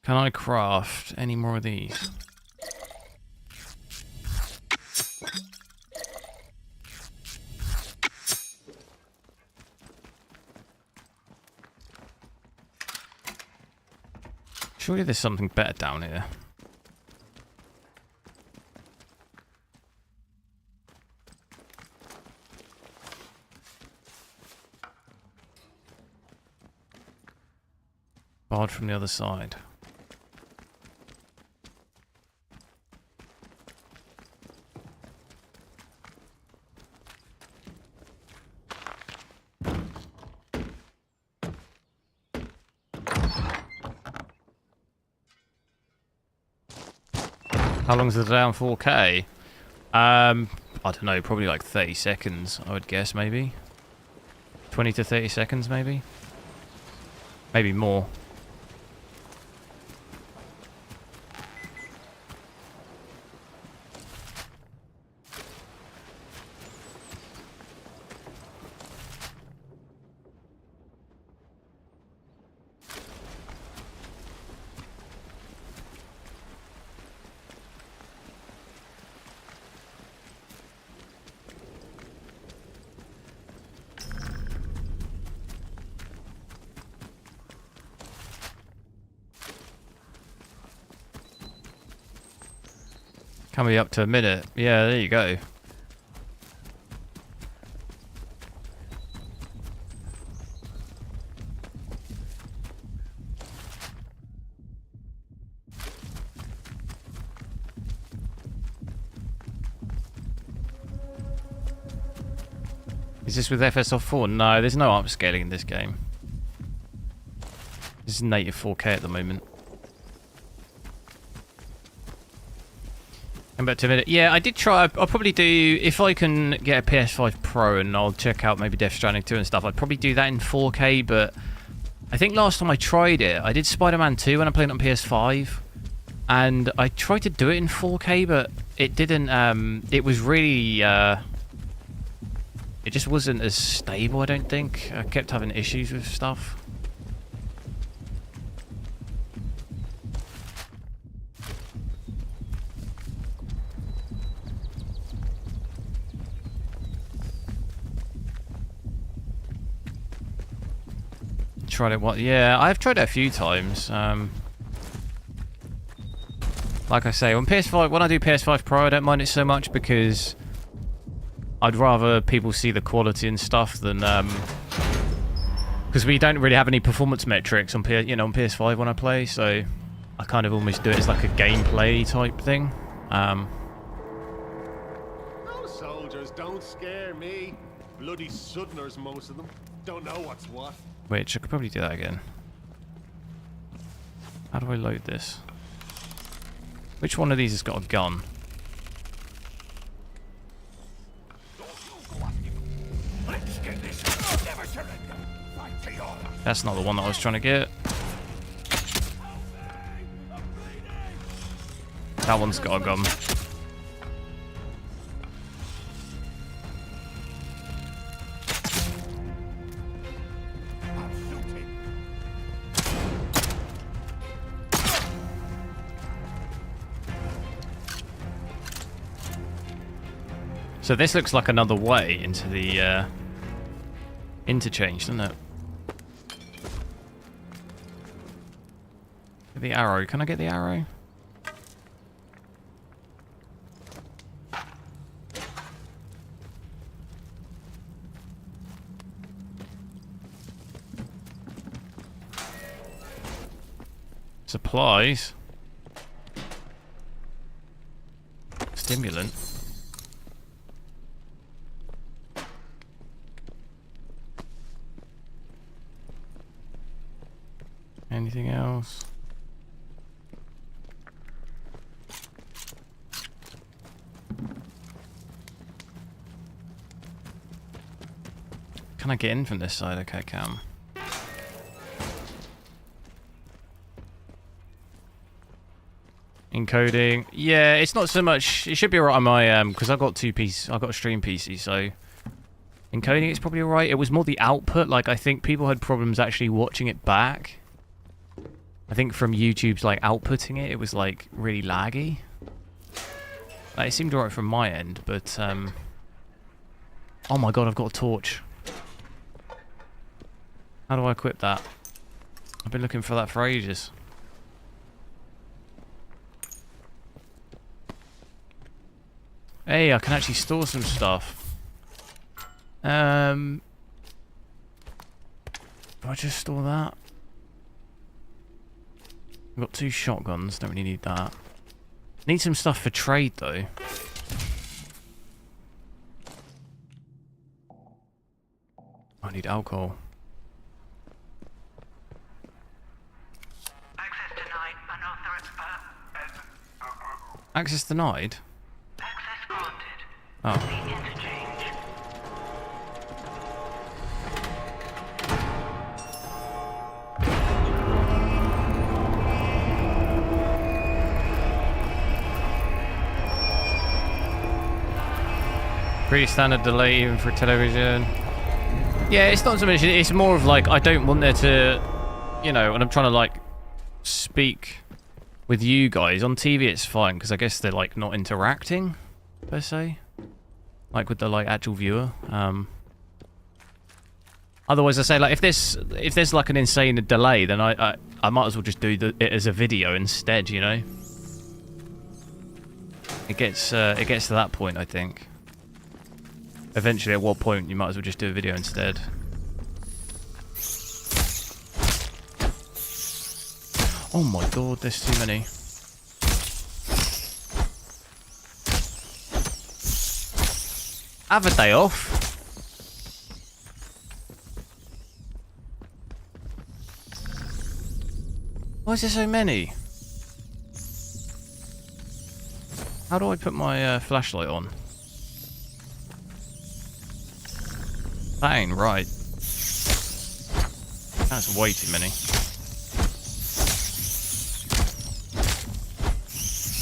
Speaker 1: Can I craft any more of these? Surely there's something better down here. Barred from the other side. How long's the down 4K? I don't know, probably like 30 seconds, I would guess, maybe. 20 to 30 seconds, maybe. Maybe more. Can be up to a minute. Yeah, there you go. Is this with FSR4? No, there's no upscaling in this game. This is native 4K at the moment. Back to a minute. Yeah, I did try. I'll probably do, if I can get a PS5 Pro and I'll check out maybe Death Stranding 2 and stuff, I'd probably do that in 4K, but I think last time I tried it, I did Spider-Man 2 when I played it on PS5, and I tried to do it in 4K, but it didn't, it was really, it just wasn't as stable, I don't think. I kept having issues with stuff. Tried it, what? Yeah, I've tried it a few times. Like I say, on PS5, when I do PS5 Pro, I don't mind it so much because I'd rather people see the quality and stuff than because we don't really have any performance metrics on on PS5 when I play, so I kind of almost do it as like a gameplay type thing.
Speaker 9: Those soldiers don't scare me. Bloody Southerners, most of them. Don't know what's what.
Speaker 1: Which I could probably do that again. How do I load this? Which one of these has got a gun? That's not the one that I was trying to get. That one's got a gun. So this looks like another way into the interchange, doesn't it? Get the arrow. Can I get the arrow? Supplies. Stimulant. Anything else? Can I get in from this side? Okay, can. Encoding. Yeah, it's not so much. It should be alright on my because I got I got a stream PC, so encoding it's probably alright. It was more the output. Like I think people had problems actually watching it back. I think from YouTube's like outputting it, it was like really laggy. Like, it seemed alright from my end, but oh my god, I've got a torch. How do I equip that? I've been looking for that for ages. Hey, I can actually store some stuff. Do I just store that? I've got 2 shotguns, don't really need that. Need some stuff for trade though. I need alcohol.
Speaker 6: Access denied.
Speaker 1: Access denied?
Speaker 6: Access granted.
Speaker 1: Oh.
Speaker 6: The interchange.
Speaker 1: Pretty standard delay even for television. Yeah, it's not so much, it's more of like, I don't want there to, you know, and I'm trying to like speak with you guys. On TV it's fine, because I guess they're like not interacting, per se. Like with the like actual viewer. Otherwise I say like, if there's like an insane delay, then I might as well just do it as a video instead, you know? It gets to that point, I think. Eventually, at what point you might as well just do a video instead. Oh my god, there's too many. Have a day off. Why is there so many? How do I put my flashlight on? That ain't right. That's way too many.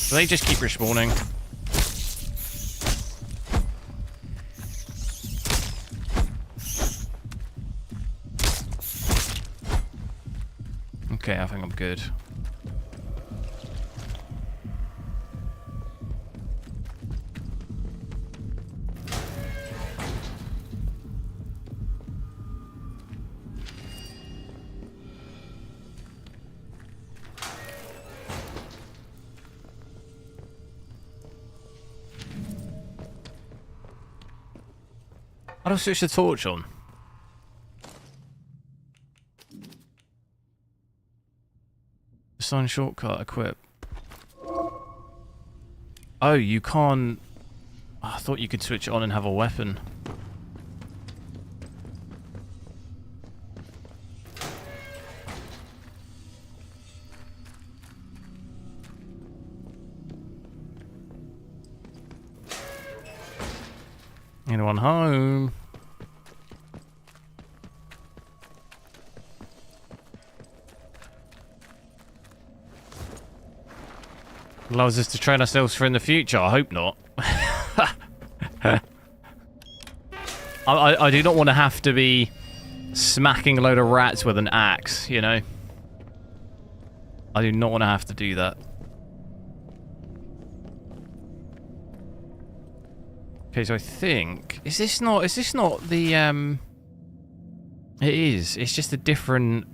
Speaker 1: Do they just keep respawning? Okay, I think I'm good. How do I switch the torch on? Assign shortcut, equip. Oh, you can't... Oh, I thought you could switch it on and have a weapon. Anyone home? Allows us to train ourselves for in the future. I hope not. I do not want to have to be smacking a load of rats with an axe, you know? I do not want to have to do that. Okay, so I think... Is this not the, It is. It's just a different...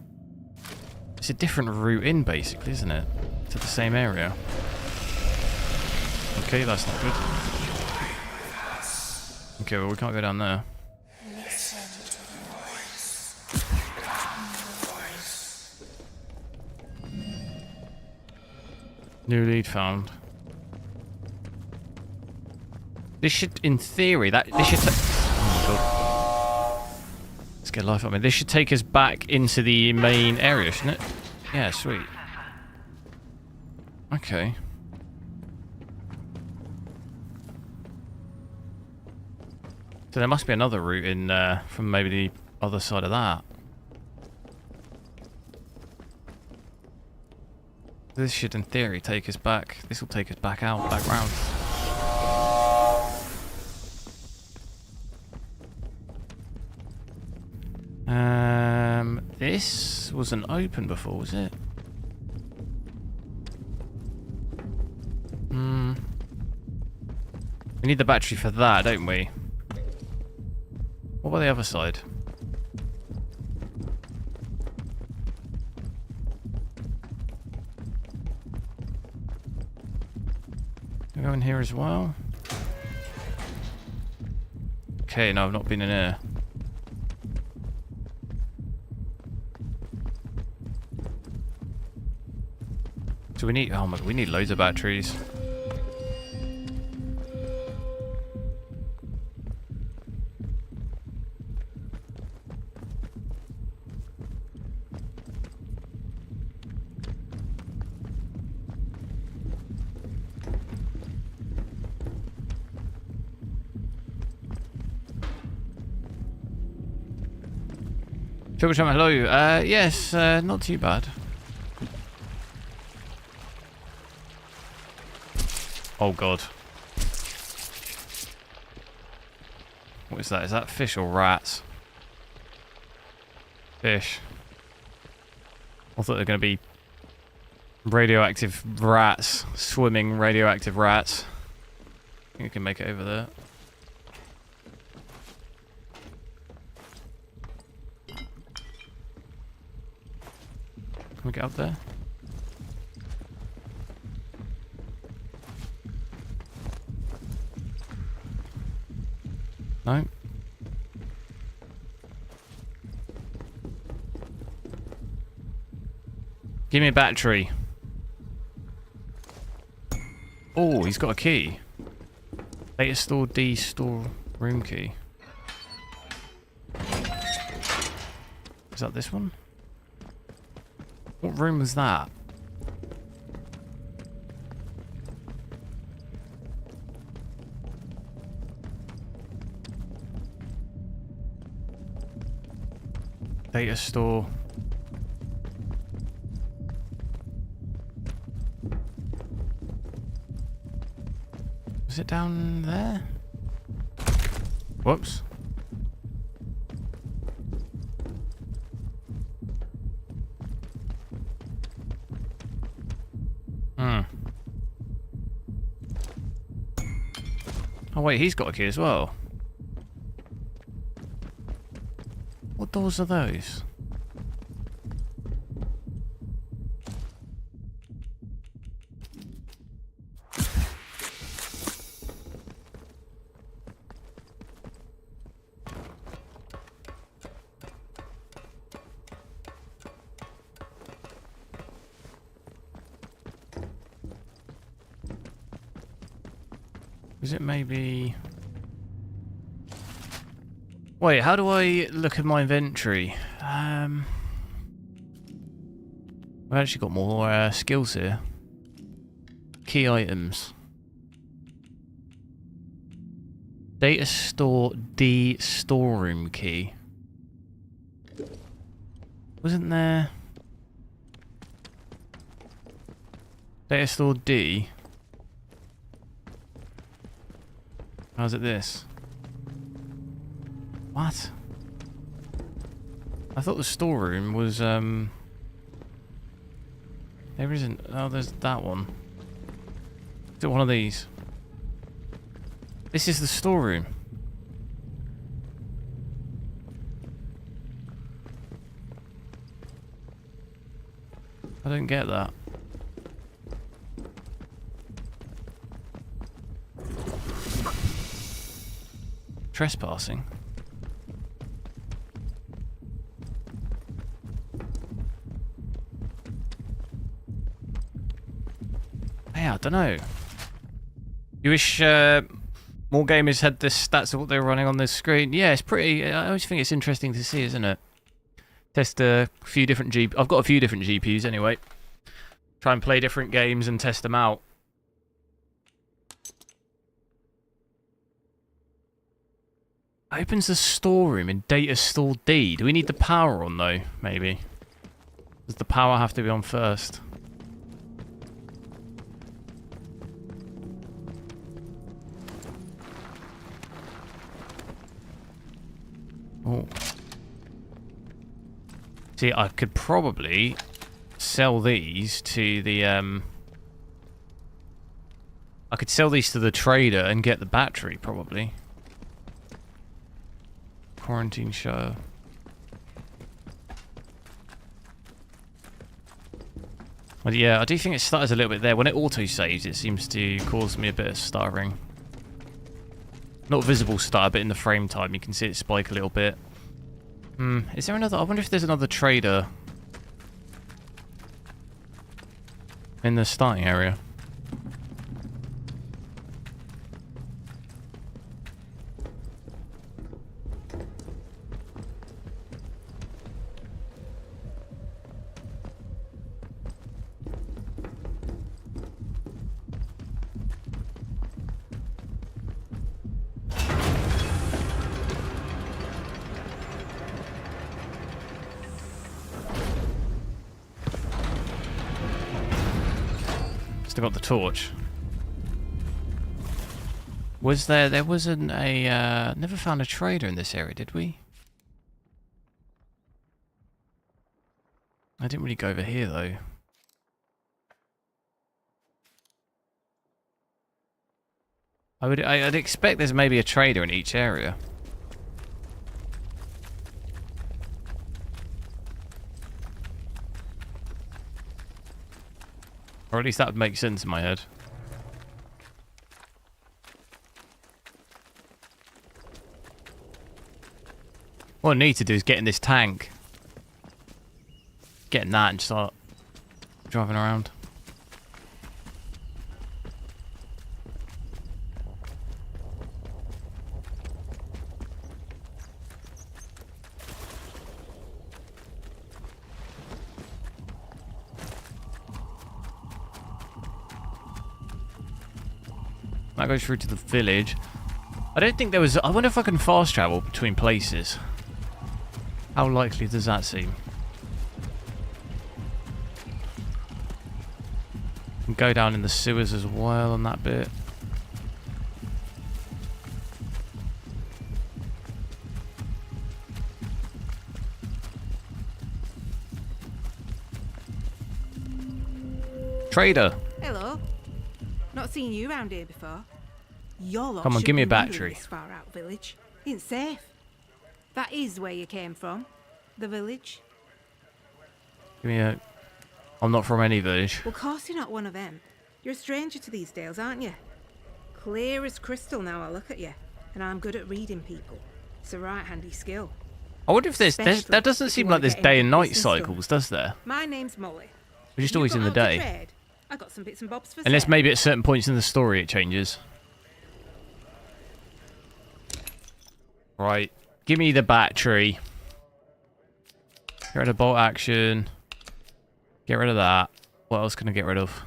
Speaker 1: It's a different route in, basically, isn't it? To the same area. Okay, that's not good. Okay, well, we can't go down there. New lead found. This should, in theory, this should... Oh my god. Let's get life up. This should take us back into the main area, shouldn't it? Yeah, sweet. Okay. So there must be another route in from maybe the other side of that. This should, in theory, take us back. This will take us back out, back round. This wasn't open before, was it? We need the battery for that, don't we? What about the other side? Can I go in here as well? Okay, no, I've not been in here. So we need, oh my god, we need loads of batteries. Triple Chum, hello. Yes, not too bad. Oh god. What is that? Is that fish or rats? Fish. I thought they were going to be radioactive rats. Swimming radioactive rats. I think we can make it over there. Can we get up there? No. Give me a battery. Oh, he's got a key. Data store D store room key. Is that this one? What room was that? Data store. Was it down there? Whoops. Oh wait, he's got a key as well. What doors are those? Is it maybe... Wait, how do I look at my inventory? I've actually got more skills here. Key items. Data store D storeroom key. Wasn't there... Data store D? How's it this? What? I thought the storeroom was, there isn't. Oh, there's that one. Is it one of these? This is the storeroom. I don't get that. Trespassing. Hey, I don't know. You wish more gamers had the stats of what they were running on this screen. Yeah, it's pretty. I always think it's interesting to see, isn't it? Test a few different I've got a few different GPUs anyway. Try and play different games and test them out. Opens the storeroom in data store D. Do we need the power on though? Maybe. Does the power have to be on first? Oh. See, I could probably sell these to the I could sell these to the trader and get the battery probably. Quarantine show. Well, yeah, I do think it stutters a little bit there. When it auto-saves, it seems to cause me a bit of stuttering. Not visible stutter, but in the frame time, you can see it spike a little bit. Is there another... I wonder if there's another trader. in the starting area. Still got the torch. Was there wasn't a, never found a trader in this area, did we? I didn't really go over here though. I'd expect there's maybe a trader in each area. Or at least that would make sense in my head. What I need to do is get in this tank. Get in that and start driving around. That goes through to the village. I don't think there was... I wonder if I can fast travel between places. How likely does that seem? Can go down in the sewers as well on that bit. Trader.
Speaker 18: Hello. Not seen you around here before. Your lot
Speaker 1: Come on,
Speaker 18: should
Speaker 1: give me a
Speaker 18: be wondering
Speaker 1: battery.
Speaker 18: This far out village. It's safe. That is where you came from. The village.
Speaker 1: Give me a... I'm not from any village.
Speaker 18: Well, of course you're not one of them. You're a stranger to these dales, aren't you? Clear as crystal now I look at you. And I'm good at reading people. It's a right handy skill.
Speaker 1: I wonder if there's...
Speaker 18: Especially
Speaker 1: that doesn't
Speaker 18: if
Speaker 1: seem
Speaker 18: you
Speaker 1: like
Speaker 18: wanna
Speaker 1: there's
Speaker 18: get
Speaker 1: day
Speaker 18: into
Speaker 1: and night
Speaker 18: business
Speaker 1: cycles, does there?
Speaker 18: My name's Molly.
Speaker 1: We're just
Speaker 18: You
Speaker 1: always
Speaker 18: got
Speaker 1: in the
Speaker 18: out to
Speaker 1: day.
Speaker 18: trade? I got some bits and bobs for
Speaker 1: Unless
Speaker 18: sale.
Speaker 1: maybe at certain points in the story it changes. Right. Give me the battery. Get rid of bolt action. Get rid of that. What else can I get rid of?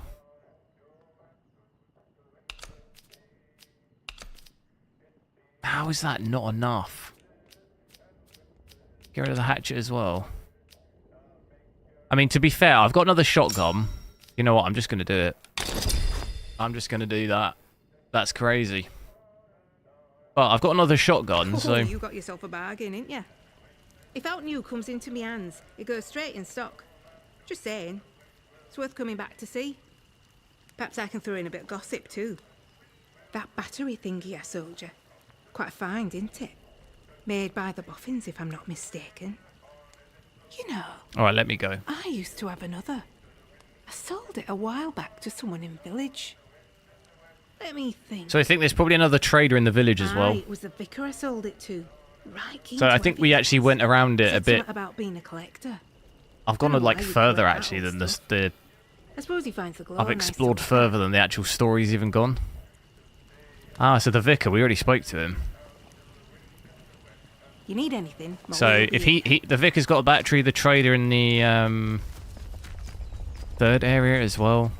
Speaker 1: How is that not enough? Get rid of the hatchet as well. I mean, to be fair, I've got another shotgun. You know what? I'm just going to do it. I'm just going to do that. That's crazy. Well, I've got another shotgun, so...
Speaker 18: You got yourself a bargain, ain't ya? If out new comes into me hands, it goes straight in stock. Just saying. It's worth coming back to see. Perhaps I can throw in a bit of gossip too. That battery thingy I sold you. Quite fine, didn't it? Made by the Boffins, if I'm not mistaken. You know...
Speaker 1: Alright, let me go.
Speaker 18: I used to have another. I sold it a while back to someone in village. Let me think.
Speaker 1: So I think there's probably another trader in the village as well.
Speaker 18: It was the vicar I sold it to. Right.
Speaker 1: So I think we actually went around it a bit.
Speaker 18: About being a collector.
Speaker 1: I've gone like further actually than the.
Speaker 18: I suppose he finds the glow.
Speaker 1: I've explored further than the actual story's even gone. Ah, so the vicar, we already spoke to him.
Speaker 18: You need anything?
Speaker 1: So if the vicar's got a battery, the trader in the third area as well.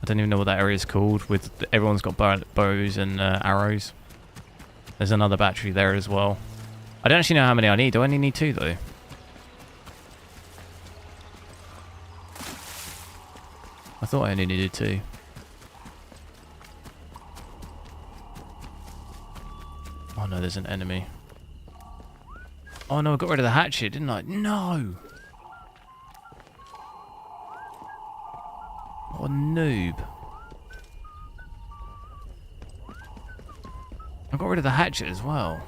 Speaker 1: I don't even know what that area is called. With everyone's got bows and arrows. There's another battery there as well. I don't actually know how many I need. Do I only need 2 though? I thought I only needed 2. Oh no, there's an enemy. Oh no, I got rid of the hatchet, didn't I? No! What a noob. I got rid of the hatchet as well.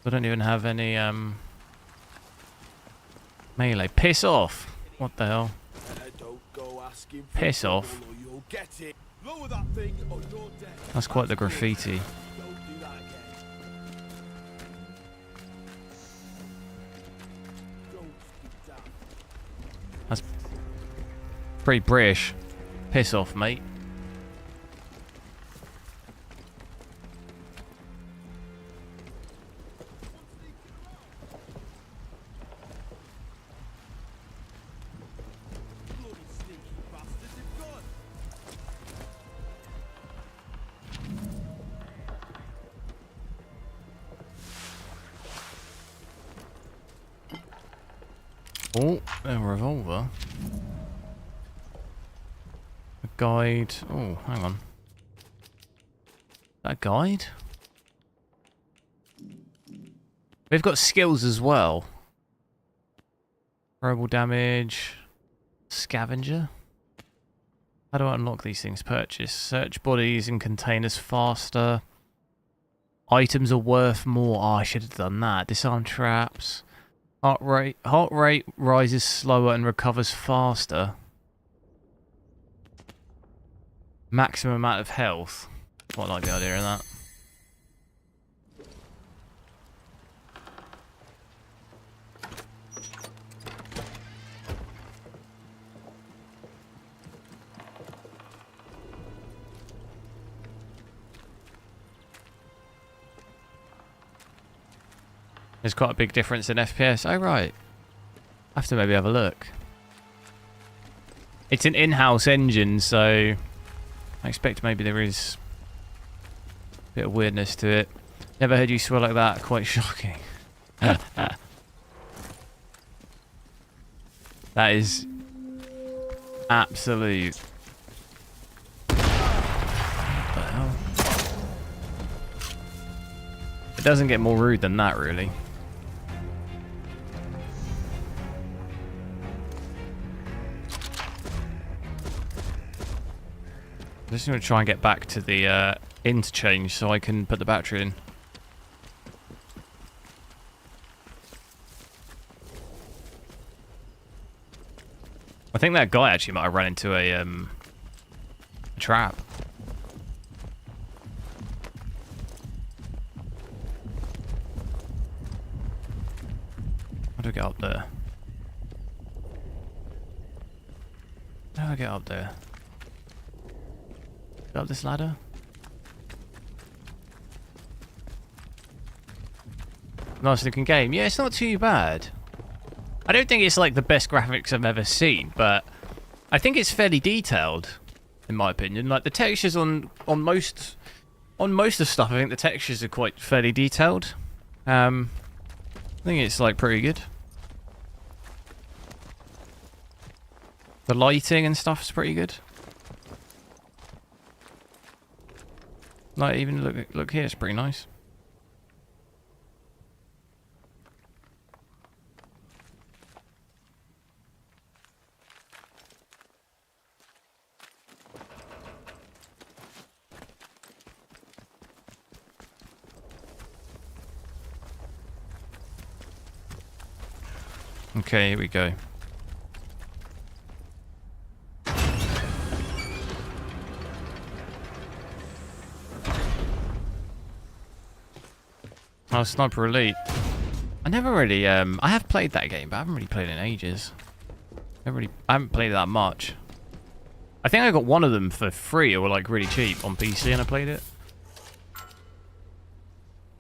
Speaker 1: I don't even have any melee. Piss off! What the hell? Piss off. That's quite the graffiti. That's pretty British. Piss off, mate. Oh, a revolver. A guide. Oh, hang on. That guide? We've got skills as well. Variable damage. Scavenger. How do I unlock these things? Purchase. Search bodies and containers faster. Items are worth more. Oh, I should have done that. Disarm traps. Heart rate rises slower and recovers faster. Maximum amount of health. Quite like the idea of that. There's quite a big difference in FPS. Oh, right. I have to maybe have a look. It's an in-house engine, so I expect maybe there is a bit of weirdness to it. Never heard you swear like that. Quite shocking. That is absolute. What the hell? It doesn't get more rude than that, really. I'm just going to try and get back to the interchange so I can put the battery in. I think that guy actually might have run into a trap. How do I get up there? How do I get up there? Go up this ladder? Nice looking game. Yeah, it's not too bad. I don't think it's like the best graphics I've ever seen, but I think it's fairly detailed, in my opinion. Like the textures on most of stuff, I think the textures are quite fairly detailed. I think it's like pretty good. The lighting and stuff is pretty good. Like even look here, it's pretty nice. Okay, here we go. Oh, Sniper Elite. I never really, I have played that game, but I haven't really played it in ages. I haven't played it that much. I think I got one of them for free or like really cheap on PC and I played it.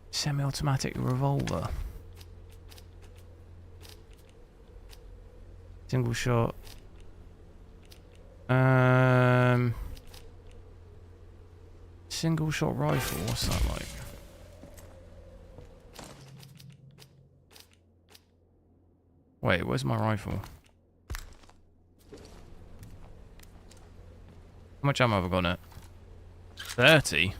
Speaker 1: Semi-automatic revolver. Single shot. Single shot rifle, what's that like? Wait, where's my rifle? How much ammo have I got in it? 30?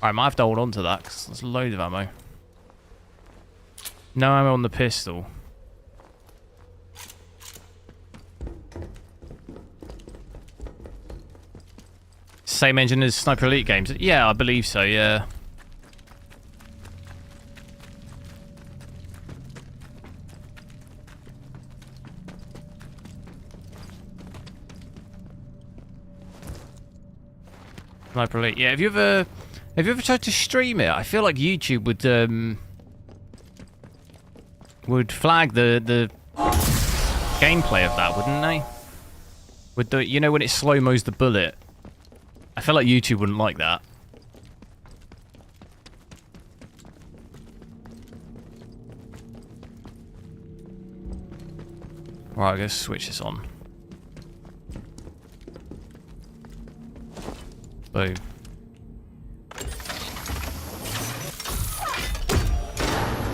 Speaker 1: I might have to hold on to that, because there's a load of ammo. No ammo on the pistol. Same engine as Sniper Elite games? Yeah, I believe so, yeah. Sniper Elite. Yeah, have you ever tried to stream it? I feel like YouTube would flag the gameplay of that, wouldn't they? With the, you know, when it slow-mos the bullet. I feel like YouTube wouldn't like that. Right, I'm gonna switch this on. Boom.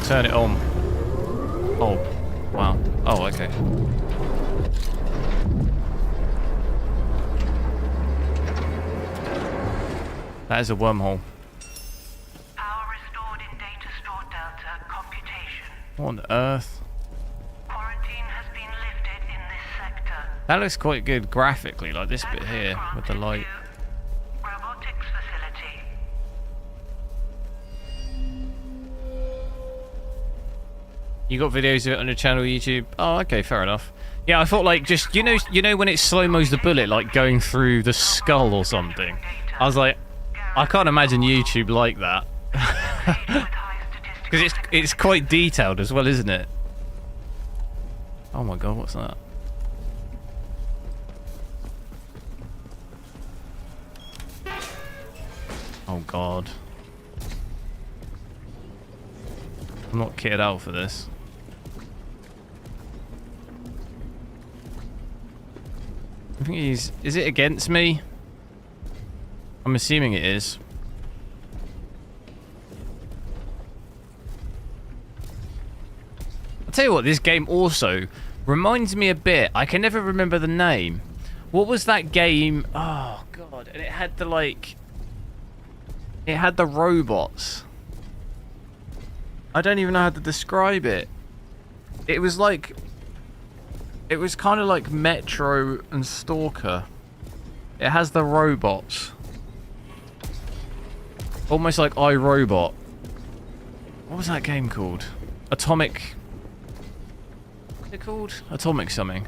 Speaker 1: Turn it on. Oh, wow. Oh, okay. That is a wormhole.
Speaker 6: Power restored in data store Delta computation.
Speaker 1: What on earth?
Speaker 6: Quarantine has been lifted in this sector.
Speaker 1: That looks quite good graphically, like this bit here with the light.
Speaker 6: Robotics facility.
Speaker 1: You got videos of it on your channel, YouTube? Oh, okay, fair enough. Yeah, I thought like just you know when it slow-mos the bullet, like going through the skull or something. I was like, I can't imagine YouTube like that. Because it's quite detailed as well, isn't it? Oh my god, what's that? Oh god. I'm not kitted out for this. I think he's... Is it against me? I'm assuming it is. I'll tell you what, this game also reminds me a bit. I can never remember the name. What was that game? Oh god, and it had the like... It had the robots. I don't even know how to describe it. It was like... It was kind of like Metro and Stalker. It has the robots. Almost like iRobot. What was that game called? Atomic... What's it called? Atomic something.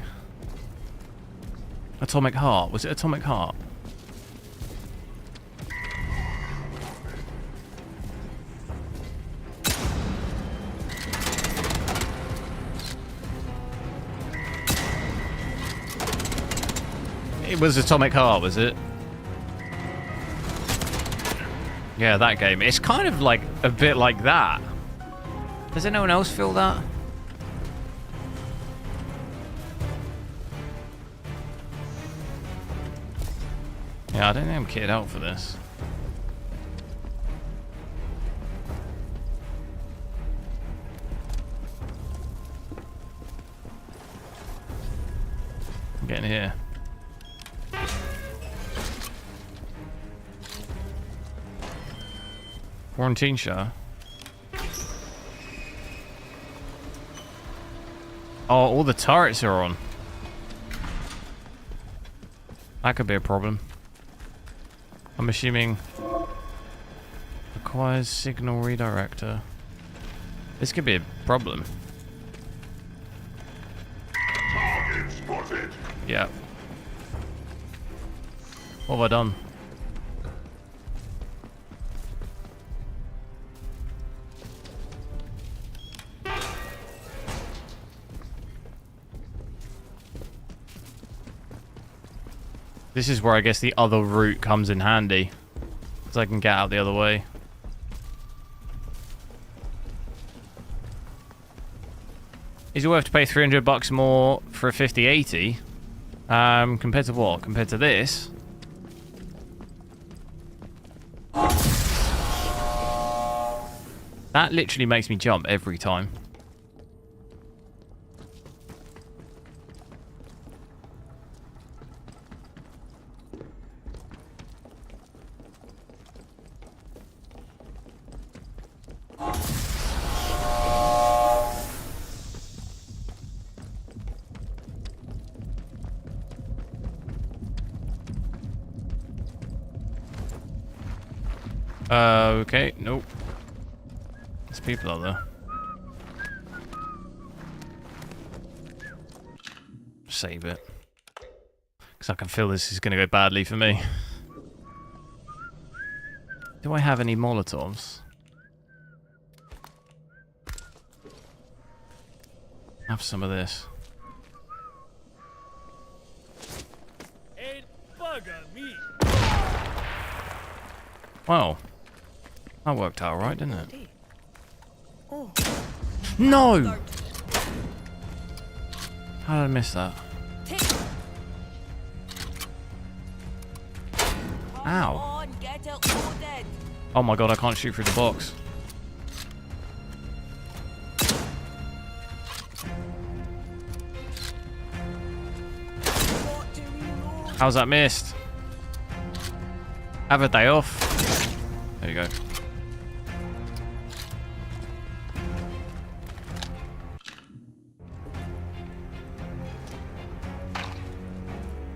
Speaker 1: Atomic Heart. Was it Atomic Heart? It was Atomic Heart, was it? Yeah, that game. It's kind of like a bit like that. Does anyone else feel that? Yeah, I don't think I'm kitted out for this. I'm getting here. Quarantine show. Oh, all the turrets are on. That could be a problem. I'm assuming requires signal redirector. This could be a problem.
Speaker 12: Target spotted.
Speaker 1: Yeah. What have I done? This is where I guess the other route comes in handy. So I can get out the other way. Is it worth to pay $300 more for a 5080? Compared to what? Compared to this? That literally makes me jump every time. Okay, nope. There's people out there. Save it. Because I can feel this is going to go badly for me. Do I have any Molotovs? Have some of this. Well, that worked out right, didn't it? No! How did I miss that? Ow. Oh my god, I can't shoot through the box. How's that missed? Have a day off. There you go.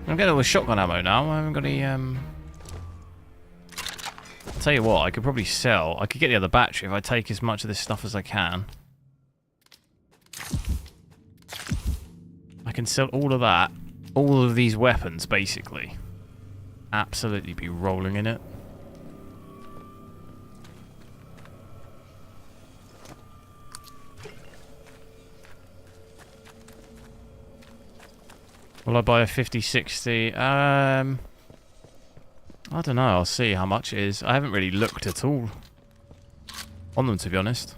Speaker 1: I'm getting all the shotgun ammo now. I haven't got any, I'll tell you what, I could probably sell. I could get the other battery if I take as much of this stuff as I can. I can sell all of that. All of these weapons, basically. Absolutely be rolling in it. Will I buy a 5060? I don't know. I'll see how much it is. I haven't really looked at all on them, to be honest.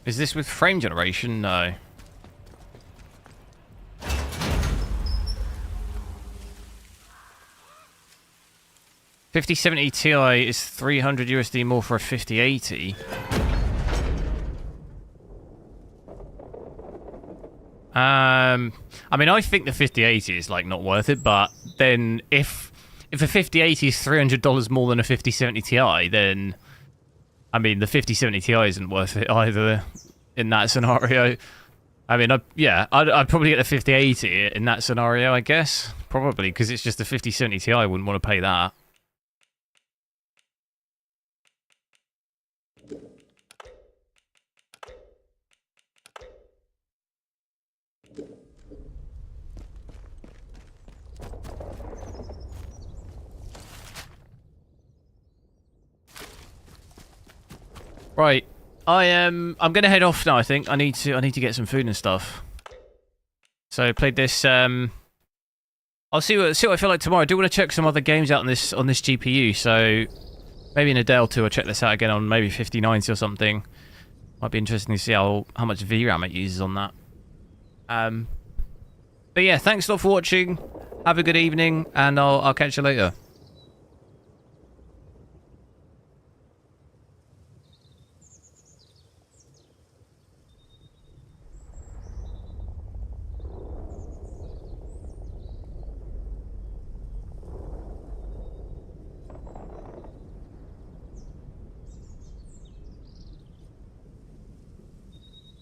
Speaker 1: Is this with frame generation? No. $5070 Ti is 300 USD more for a 5080. I mean, I think the 5080 is like not worth it, but then if a 5080 is $300 more than a 5070 Ti, then I mean the 5070 Ti isn't worth it either in that scenario. I mean, I'd probably get the 5080 in that scenario, I guess. Probably, because it's just the 5070 Ti. I wouldn't want to pay that. Right, I'm gonna head off now. I think I need to get some food and stuff. So I played this. I'll see what I feel like tomorrow. I do want to check some other games out on this GPU. So maybe in a day or two, I'll check this out again on maybe 5090 or something. Might be interesting to see how much VRAM it uses on that. But yeah, thanks a lot for watching. Have a good evening, and I'll catch you later.